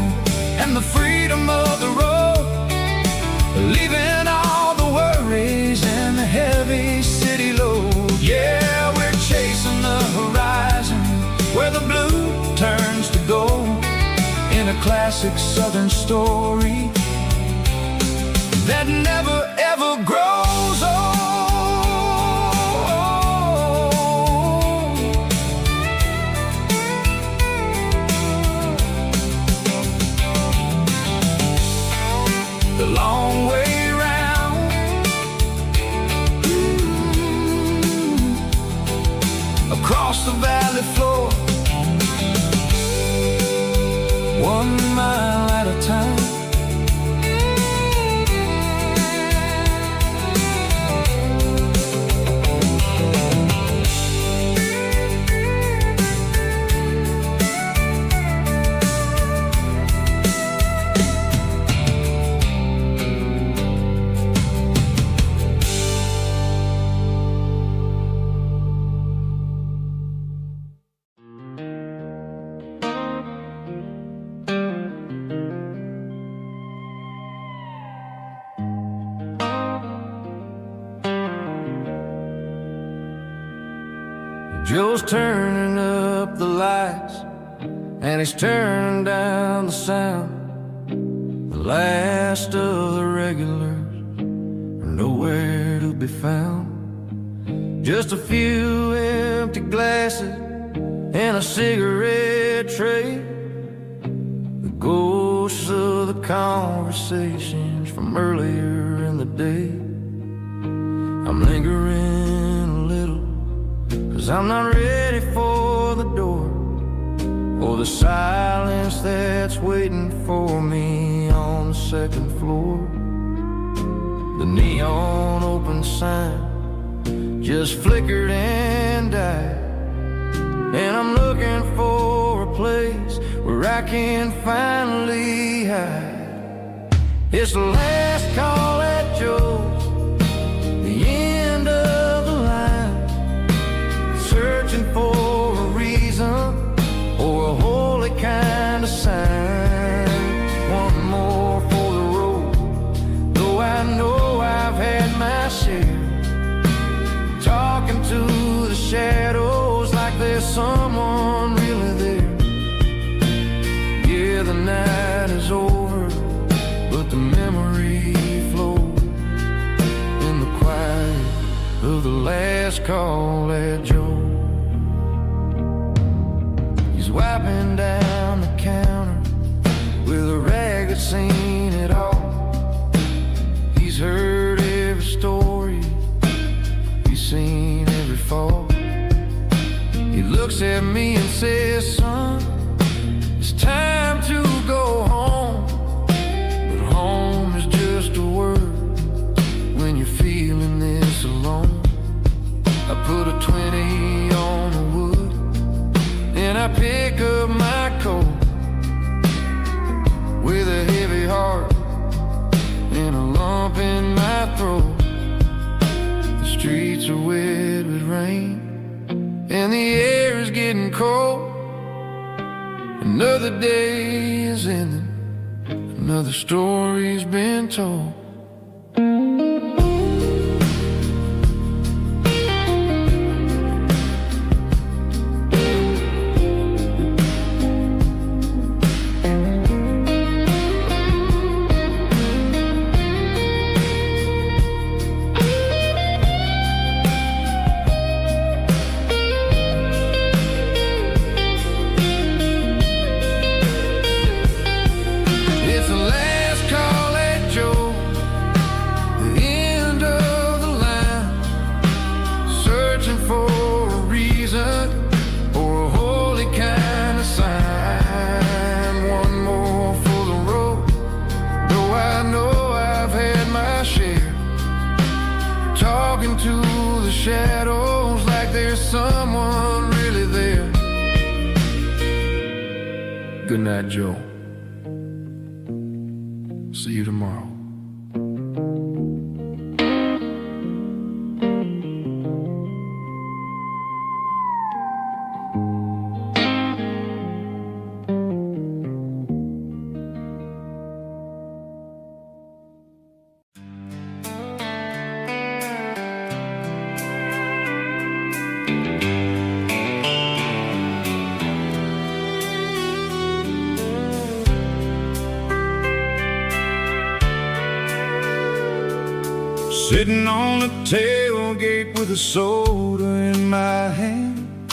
and the freedom of the road, leaving all the worries and the heavy city load. Yeah, we're chasing the horizon where the blue turns to gold, in a classic southern story that never ever grows old. The long way round, across the valley floor, 1 mile at a time. Joe's turning up the lights and he's turning down the sound. The last of the regulars are nowhere to be found. Just a few empty glasses and a cigarette tray, the ghosts of the conversations from earlier in the day. I'm lingering a little, 'cause I'm not ready for the door, or the silence that's waiting for me on the second floor. The neon open sign just flickered and died, and I'm looking for a place where I can finally hide. It's the last call at Joe's, the end of the line, searching for a reason or a holy kind of sign. One more for the road, though I know I've had my share. Talking to the shadows like there's someone really there. Yeah, the night is over, but the memory flows in the quiet of the last call at Joe. He's wiping down the counter with a rag that's seen it all. He's heard every story, seen every fall. He looks at me and says, son, it's time to go home. But home is just a word when you're feeling this alone. I put a 20 on the wood and I pick up my coat with a heavy heart and a lump in my throat. Streets are wet with rain and the air is getting cold. Another day is ending, another story's been told. Talking to the shadows like there's someone really there. Good night, Joe. See you tomorrow. Sitting on the tailgate with a soda in my hand,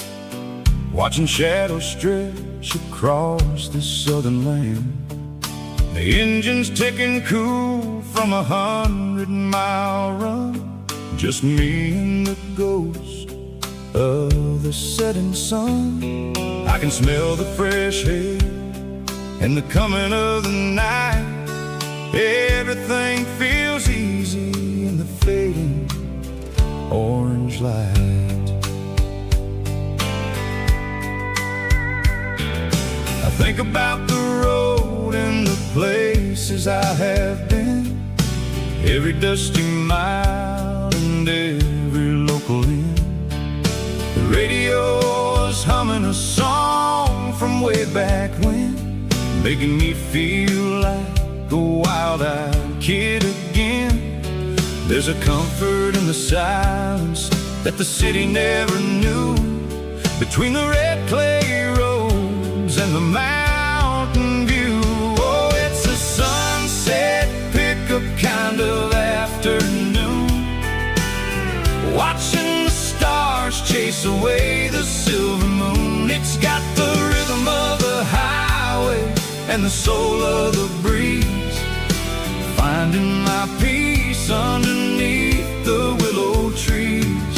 watching shadows stretch across this southern land. The engine's ticking cool from 100-mile run, just me and the ghost of the setting sun. I can smell the fresh air and the coming of the night. Everything feels easy in the fading orange light. I think about the road and the places I have been, every dusty mile and every local inn. The radio is humming a song from way back when, making me feel like a wild-eyed kid again. There's a comfort in the silence that the city never knew, between the red clay roads and the mountain view. Oh, it's a sunset pickup kind of afternoon, watching the stars chase away the silver moon. It's got the rhythm of the highway and the soul of the breeze, finding my peace underneath the willow trees.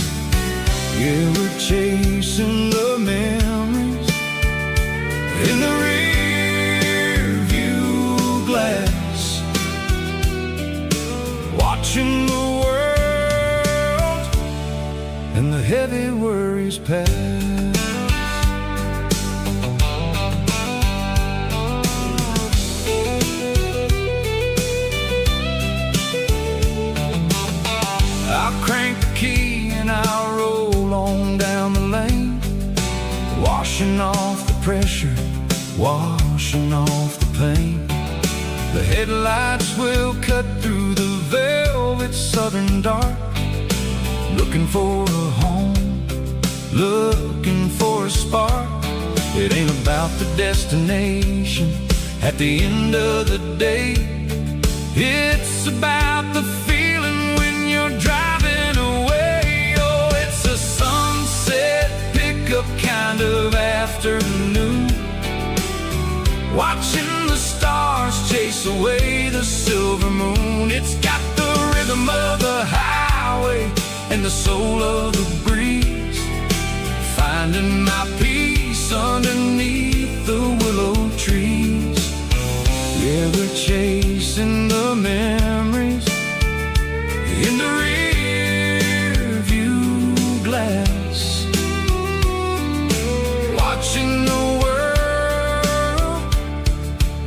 Yeah, we're chasing the memories in the rear view glass, watching the world and the heavy worries pass. I'll crank the key and I'll roll on down the lane, washing off the pressure, washing off the pain. The headlights will cut through the velvet southern dark, looking for a home, looking for a spark. It ain't about the destination at the end of the day. It's about the feeling when you're driving away. Oh, it's a sunset pickup kind of afternoon, watching the stars chase away the silver moon. It's got the rhythm of the highway and the soul of the breeze, finding my peace underneath the willow trees. Yeah, we're chasing the memories in the rear view glass, watching the world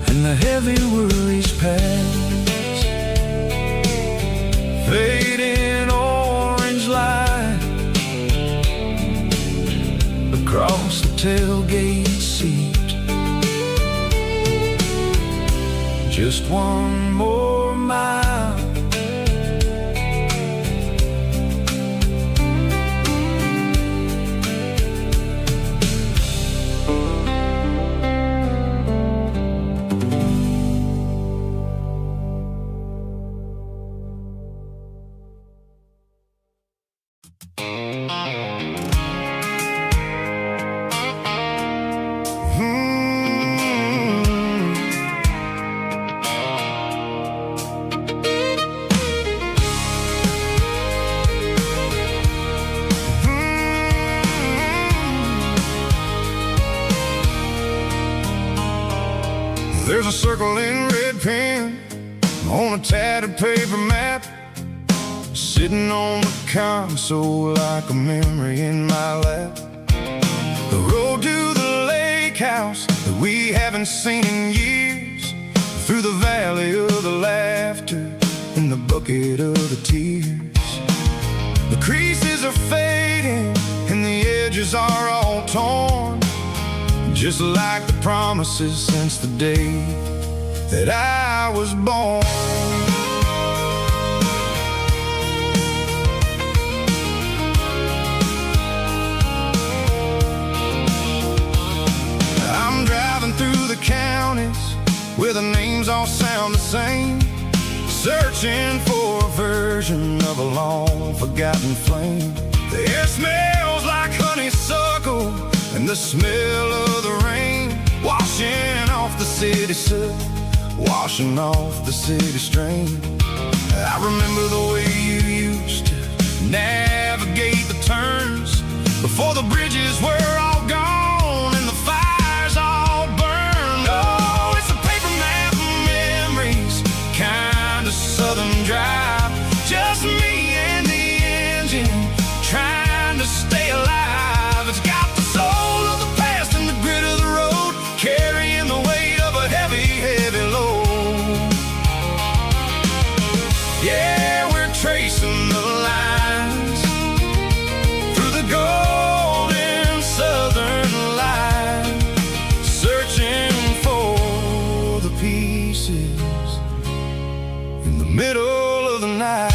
and the heavy worries pass. Fading orange light across the tailgate seat. Just one more mile, there's a circle in red pen on a tattered paper map, sitting on the console like a memory in my lap. The road to the lake house that we haven't seen in years, through the valley of the laughter and the bucket of the tears. The creases are fading and the edges are all torn, just like the promises since the day that I was born. I'm driving through the counties where the names all sound the same, searching for a version of a long forgotten flame. The air smells like honeysuckle and the smell of the rain, washing off the city soot, washing off the city strain. I remember the way you used to navigate the turns before the bridges were all gone and the fires all burned. Oh, it's a paper map of memories, kind of southern drive, just me and the engine trying to stay alive. It's got the soul of the past and the grit of the road, carrying the weight of a heavy, heavy load. Yeah, we're tracing the lines through the golden southern light, searching for the pieces in the middle of the night.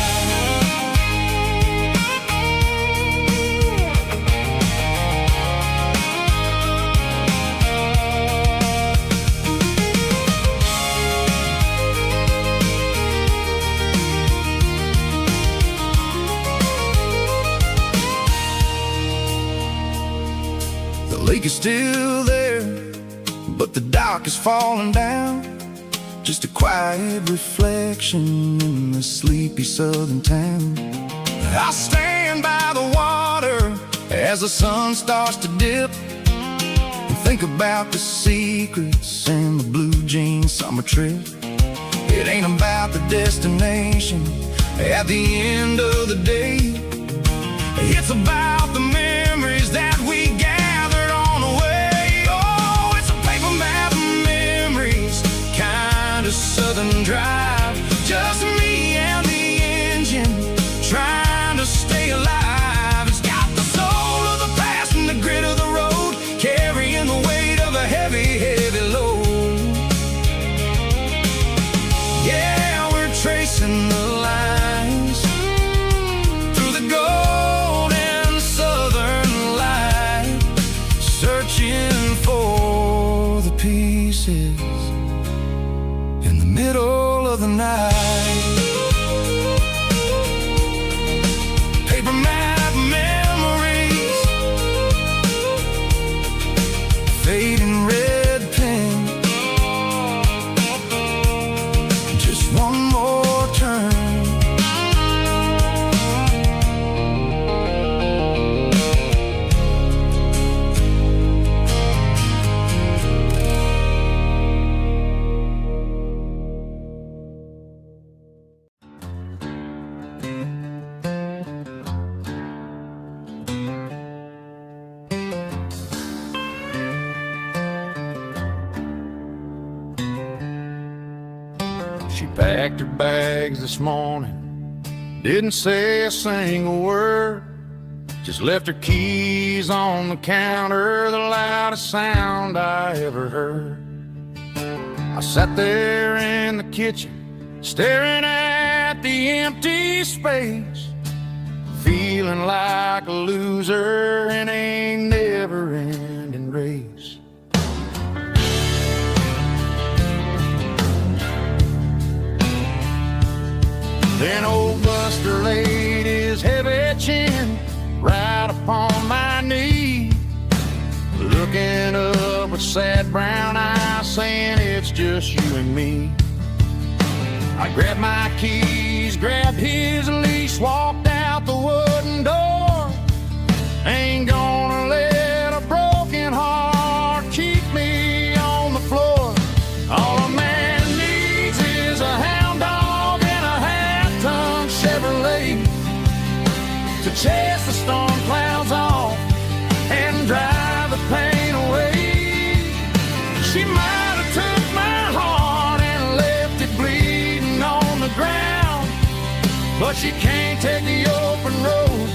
lake is still there, but the dock is falling down. Just a quiet reflection in the sleepy southern town. I stand by the water as the sun starts to dip, and think about the secrets and the blue jean summer trip. It ain't about the destination at the end of the day. It's about the memories that we gathered on the way. Oh, it's a paper map of memories, kind of southern drive. Just me and the engine, trying to stay alive. It's got the soul of the past and the grit of the road, carrying the weight of a heavy, heavy load. Yeah, we're tracing the lines through the golden southern light, searching for the pieces in the middle of the night. Paper map memories, fading red pen, just one more turn. She packed her bags this morning, didn't say a single word, just left her keys on the counter, the loudest sound I ever heard. I sat there in the kitchen, staring at the empty space, feeling like a loser in a never-ending race. Then old Buster laid his heavy chin right upon my knee, looking up with sad brown eyes, saying it's just you and me. I grabbed my keys, grabbed his leash, walked out the wooden door. Ain't gonna let a broken heart keep me on the floor. All a man needs is a hound dog and a half-ton Chevrolet to chase the storm clouds off and drive the pain away. She might have took my heart and left it bleeding on the ground, but she can't take the open road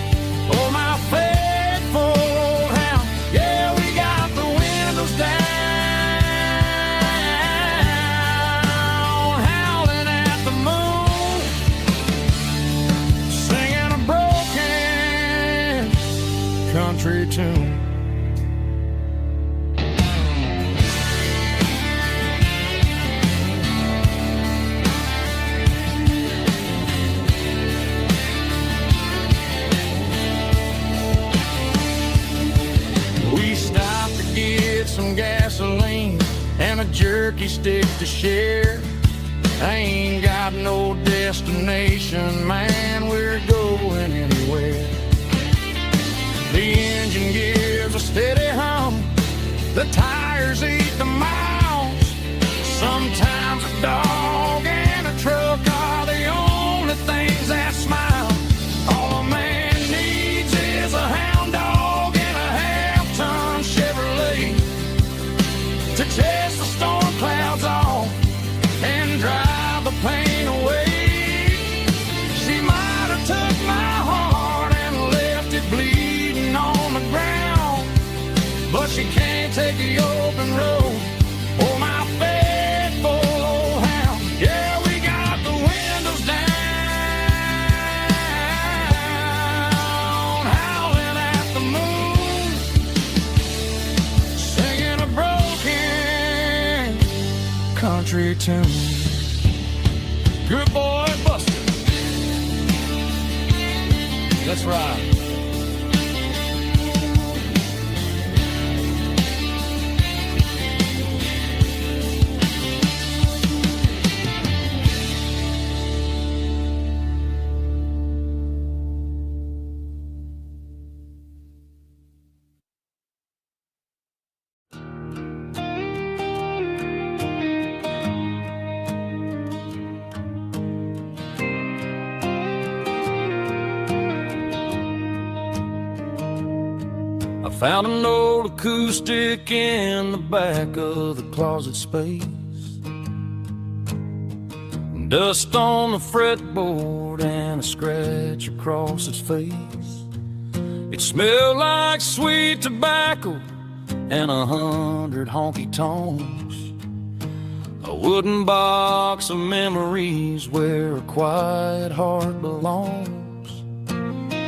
or my faithful old hound. Yeah, we got the windows down, howling at the moon, singing a broken country tune. We stopped to get some gasoline and a jerky stick to share. I ain't got no destination, man, we're going anywhere. The engine gives a steady hum, the tires eat the miles. Sometimes a dog and a truck are the only things that smile. All a man needs is a hound dog and a half-ton Chevrolet to chase the storm clouds off and drive the pain away. She might have took my heart and left it bleeding on the ground, but she can't take the open road or my faithful old hound. Yeah, we got the windows down, howling at the moon, singing a broken country tune. Good boy, Buster. Let's ride. found an old acoustic in the back of the closet space. Dust on the fretboard and a scratch across its face. It smelled like sweet tobacco and 100 honky-tonks. A wooden box of memories where a quiet heart belongs.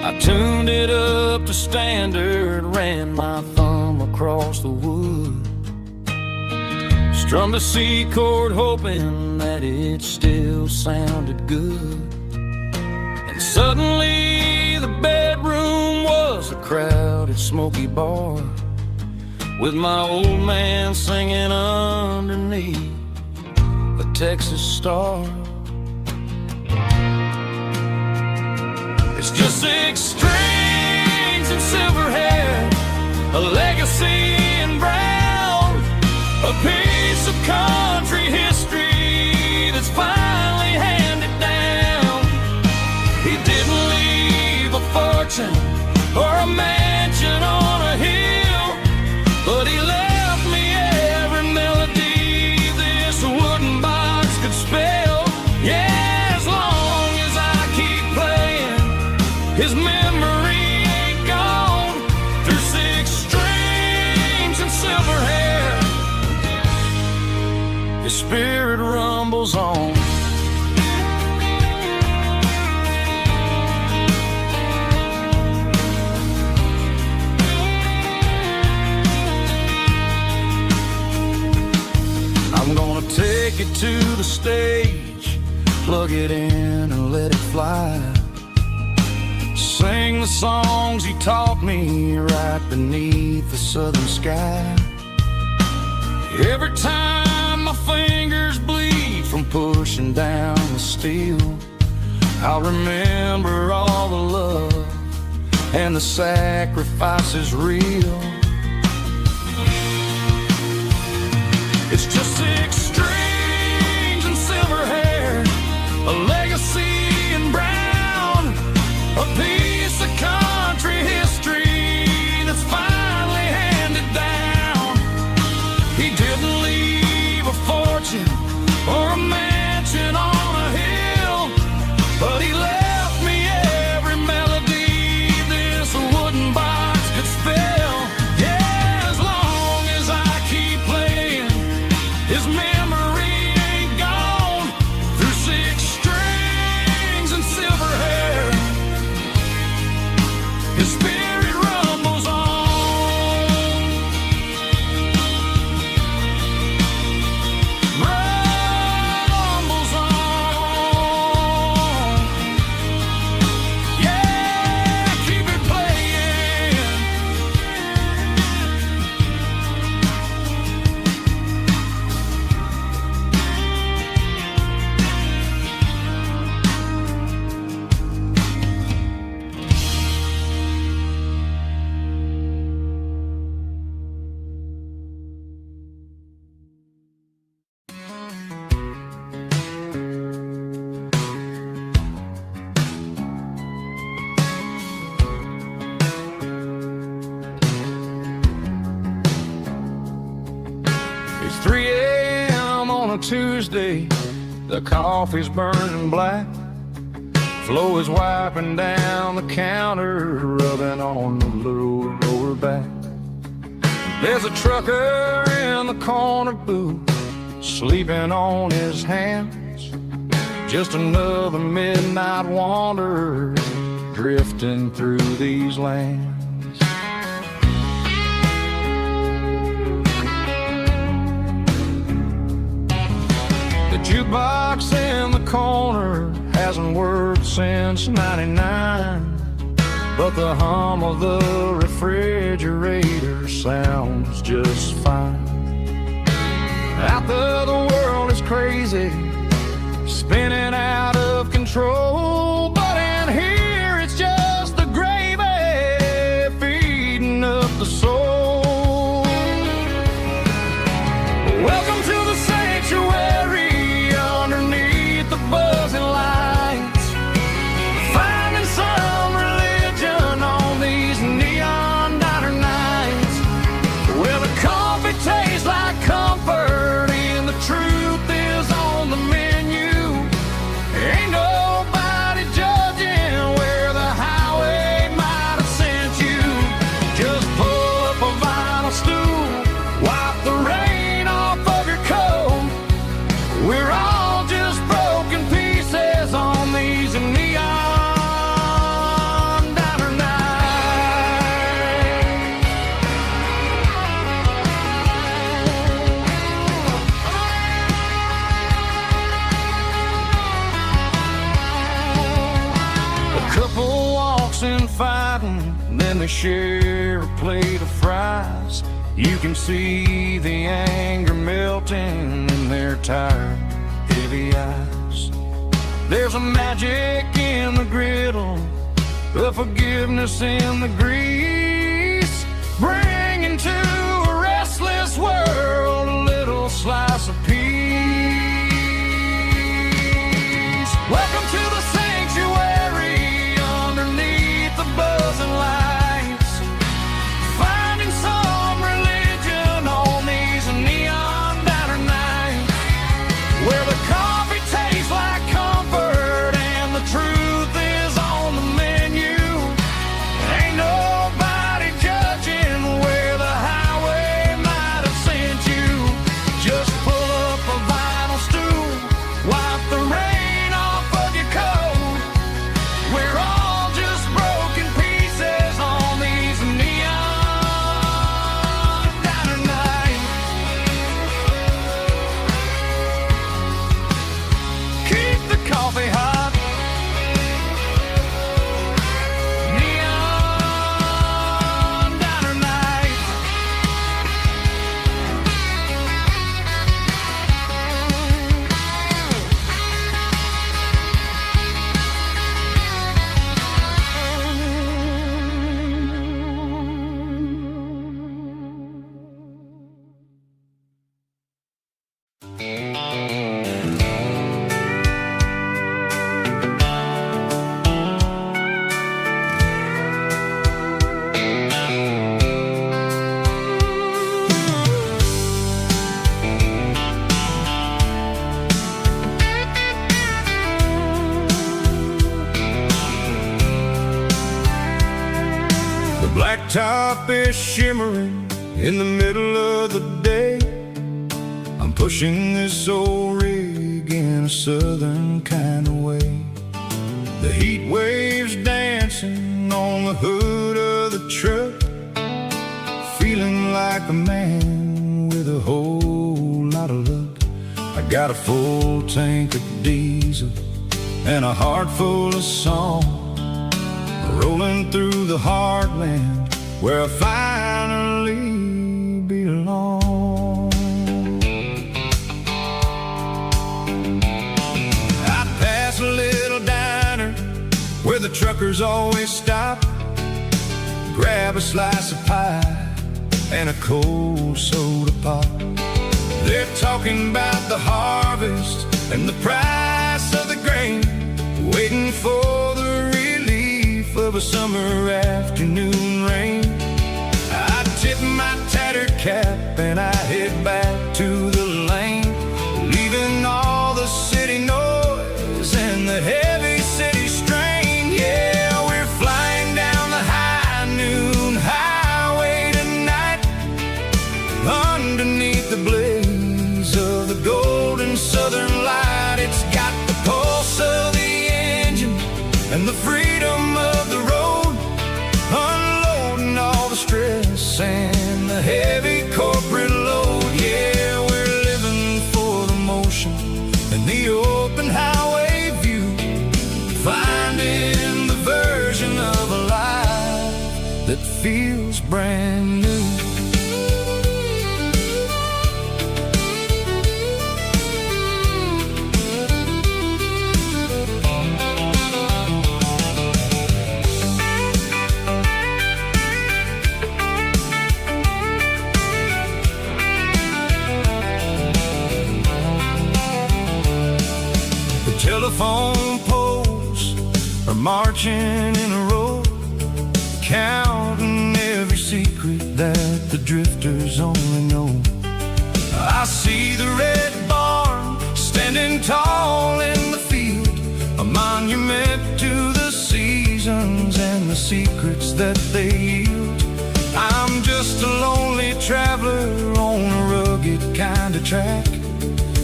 I tuned it up to standard, ran my thumb across the wood, strummed a C chord hoping that it still sounded good. And suddenly the bedroom was a crowded smoky bar, with my old man singing underneath the Texas star. It's just 6 strings and silver hair, a legacy in brown, a piece of country history that's finally handed down. He didn't leave a fortune or a mansion on a hill, but he left me every melody this wooden box could spell. Yeah, as long as I keep playing, his memory ain't gone. Through 6 strings and silver hair, his spirit rumbles on. I'm gonna take it to the stage, plug it in and let it fly. Sing the songs he taught me right beneath the southern sky. Every time my fingers bleed from pushing down the steel, I'll remember all the love and the sacrifices real. It's just 6 strings and silver hair, a legacy in brown, a piece of country history that's finally handed down. He didn't leave a fortune or a mansion on a hill, but he left me every melody this wooden box could spell. Yeah, as long as I keep playing, his memory ain't gone. Through 6 strings and silver hair, his spirit rumbles on. Rumbles on. Yeah, keep it playing. It's 3 a.m. on a Tuesday, the coffee's burning black. Flo is wiping down the counter, rubbing on the little lower back. There's a trucker in the corner booth, sleeping on his hands. Just another midnight wanderer, drifting through these lands. The jukebox in the corner hasn't worked since '99, but the hum of the refrigerator sounds just fine. Out there the world is crazy, spinning out of control, but in here it's just the gravy feeding up the soul. Welcome to the sanctuary underneath the buzzing lights, finding some religion on these neon diner nights. when they share a plate of fries. You can see the anger melting in their tired, heavy eyes. There's a magic in the griddle, a forgiveness in the grease, bringing to a restless world a little slice of peace. Welcome to the sanctuary underneath the buzzing lights, finding some religion on these neon diner nights, where the coffee tastes like comfort and the truth is on the menu. Ain't nobody judging where the highway might have sent you. Just pull up a vinyl stool, wipe the rain off of your coat. We're all just broken pieces on these neon diner nights. Keep the coffee hot. Neon diner nights. The blacktop is shimmering in the middle of the day. I'm pushing this old rig in a southern kind of way. The heat waves dancing on the hood of the truck, feeling like a man with a whole lot of luck. I got a full tank of diesel and a heart full of song, rolling through the heartland where I finally belong. I pass a little diner where the truckers always stop, grab a slice of pie and a cold soda pop. They're talking about the harvest and the price of the grain, waiting for the relief of a summer afternoon rain. I tip my tattered cap and I head back to the lane, leaving all the city noise and the heavy city strain. Yeah, we're flying down the high noon highway tonight, underneath the blaze of the golden southern light. It's got the pulse of the engine and the freedom of the road, unloading all the stress and the heavy corporate load. Yeah, we're living for the motion and the open highway view, finding the version of a life that feels brand new. Telephone poles are marching in a row, counting every secret that the drifters only know. I see the red barn standing tall in the field, a monument to the seasons and the secrets that they yield. I'm just a lonely traveler on a rugged kind of track,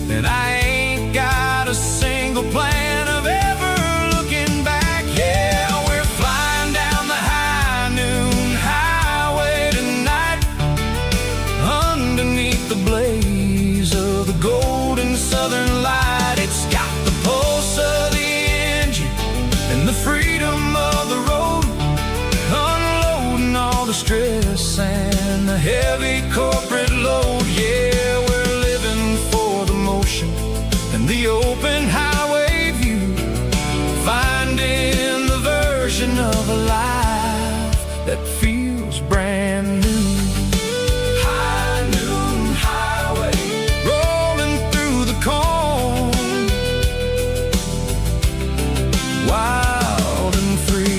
and I ain't got a single plan of ever looking back. Yeah, we're flying down the high noon highway tonight, underneath the blaze of the golden southern light. It's got the pulse of the engine and the freedom of the road, unloading the stress and the heavy corporate load. Yeah, we're living for the motion and the open highway view, finding the version of a life that feels brand new. High noon highway, rolling through the corn, wild and free.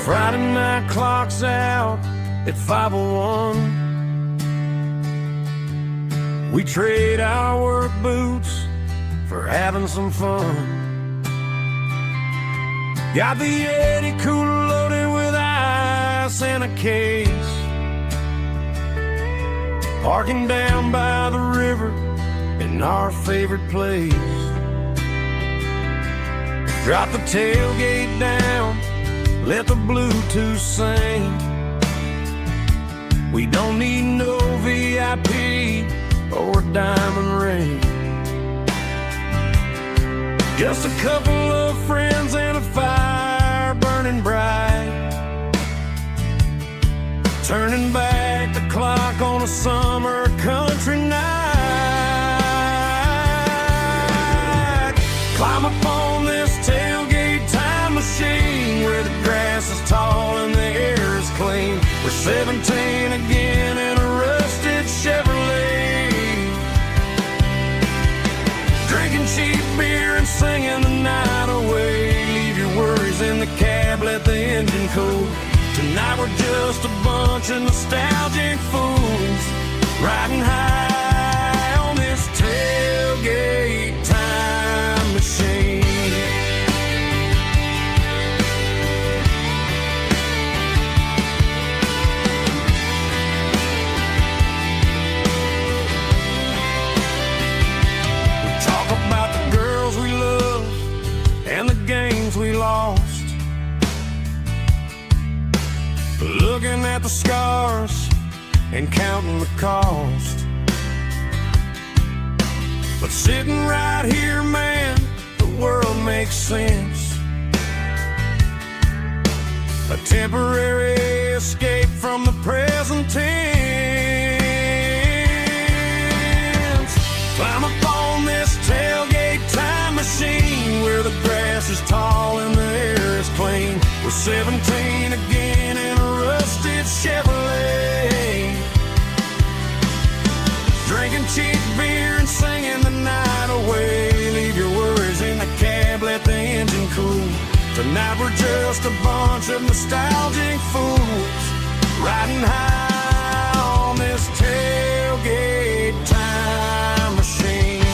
Friday night clock's out at 5:01. We trade our work boots for having some fun. Got the Yeti cooler loaded with ice and a case, parking down by the river in our favorite place. Drop the tailgate down, let the Bluetooth sing. We don't need no VIP or a diamond ring. Just a couple of friends and a fire burning bright, turning back the clock on a summer country night. Climb up on this tailgate time machine where the grass is tall and the air is clean. We're 17 again in a rusted Chevrolet, drinking cheap beer and singing the night away. Leave your worries in the cab, let the engine cool. Tonight we're just a bunch of nostalgic fools, riding high on this tailgate time machine. We lost, looking at the scars and counting the cost. But sitting right here, man, the world makes sense. A temporary escape from the present tense. Climb up on this tailgate time machine where the grass is tall and the air is clean. We're 17 again in a rusted Chevrolet, drinking cheap beer and singing the night away. Leave your worries in the cab, let the engine cool. Tonight we're just a bunch of nostalgic fools, riding high on this tailgate time machine.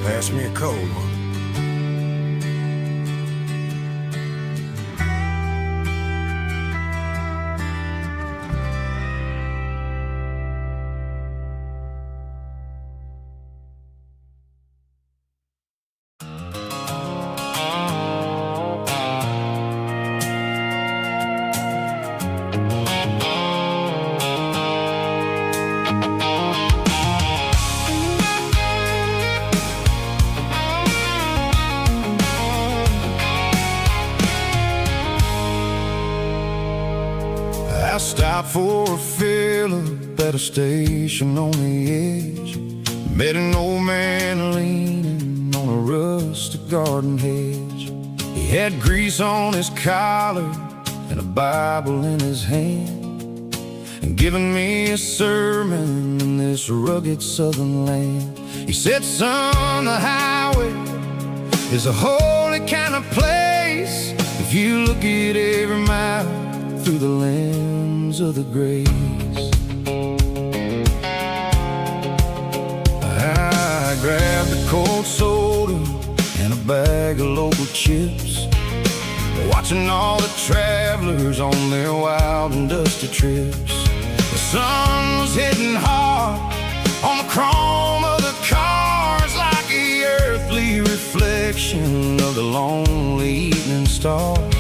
Pass me a cold one. I stopped for a fill-up at a station on the edge. Met an old man leaning on a rustic garden hedge. He had grease on his collar and a Bible in his hand. and giving me a sermon in this rugged southern land. He said, son, the highway is a holy kind of place if you look at every mile through the lens of the grace. I grabbed a cold soda and a bag of local chips, watching all the travelers on their wild and dusty trips. The sun was hitting hard on the chrome of the cars, like the earthly reflection of the lonely evening stars.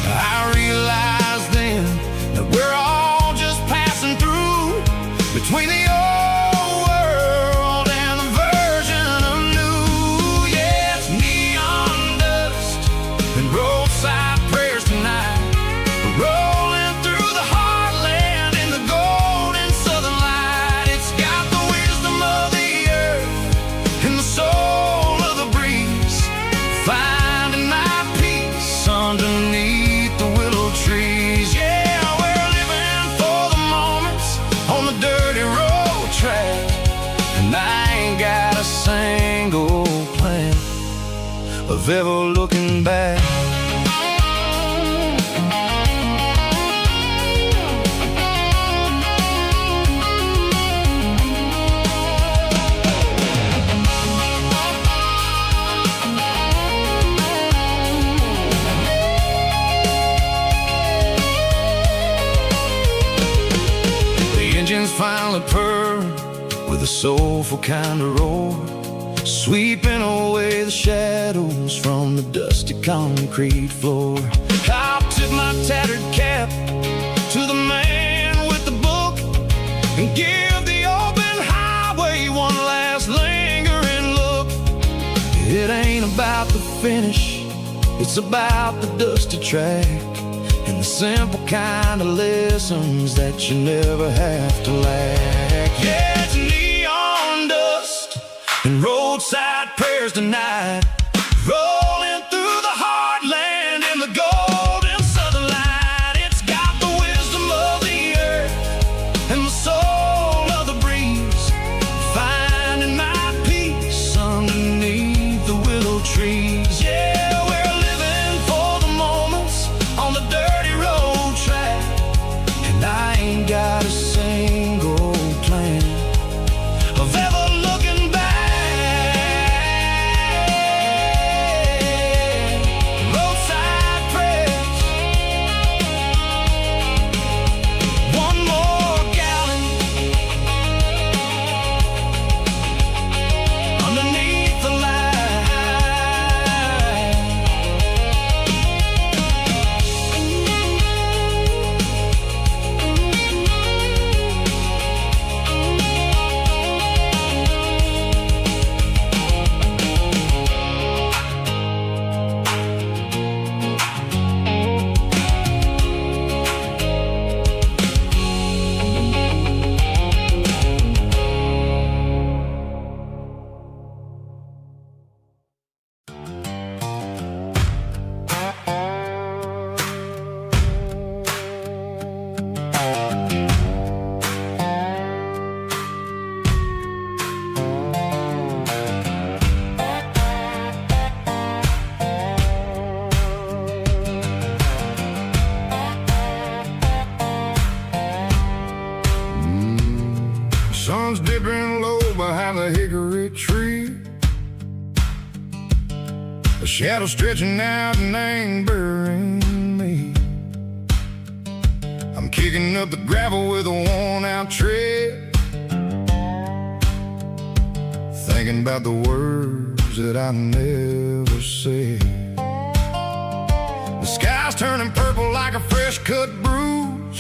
I realized then that we're all just passing through between the old world and the version of new. Yeah, it's neon dust and roadside prayers tonight, rolling through the heartland in the golden southern light. It's got the wisdom of the earth and the soul of the breeze, finding my peace underneath the willow trees. Yeah, we're living for the moments on the dirty road track, and I ain't got a single plan of ever looking back. Engines finally purr with a soulful kind of roar, sweeping away the shadows from the dusty concrete floor. I'll tip my tattered cap to the man with the book and give the open highway one last lingering look. It ain't about the finish, it's about the dusty track and the simple kind of lessons that you never have to lack. Yeah, it's neon dust and roadside prayers tonight, rolling through the heartland in the golden southern light. It's got the wisdom of the earth and the soul of the breeze, finding my peace underneath the willow trees. Yeah, we're living for the moments on the dirty road track, and I ain't got a single plan of ever looking back. Roadside prayers, one more gallon underneath the light. Sun's dipping low behind the hickory tree, a shadow stretching out and angering me. I'm kicking up the gravel with a worn-out tread, thinking about the words that I never said. The sky's turning purple like a fresh-cut bruise,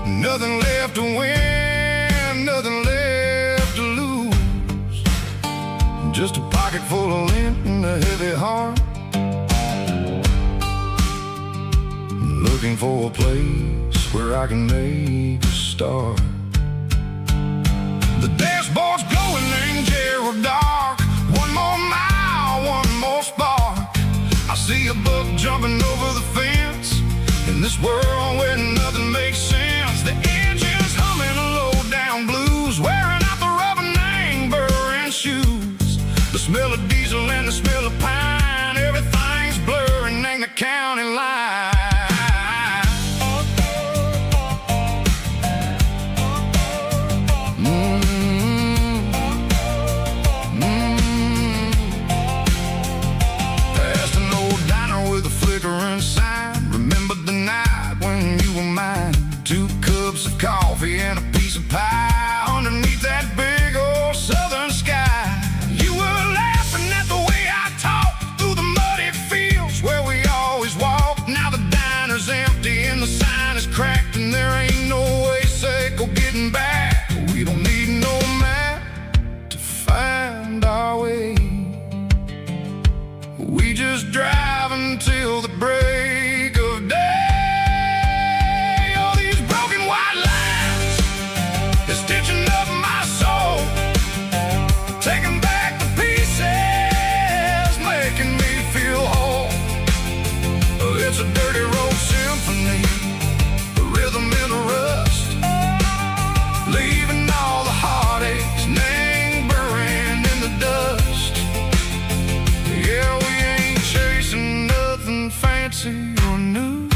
nothing left to win, nothing left to lose, just a pocket full of lint and a heavy heart, looking for a place where I can make a start. The dashboard's glowing in Gerald dark, one more mile, one more spark. I see a buck jumping over the fence, and this world where nothing makes sense. The engine's humming a low-down blues, wearing out the rubber name burring shoes. The smell of diesel and the smell of pine, everything's blurring in the county line. Past an old diner with a flickering sign, remembered the night when you were mine. 2 cups of coffee and a piece of pie underneath that big old southern sky. You were laughing at the way I talked through the muddy fields where we always walked. Now the diner's empty and the sign is cracked, and there ain't no way go getting back. We don't need no map to find our way. We just drive until the break of day. All these broken white lines is stitching up my soul, taking back the pieces, making me feel whole. It's a dirty road symphony, a rhythm in a rust, leaving all the heartaches lingering in the dust. Yeah, we ain't chasing nothing fancy or new,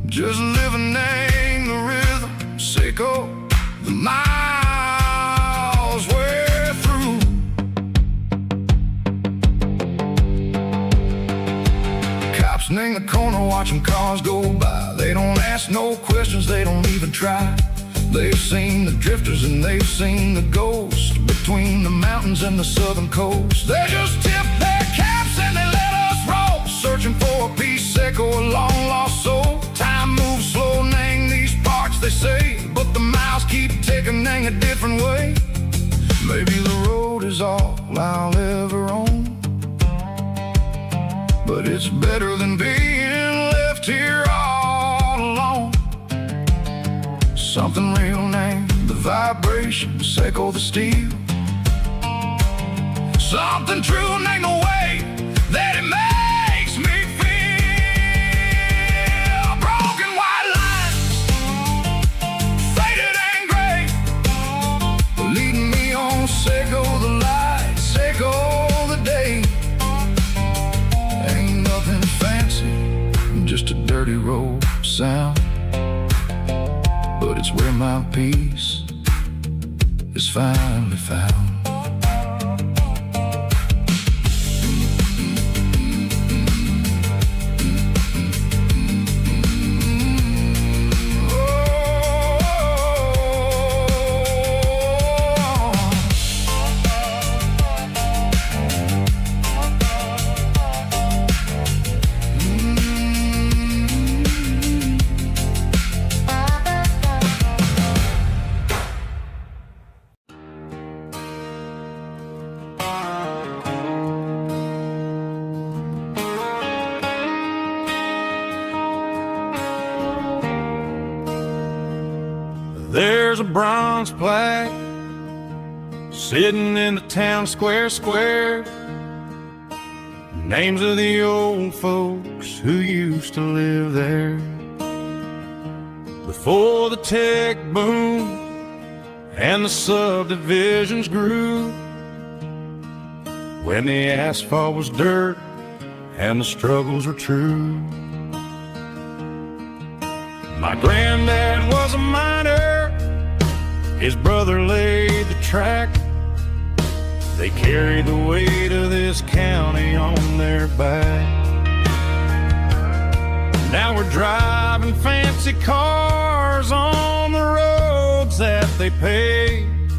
just living in the rhythm, sicko, the miles we're through. Cops in the corner watching cars go by. They don't ask no questions, they don't even try. They've seen the drifters and they've seen the ghosts between the mountains and the southern coast. They just tip their caps and they let us roll, searching for a piece echo, a long lost soul. Time moves slow in these parts, they say, but the miles keep ticking in a different way. Maybe the road is all I'll ever own, but it's better than being left here all alone. Something real named the vibrations echo the steel. Something true named the way that it makes me feel. Broken white lines, faded and gray, leading me on, Seco the light, Seco the day. Ain't nothing fancy, just a dirty road sound, but it's where my peace is finally found. There's a bronze plaque sitting in the town square. Names of the old folks who used to live there before the tech boom and the subdivisions grew, when the asphalt was dirt and the struggles were true. My granddad was a miner, his brother laid the track. They carried the weight of this county on their back. Now we're driving fancy cars on the roads that they paved,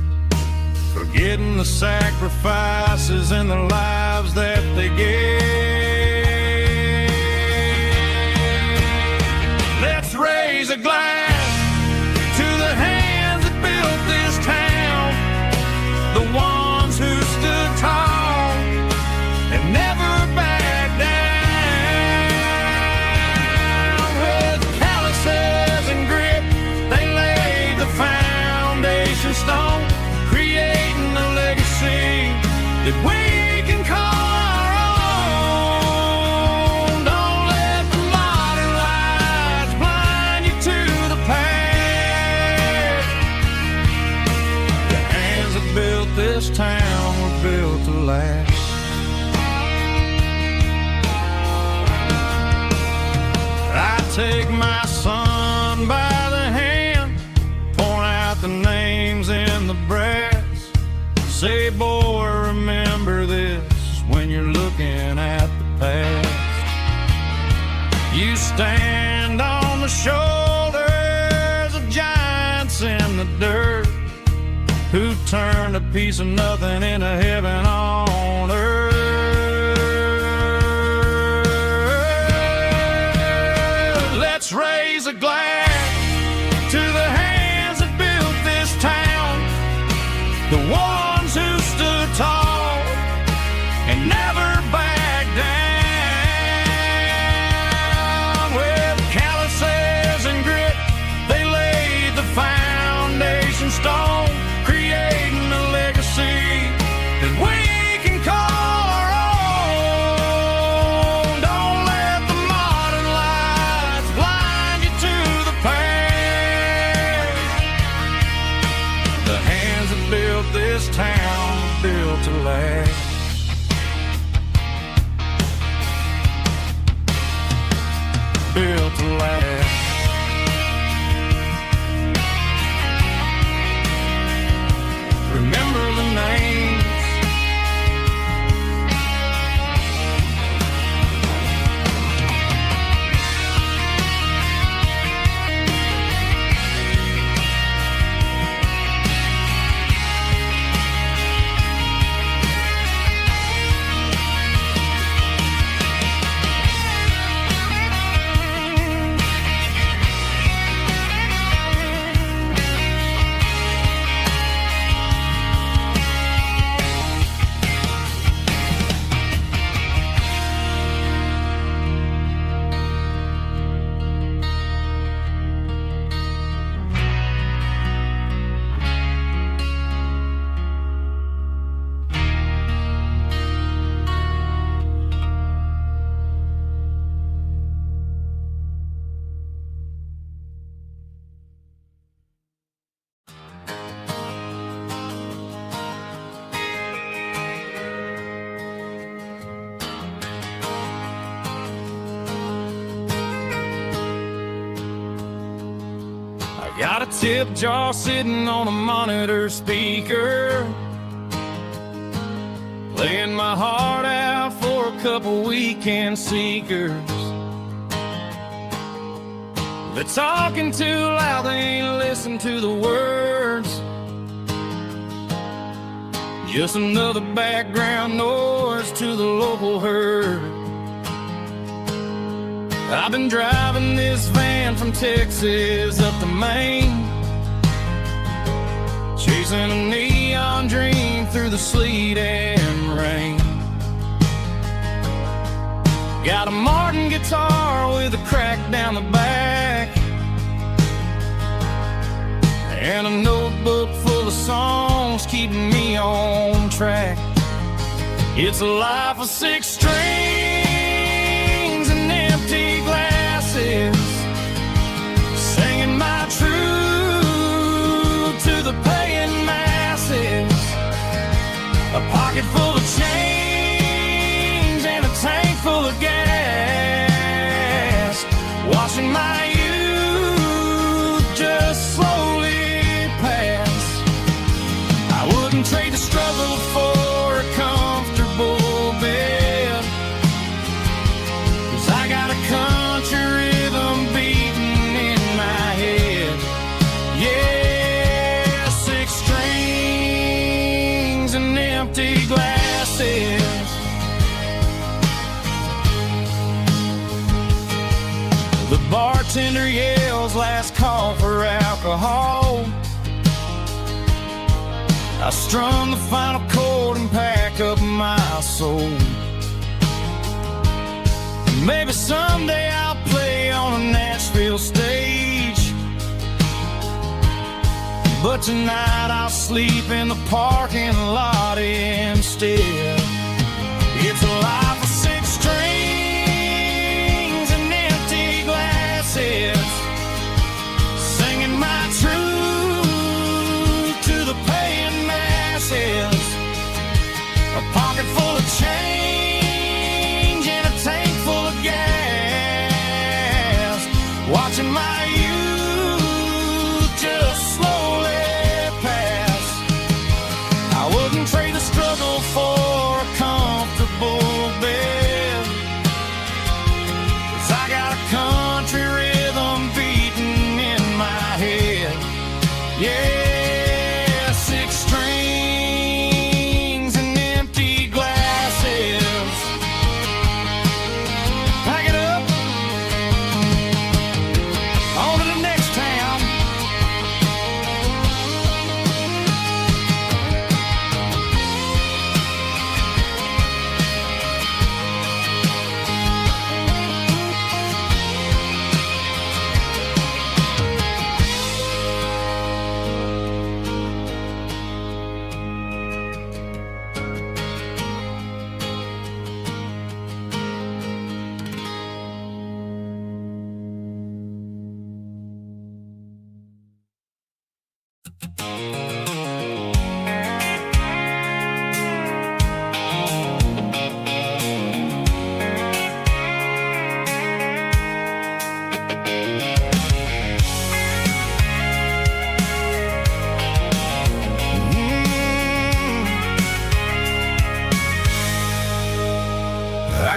forgetting the sacrifices and the lives that they gave. Let's raise a glass to the hands that built this town, the ones who stood tall and never backed down. With calluses and grit, they laid the foundation stone, creating a legacy that we can call our own. Don't let the modern life past. The hands that built this town were built to last. I take my son by the hand, point out the names in the brass, say, boy, remember this when you're looking at the past. You stand on the shoulders of giants in the dirt, who turned a piece of nothing into heaven on earth. Let's raise a glass to the hands that built this town, the ones who stood tall and never backed down. With calluses and grit, they laid the foundation stone, creating a legacy that we can call our own. Don't let the modern lights blind you to the past. The hands that built this town were built to last. Built to last. Remember the names. Got a tip jar sitting on a monitor speaker, playing my heart out for a couple weekend seekers. They're talking too loud, they ain't listen to the words. Just another background noise to the local herd. I've been driving this van from Texas up to Maine, chasing a neon dream through the sleet and rain. Got a Martin guitar with a crack down the back, and a notebook full of songs keeping me on track. It's a life of 6 strings and empty glasses, singing my truth to the paying masses. A pocket full of change and a tank full of gas, watching my youth just slowly pass. I wouldn't trade the struggle for a comfortable bed, 'cause I got a country rhythm beating in my head. Yeah, 6 strings and empty glasses. The bartender yells last call for alcohol. I strum the final chord and pack up my soul. Maybe someday I'll play on a Nashville stage, but tonight I'll sleep in the parking lot instead. It's a life of 6 strings and empty glasses,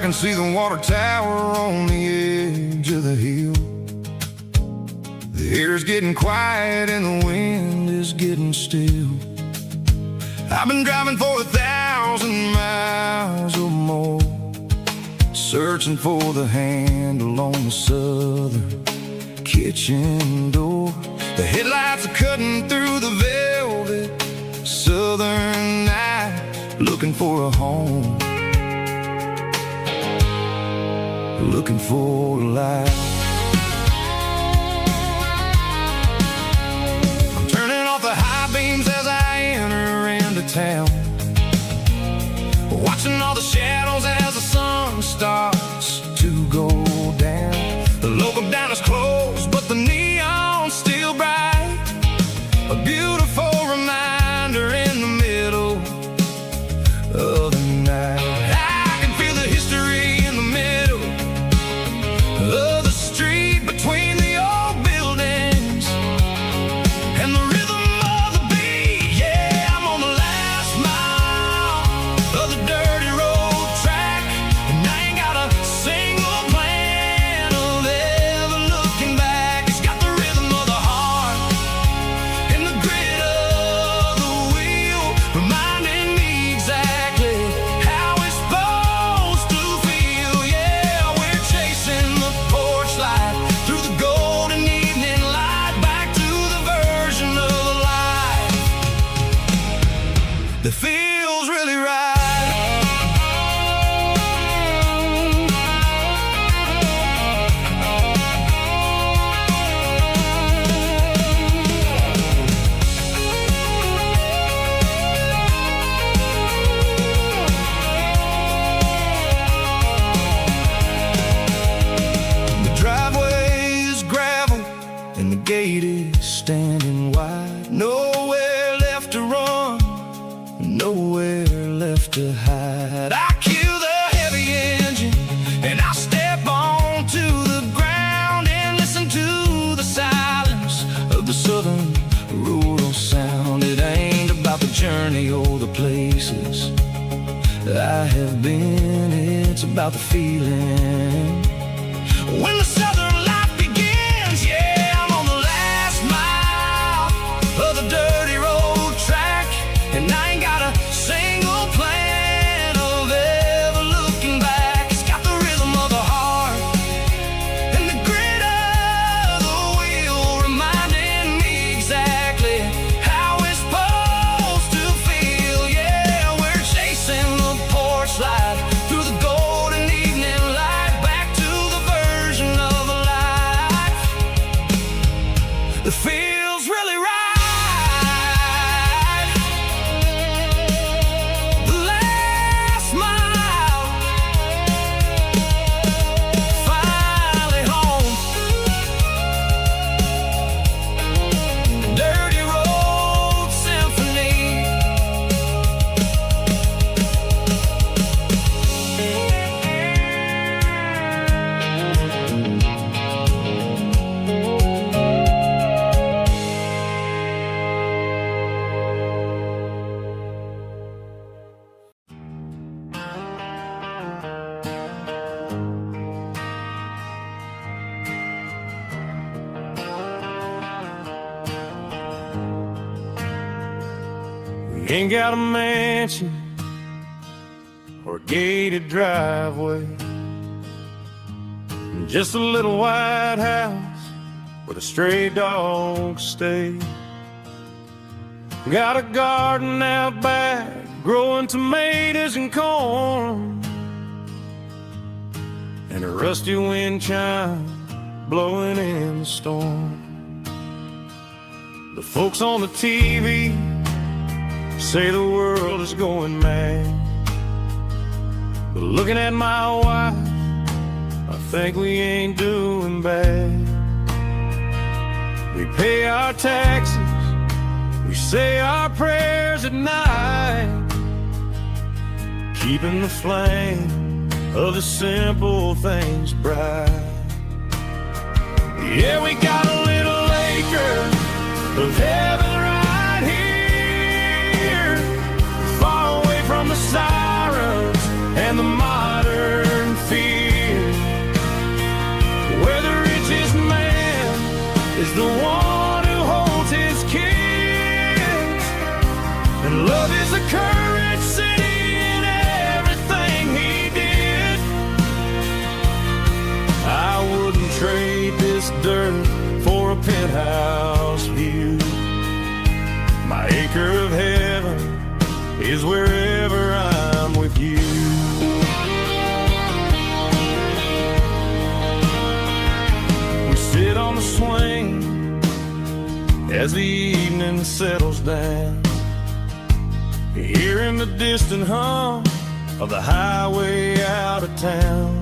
can see the water tower on the edge of the hill. The air's getting quiet and the wind is getting still. I've been driving for 1,000 miles or more, searching for the handle on the southern kitchen door. The headlights are cutting through the velvet southern night, looking for a home, looking for a life. I'm turning off the high beams as I enter into town, watching all the shadows as the sun starts to go down. The local diner's closed, but the neon's still bright, a beautiful reminder in the middle of the night. I can feel the history in the middle of the street, between the old buildings and the rhythm of the beat. Yeah, I'm on the last mile of the dirty road track, and I ain't got a single plan of ever looking back. It's got the rhythm of the heart and the grit of the wheel, reminding me exactly how it's supposed to feel. Yeah, we're chasing the porch light through the golden evening light, back to the version of life that feels really right. The driveway is gravel and the gate is standing wide. Nowhere left to run, nowhere left to hide. I kill the heavy engine and I step onto the ground and listen to the silence of the southern rural sound. It ain't about the journey or the places I have been, it's about the feeling when the southern life begins. Yeah, I'm on the last mile of the dirty road track, and I ain't got a single plan of ever looking back. It's got the rhythm of the heart and the grit of the wheel, reminding me exactly how it's supposed to feel. Yeah, we're chasing the porch light through the golden evening light, back to the version of life that feels really right. The last mile, finally home. Dirty road symphony. We ain't got a mansion or a gated driveway, just a little white house where the stray dogs stay. Got a garden out back, growing tomatoes and corn, and a rusty wind chime blowing in the storm. The folks on the TV say the world is going mad, but looking at my wife, I think we ain't doing bad. We pay our taxes, we say our prayers at night, keeping the flame of the simple things bright. Yeah, we got a little acre of heaven right here, far away from the sirens and the modern Love is the currency in everything he did. I wouldn't trade this dirt for a penthouse view. My acre of heaven is wherever I'm with you. We sit on the swing as the evening settles down, hearing the distant hum of the highway out of town.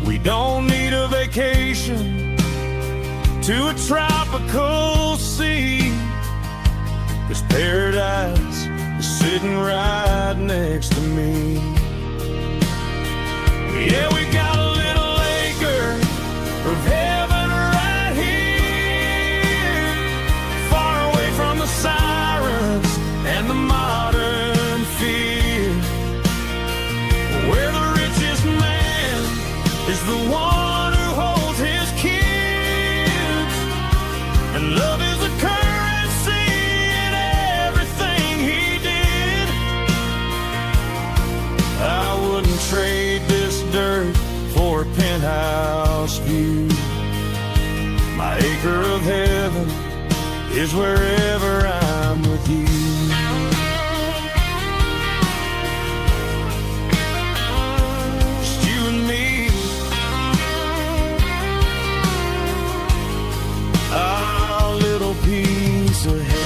We don't need a vacation to a tropical sea, 'cause paradise is sitting right next to me. Yeah, we got a little acre of heaven right here, far away from the sirens and the modern fear, where the richest man is the one who holds his kids, and love is the currency in everything he did. I wouldn't trade this dirt for a penthouse view. My acre of heaven is wherever I'm with you. Just you and me, our little piece of heaven.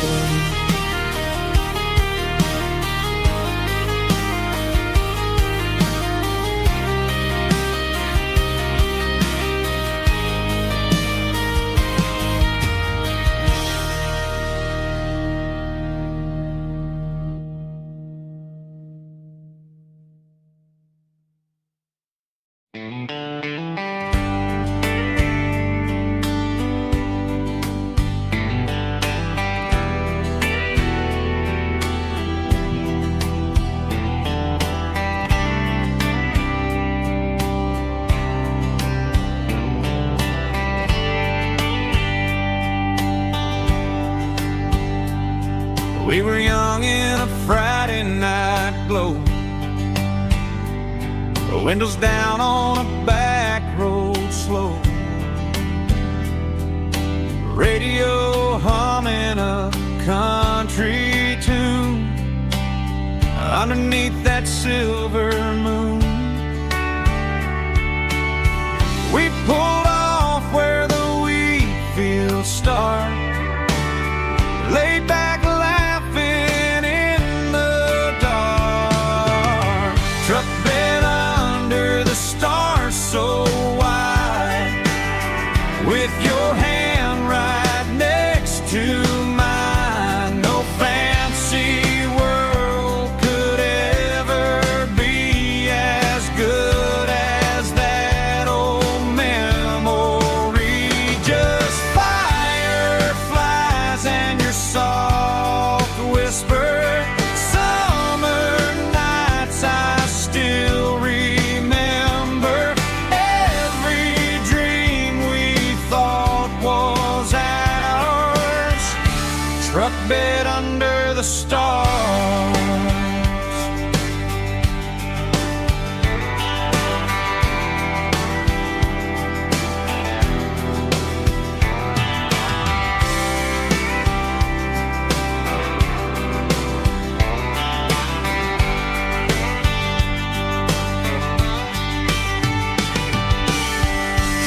We were young in a Friday night glow, the windows down on a back road slow, radio humming a country tune underneath that silver moon. We pulled off where the wheat fields start, laid back laughing in the dark, truck bed under the stars so wide, with your hand right next to mine. No fancy world could ever be as good as that old memory. Just fireflies and your soft whisper. Summer nights I still remember. Every dream we thought was ours, truck bed under the stars.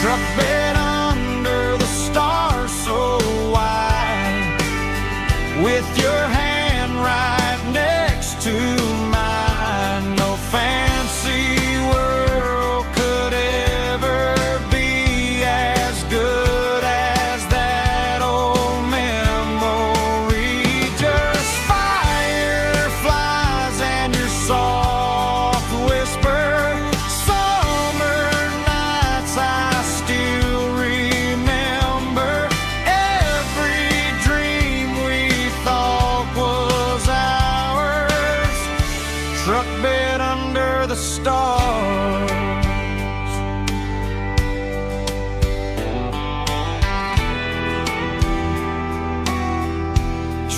Truck bed under the stars so wide, with your hand right next to mine. No fancy world could ever be as good as that old memory. Just fireflies and your soft whisper. Summer nights I still remember. Every dream we thought was ours, truck bed under the stars.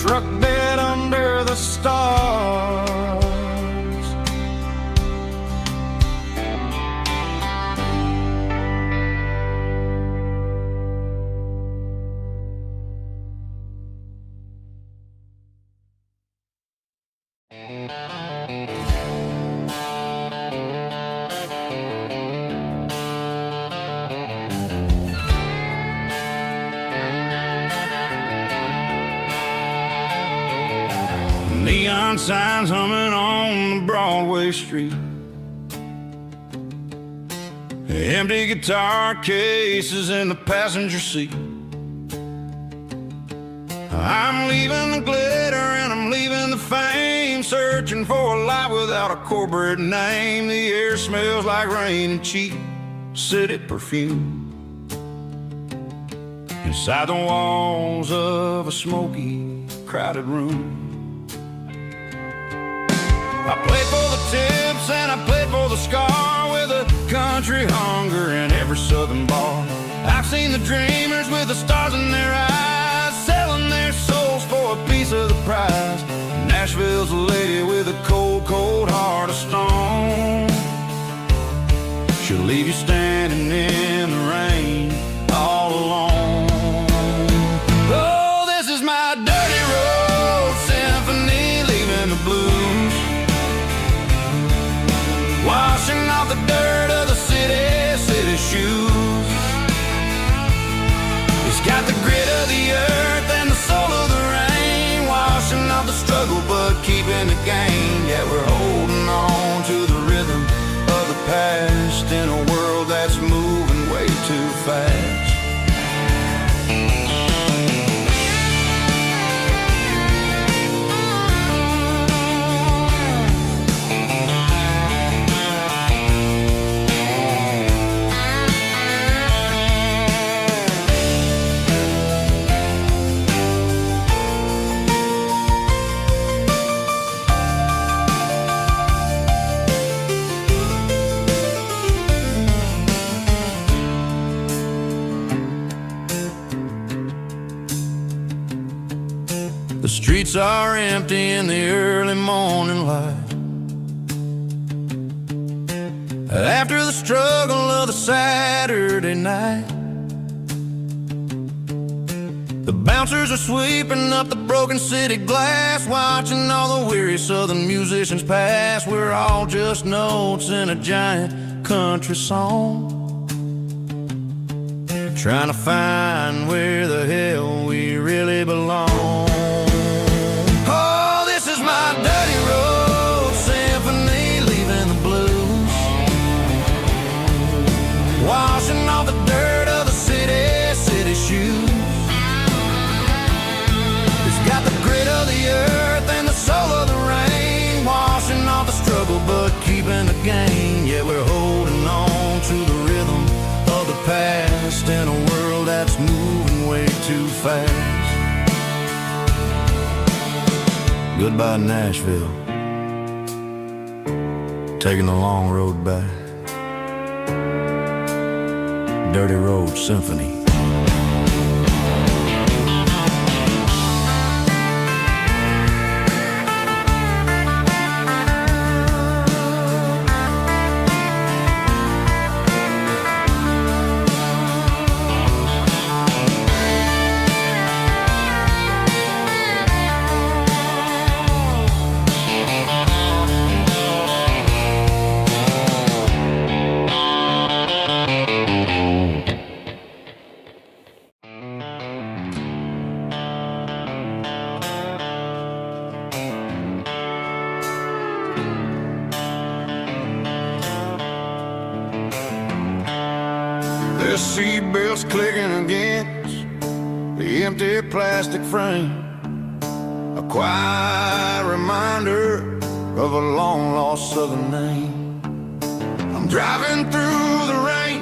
Truck bed under the stars. Neon signs humming on the Broadway street, empty guitar cases in the passenger seat. I'm leaving the glitter and I'm leaving the fame, searching for a life without a corporate name. The air smells like rain and cheap city perfume inside the walls of a smoky, crowded room. I played for the tips and I played for the scar, with a country hunger in every southern bar. I've seen the dreamers with the stars in their eyes, selling their souls for a piece of the prize. Nashville's a lady with a cold, cold heart of stone. She'll leave you standing in the rain all alone. Oh, this is my dirty road symphony, leaving the blues, washing off the dirt of the city shoes. It's got the grit of the earth and the soul of the rain, washing off the struggle but keeping the gain. Yeah, we're holding on to the rhythm of the past in a world that's moving way too fast. The streets are empty in the early morning light, after the struggle of the Saturday night. The bouncers are sweeping up the broken city glass, watching all the weary southern musicians pass. We're all just notes in a giant country song, trying to find where the hell we really belong. My dirty road symphony, leaving the blues, washing off the dirt of the city shoes. It's got the grit of the earth and the soul of the rain, washing off the struggle but keeping the gain. Yeah, we're holding on to the rhythm of the past in a world that's moving way too fast. Goodbye, Nashville, taking the long road back. Dirty Road Symphony. The seatbelts clicking against the empty plastic frame, a quiet reminder of a long-lost southern name. I'm driving through the rain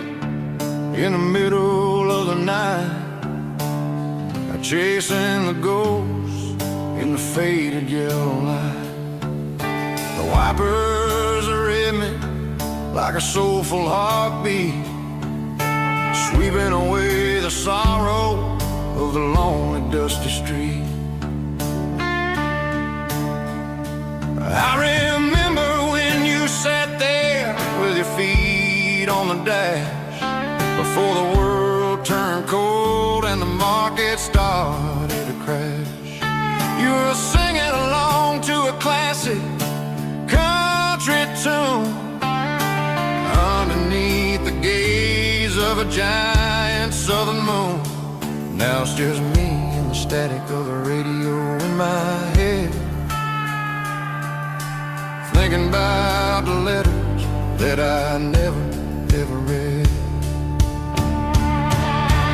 in the middle of the night, chasing the ghosts in the faded yellow light. The wipers are in me like a soulful heartbeat, sweeping away the sorrow of the lonely, dusty street. I remember when you sat there with your feet on the dash before the world turned cold and the market started to crash. You were singing along to a classic country tune underneath the gaze of a giant southern moon. Now it's just me and the static of the radio in my head, thinking about the letters that I never, ever read.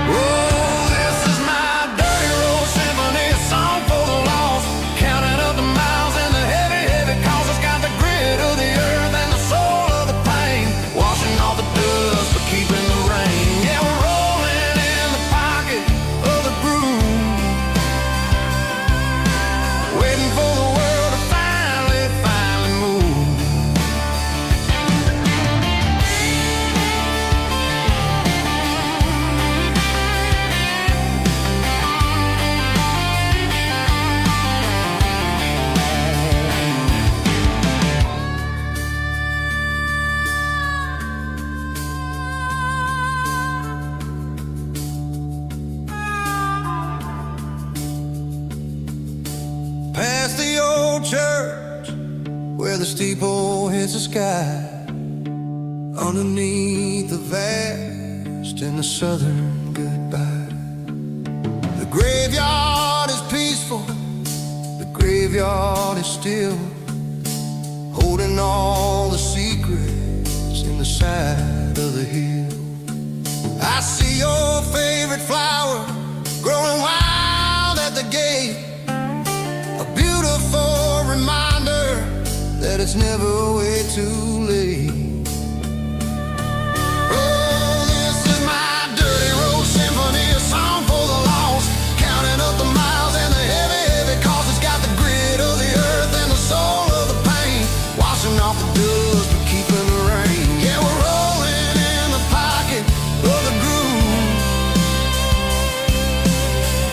Oh, this is my dirty road symphony, a song for the lost, counting up the miles and the heavy, heavy calls. It's got the grit of the earth and the soul of the pain, washing off the dust but keeping the rain. Yeah, we're rolling in the pocket of the groove, waiting for the world to finally move. Past the old church where the steeple hits the sky, underneath the vast and the southern goodbye. The graveyard is peaceful, the graveyard is still, holding all the secrets in the side of the hill. I see your favorite flower growing wild at the gate, a beautiful reminder that it's never way too late. Oh, this is my dirty road symphony, a song for the lost, counting up the miles and the heavy, heavy calls. It's got the grit of the earth and the soul of the pain, washing off the dust but keeping the rain. Yeah, we're rolling in the pocket of the groove,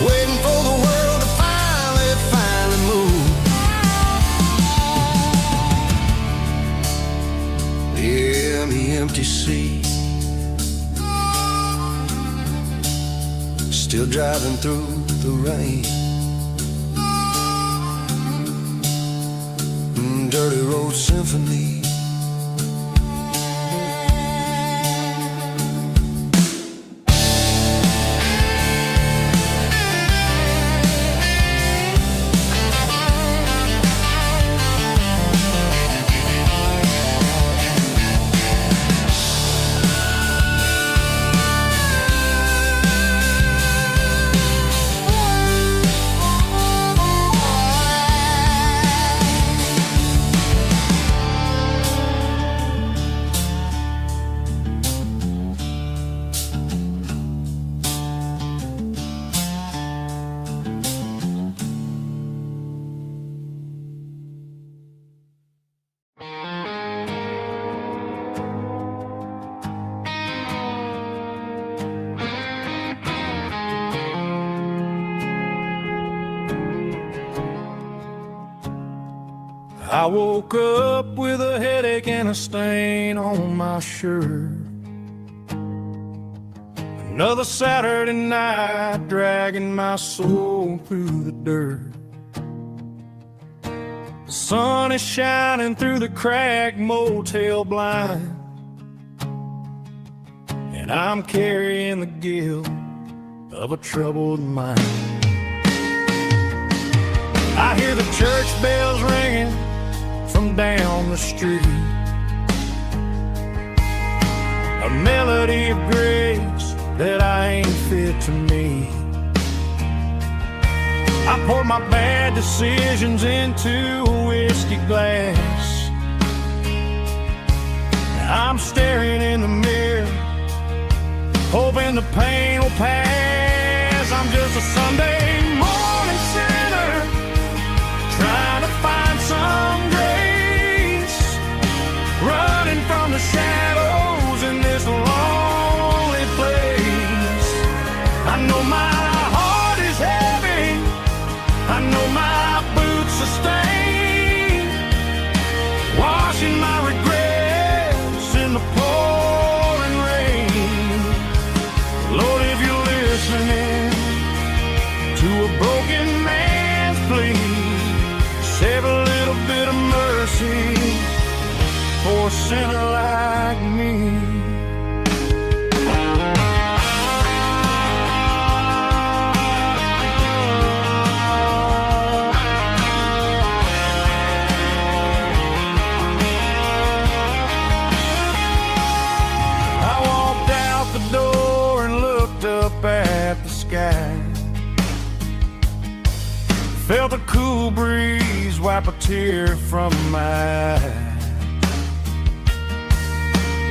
waiting for the world to finally move. Yeah, the empty sea, still driving through the rain. Dirty road symphony. I woke up with a headache and a stain on my shirt. Another Saturday night dragging my soul through the dirt. The sun is shining through the cracked motel blind, and I'm carrying the guilt of a troubled mind. I hear the church bells ringing from down the street, a melody of grace that I ain't fit to meet. I poured my bad decisions into a whiskey glass. I'm staring in the mirror, hoping the pain will pass. I'm just a Sunday morning sinner, trying to find some grace, running from the shadows in this lonely place. I know my heart is heavy, I know my boots are stained, a broken man's plea. Save a little bit of mercy for a sinner like me. At the sky, felt a cool breeze wipe a tear from my eye.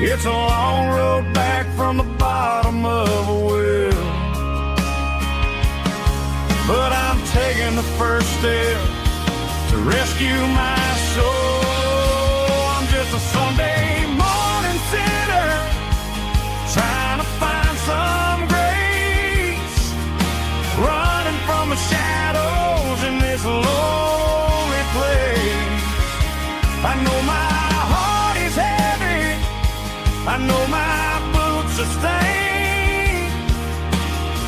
It's a long road back from the bottom of a well, but I'm taking the first step to rescue my soul. I'm just a Sunday morning sinner trying to find some running from the shadows in this lonely place. I know my heart is heavy, I know my boots are stained,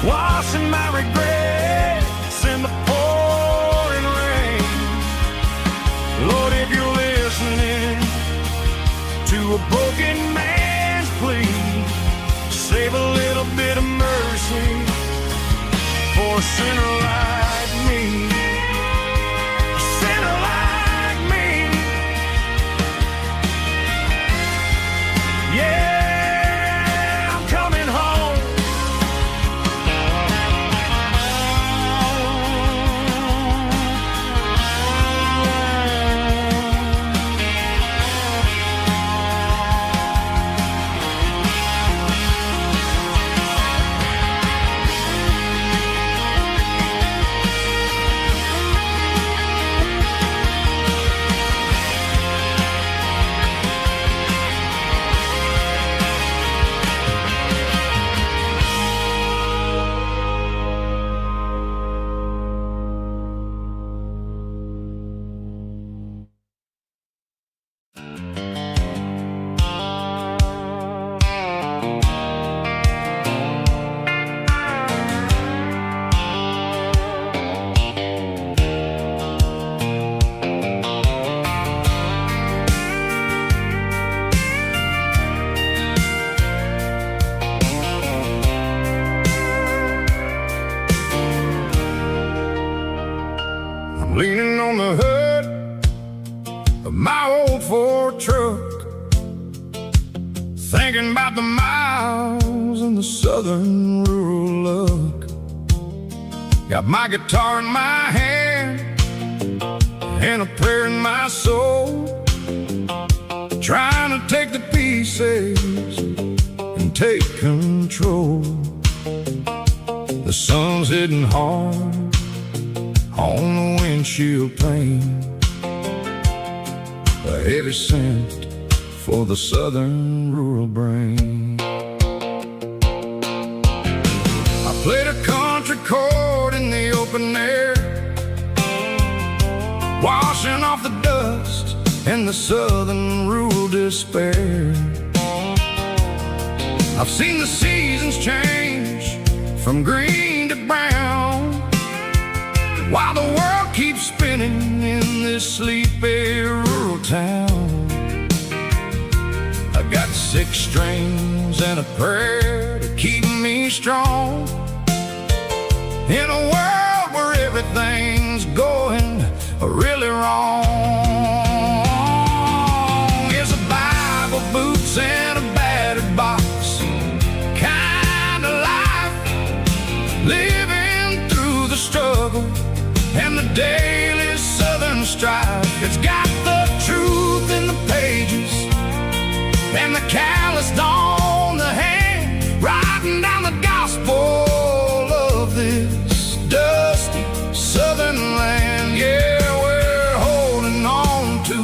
washing my regrets in the pouring rain. Lord, if you're listening to a broken man's plea, save a little bit of mercy for a sinner like me. A sinner like me. Yeah, I'm coming home. Leaning on the hood of my old Ford truck, thinking about the miles and the southern rural look. Got my guitar in my hand and a prayer in my soul, trying to take the pieces and take control. The sun's hitting hard on the windshield pane, a heavy scent for the southern rural brain. I played a country chord in the open air, washing off the dust and the southern rural despair. I've seen the seasons change from green to brown, while the world keeps spinning in this sleepy rural town. I got 6 strings and a prayer to keep me strong in a world where everything's going really wrong. It's a Bible, boots, and a battered box kind of life, living through the struggle and the daily southern strife. It's got the truth in the pages and the calloused on the hand, writing down the gospel of this dusty southern land. Yeah, we're holding on to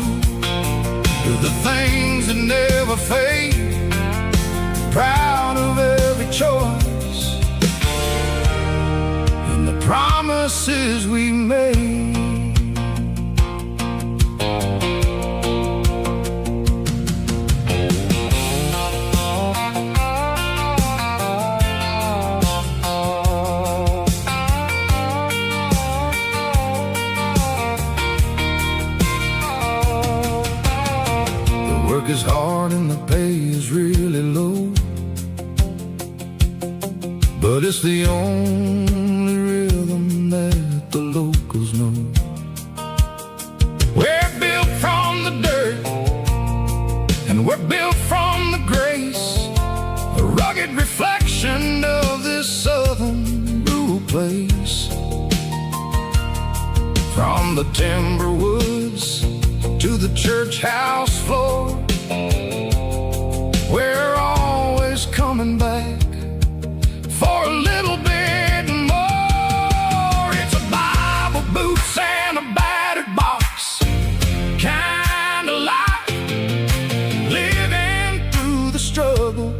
the things that never fade, proud of every choice and the promises we made. work is hard and the pay is really low, but it's the only rhythm that the locals know. We're built from the dirt, and we're built from the grace, a rugged reflection of this southern rural place. From the timber woods to the church house floor, we're always coming back for a little bit more. It's a Bible, boots, and a battered box kind of life, living through the struggle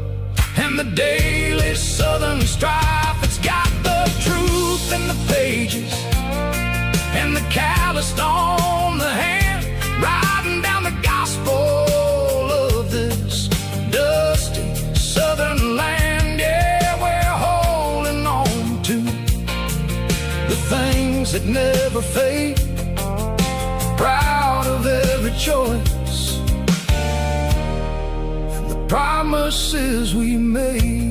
and the daily southern strife. It's got the truth in the pages and the calloused on the hand, riding down the gospel of this dusty southern land. Yeah, we're holding on to the things that never fade, proud of every choice and the promises we made.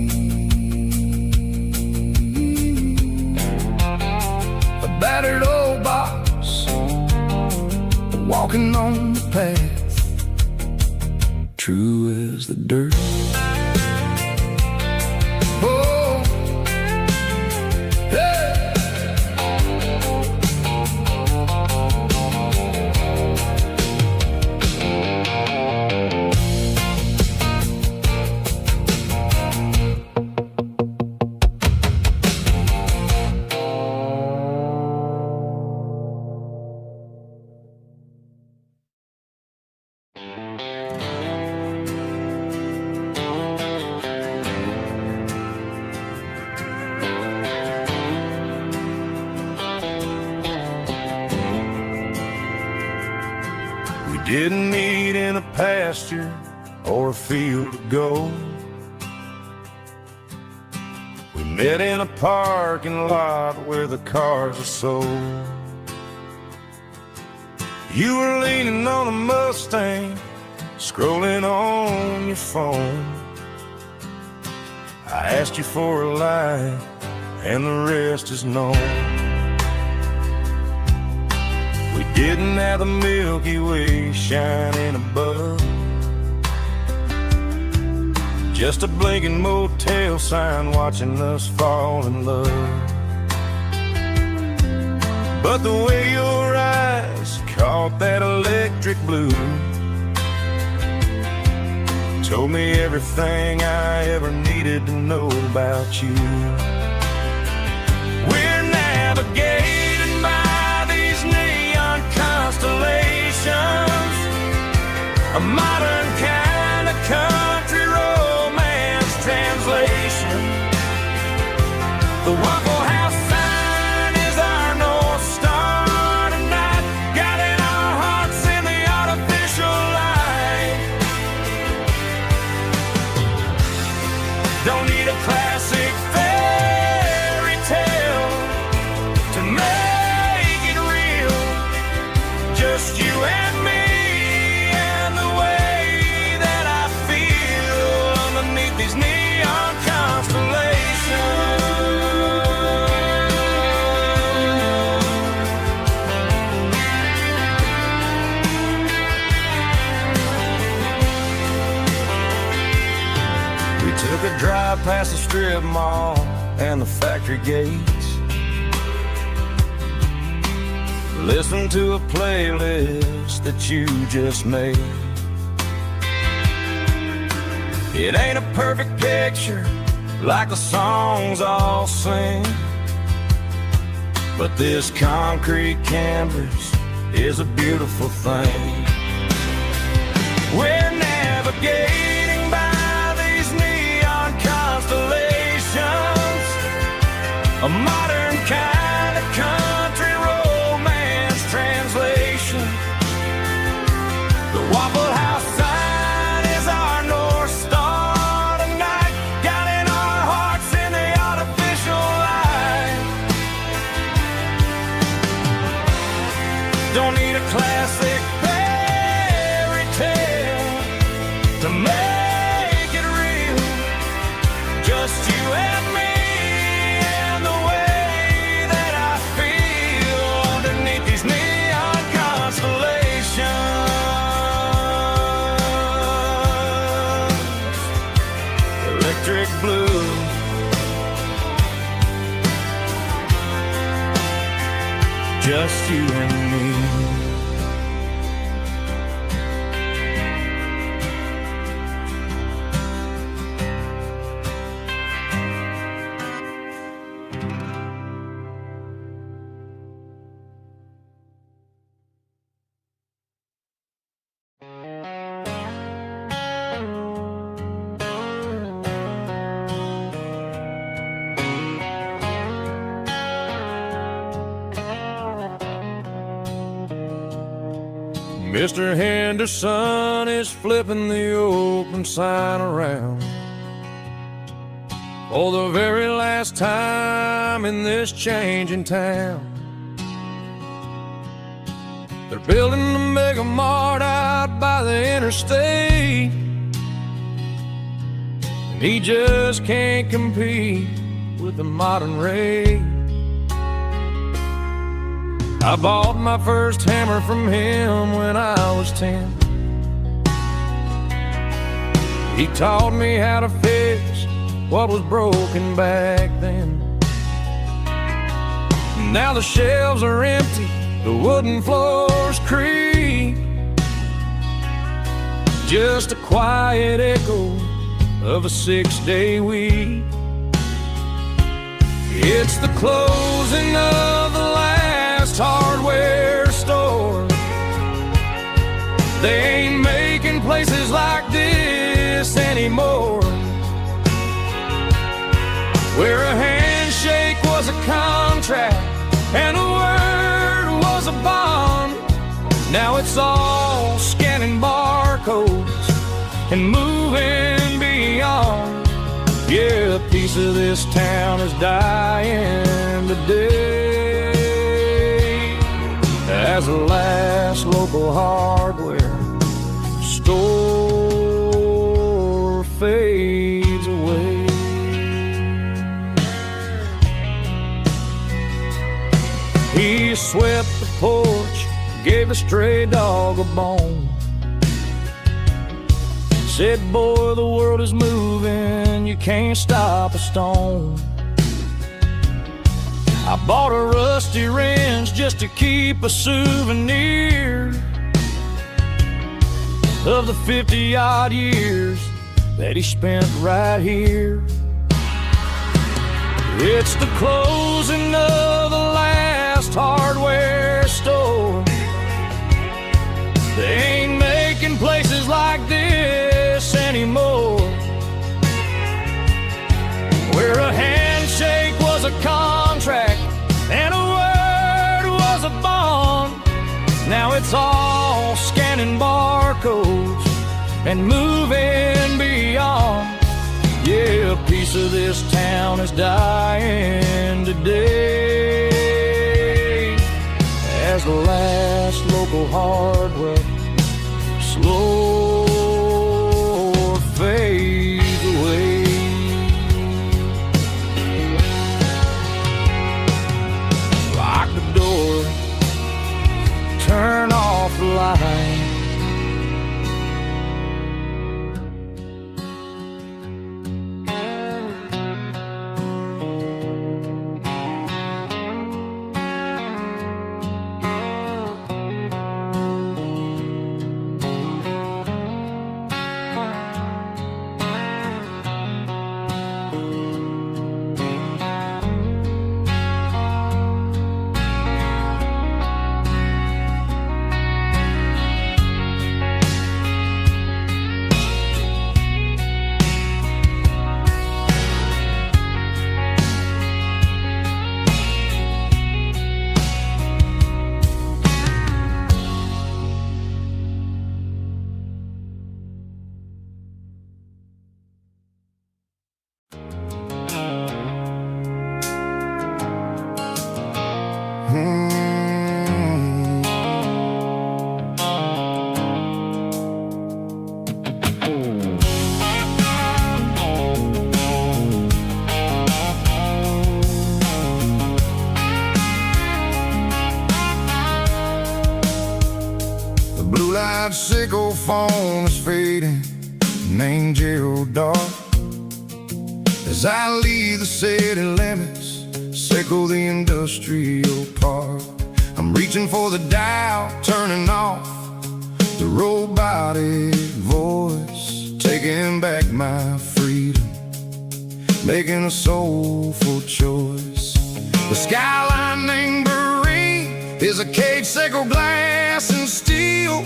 A battered old box, walking on the path, true as the dirt. Oh, hey. Didn't meet in a pasture or a field to go. We met in a parking lot where the cars are sold. You were leaning on a Mustang, scrolling on your phone. I asked you for a light, and the rest is known. We didn't have the Milky Way shining above, just a blinking motel sign watching us fall in love. But the way your eyes caught that electric blue told me everything I ever needed to know about you. We're navigating by these neon constellations, a modern kind of country romance translation. The Waffle House sign is our North Star tonight, guiding our hearts in the artificial light. Don't need a classic fairy tale to make it real, just you and me and the way that I feel underneath these neon constellations. We took a drive past the strip mall and the factory gates, listened to a playlist that you just made. It ain't a perfect picture like the songs all sing, but this concrete canvas is a beautiful thing. We're navigating by these neon constellations, a modern kind of country romance translation. The Waffle House sign is our North Star tonight, guiding our hearts in the artificial light. Don't need a classic fairy tale just you and me. Mr. Henderson is flipping the open sign around for the very last time in this changing town. They're building a mega mart out by the interstate, and he just can't compete with the modern rate. I bought my first hammer from him when I was 10. He taught me how to fix what was broken back then. Now the shelves are empty, the wooden floors creak, just a quiet echo of a 6-day week. It's the closing of the last hardware store. They ain't making places like this anymore, where a handshake was a contract and a word was a bond. Now it's all scanning barcodes and moving beyond. Yeah, a piece of this town is dying today as the last local hardware store fades away. He swept the porch, gave a stray dog a bone, said, boy, the world is moving, you can't stop a stone. I bought a rusty wrench just to keep a souvenir of the 50-odd years that he spent right here. It's the closing of the last hardware store. They ain't making places like this anymore, where a handshake was a contract and a word was a bond. Now it's all scanning barcodes and moving beyond. Yeah, a piece of this town is dying today as the last local hardware slow fades away. Lock the door, turn off the light. Blue-light sickle phone is fading, name Gerald Dark. As I leave the city limits, sickle the industrial park. I'm reaching for the dial, turning off the robotic voice, taking back my freedom, making a soulful choice. The skyline named Marine is a cage, sickle, glass, and steel,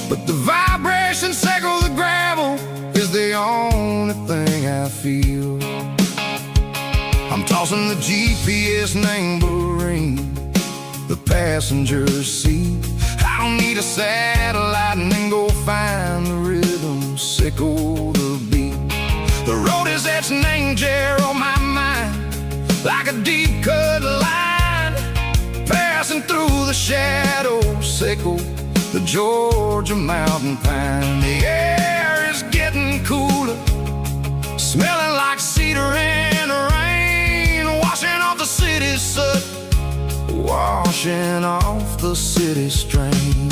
but the vibration, sickle, the gravel is the only thing I feel. I'm tossing the GPS named Marine, the passenger seat. I don't need a satellite and then go find the rhythm, sickle the beat. The road is etched an angel on my mind, like a deep cut line, passing through the shadows, sickle the Georgia mountain pine. The air is getting cooler, smelling like cedar in the rain, washing off the city's soot, washing off the city strain.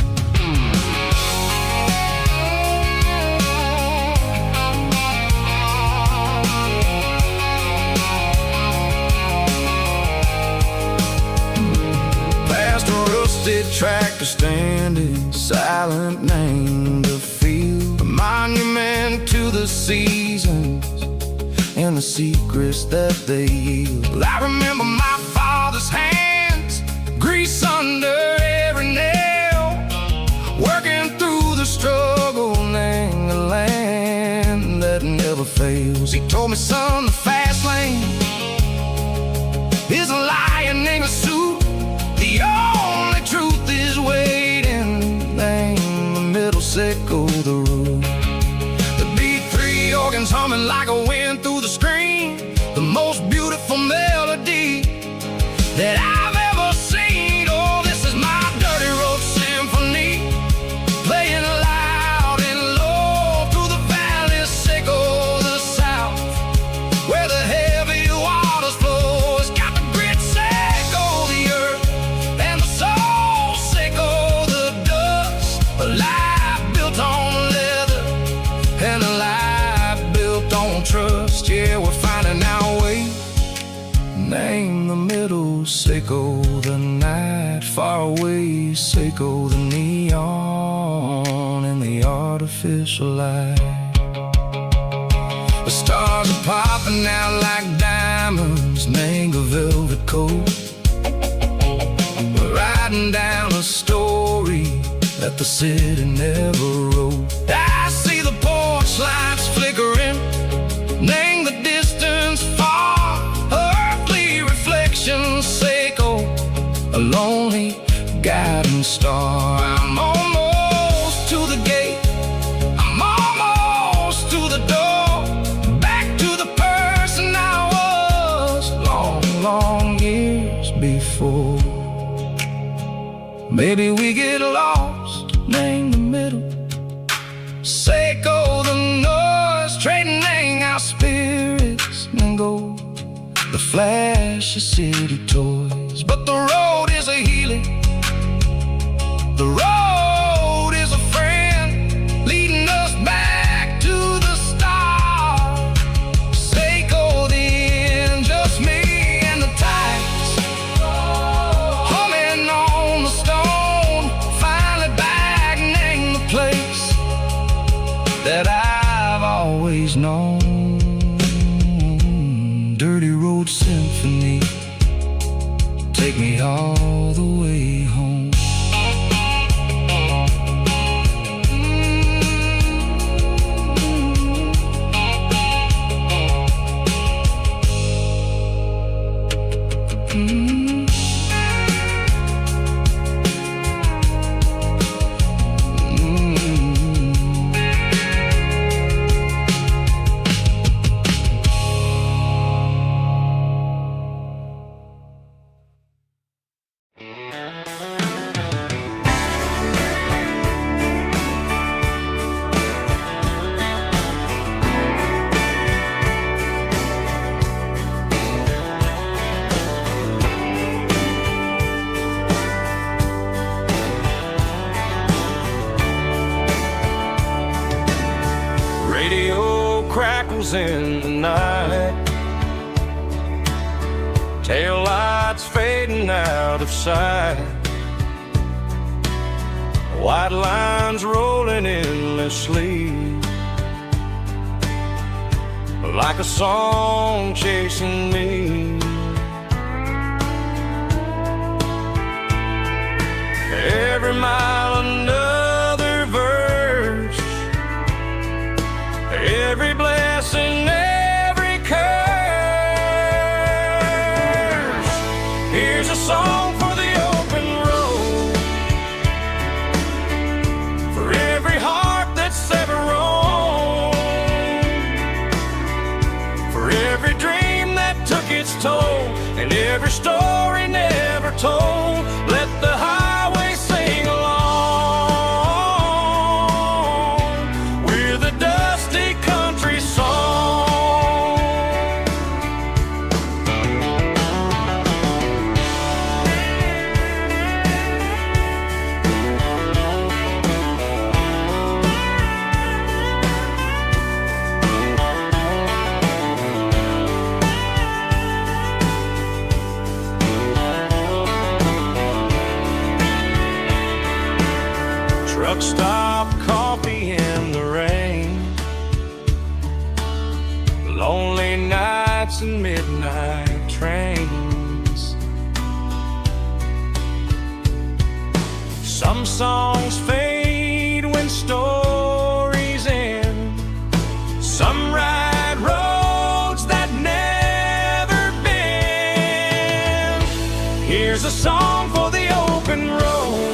Past a rusted tractor standing silent, named a field, a monument to the seasons and the secrets that they yield. I remember my father's hands, grease under every nail, working through the struggle, name the land that never fails. He told me, son, the fast lane is a lion in a suit, the only truth is waiting, name the middle, sickle the road. The B3 organs humming like a wind through the screen, the most beautiful melody that I've ever seen. Oh, this is my dirty road symphony, playing loud and low through the valleys, sickle the south, where the heavy waters flow. It's got the grit, sickle the earth, and the soul, sickle the dust. A life built on leather and a life built on trust. Yeah, we're finding our way, name the middle, sickle the night, far away, sickle the neon and the artificial light. The stars are popping out like diamonds, mango velvet coat. We're writing down a story that the city never wrote. I see the porch lights flickering, name the distance far, earthly reflections, sickle a lonely guiding star. I'm almost to the gate, I'm almost to the door, back to the person I was long, long years before. Maybe we get lost, name the middle, sickle the noise, trading our spirits and go the flash of city toys. But the road is a healing, the road is a friend, leading us back to the start. Sickle the end, just me and the tides, humming on the stone, finally back, name the place that I've always known. Dirty road symphony, take me all the way home. crackles in the night, tail lights fading out of sight. white lines rolling endlessly, like a song chasing me. Every mile another verse, every blessing, every curse. Here's a song for the open road, for every heart that's ever roamed, for every dream that took its toll, and every story never told. Let the highway sing along with a dusty country song. Truck stop, coffee in the rain, lonely nights and midnight trains. Some songs fade when stories end, some ride roads that never bend. Here's a song for the open road,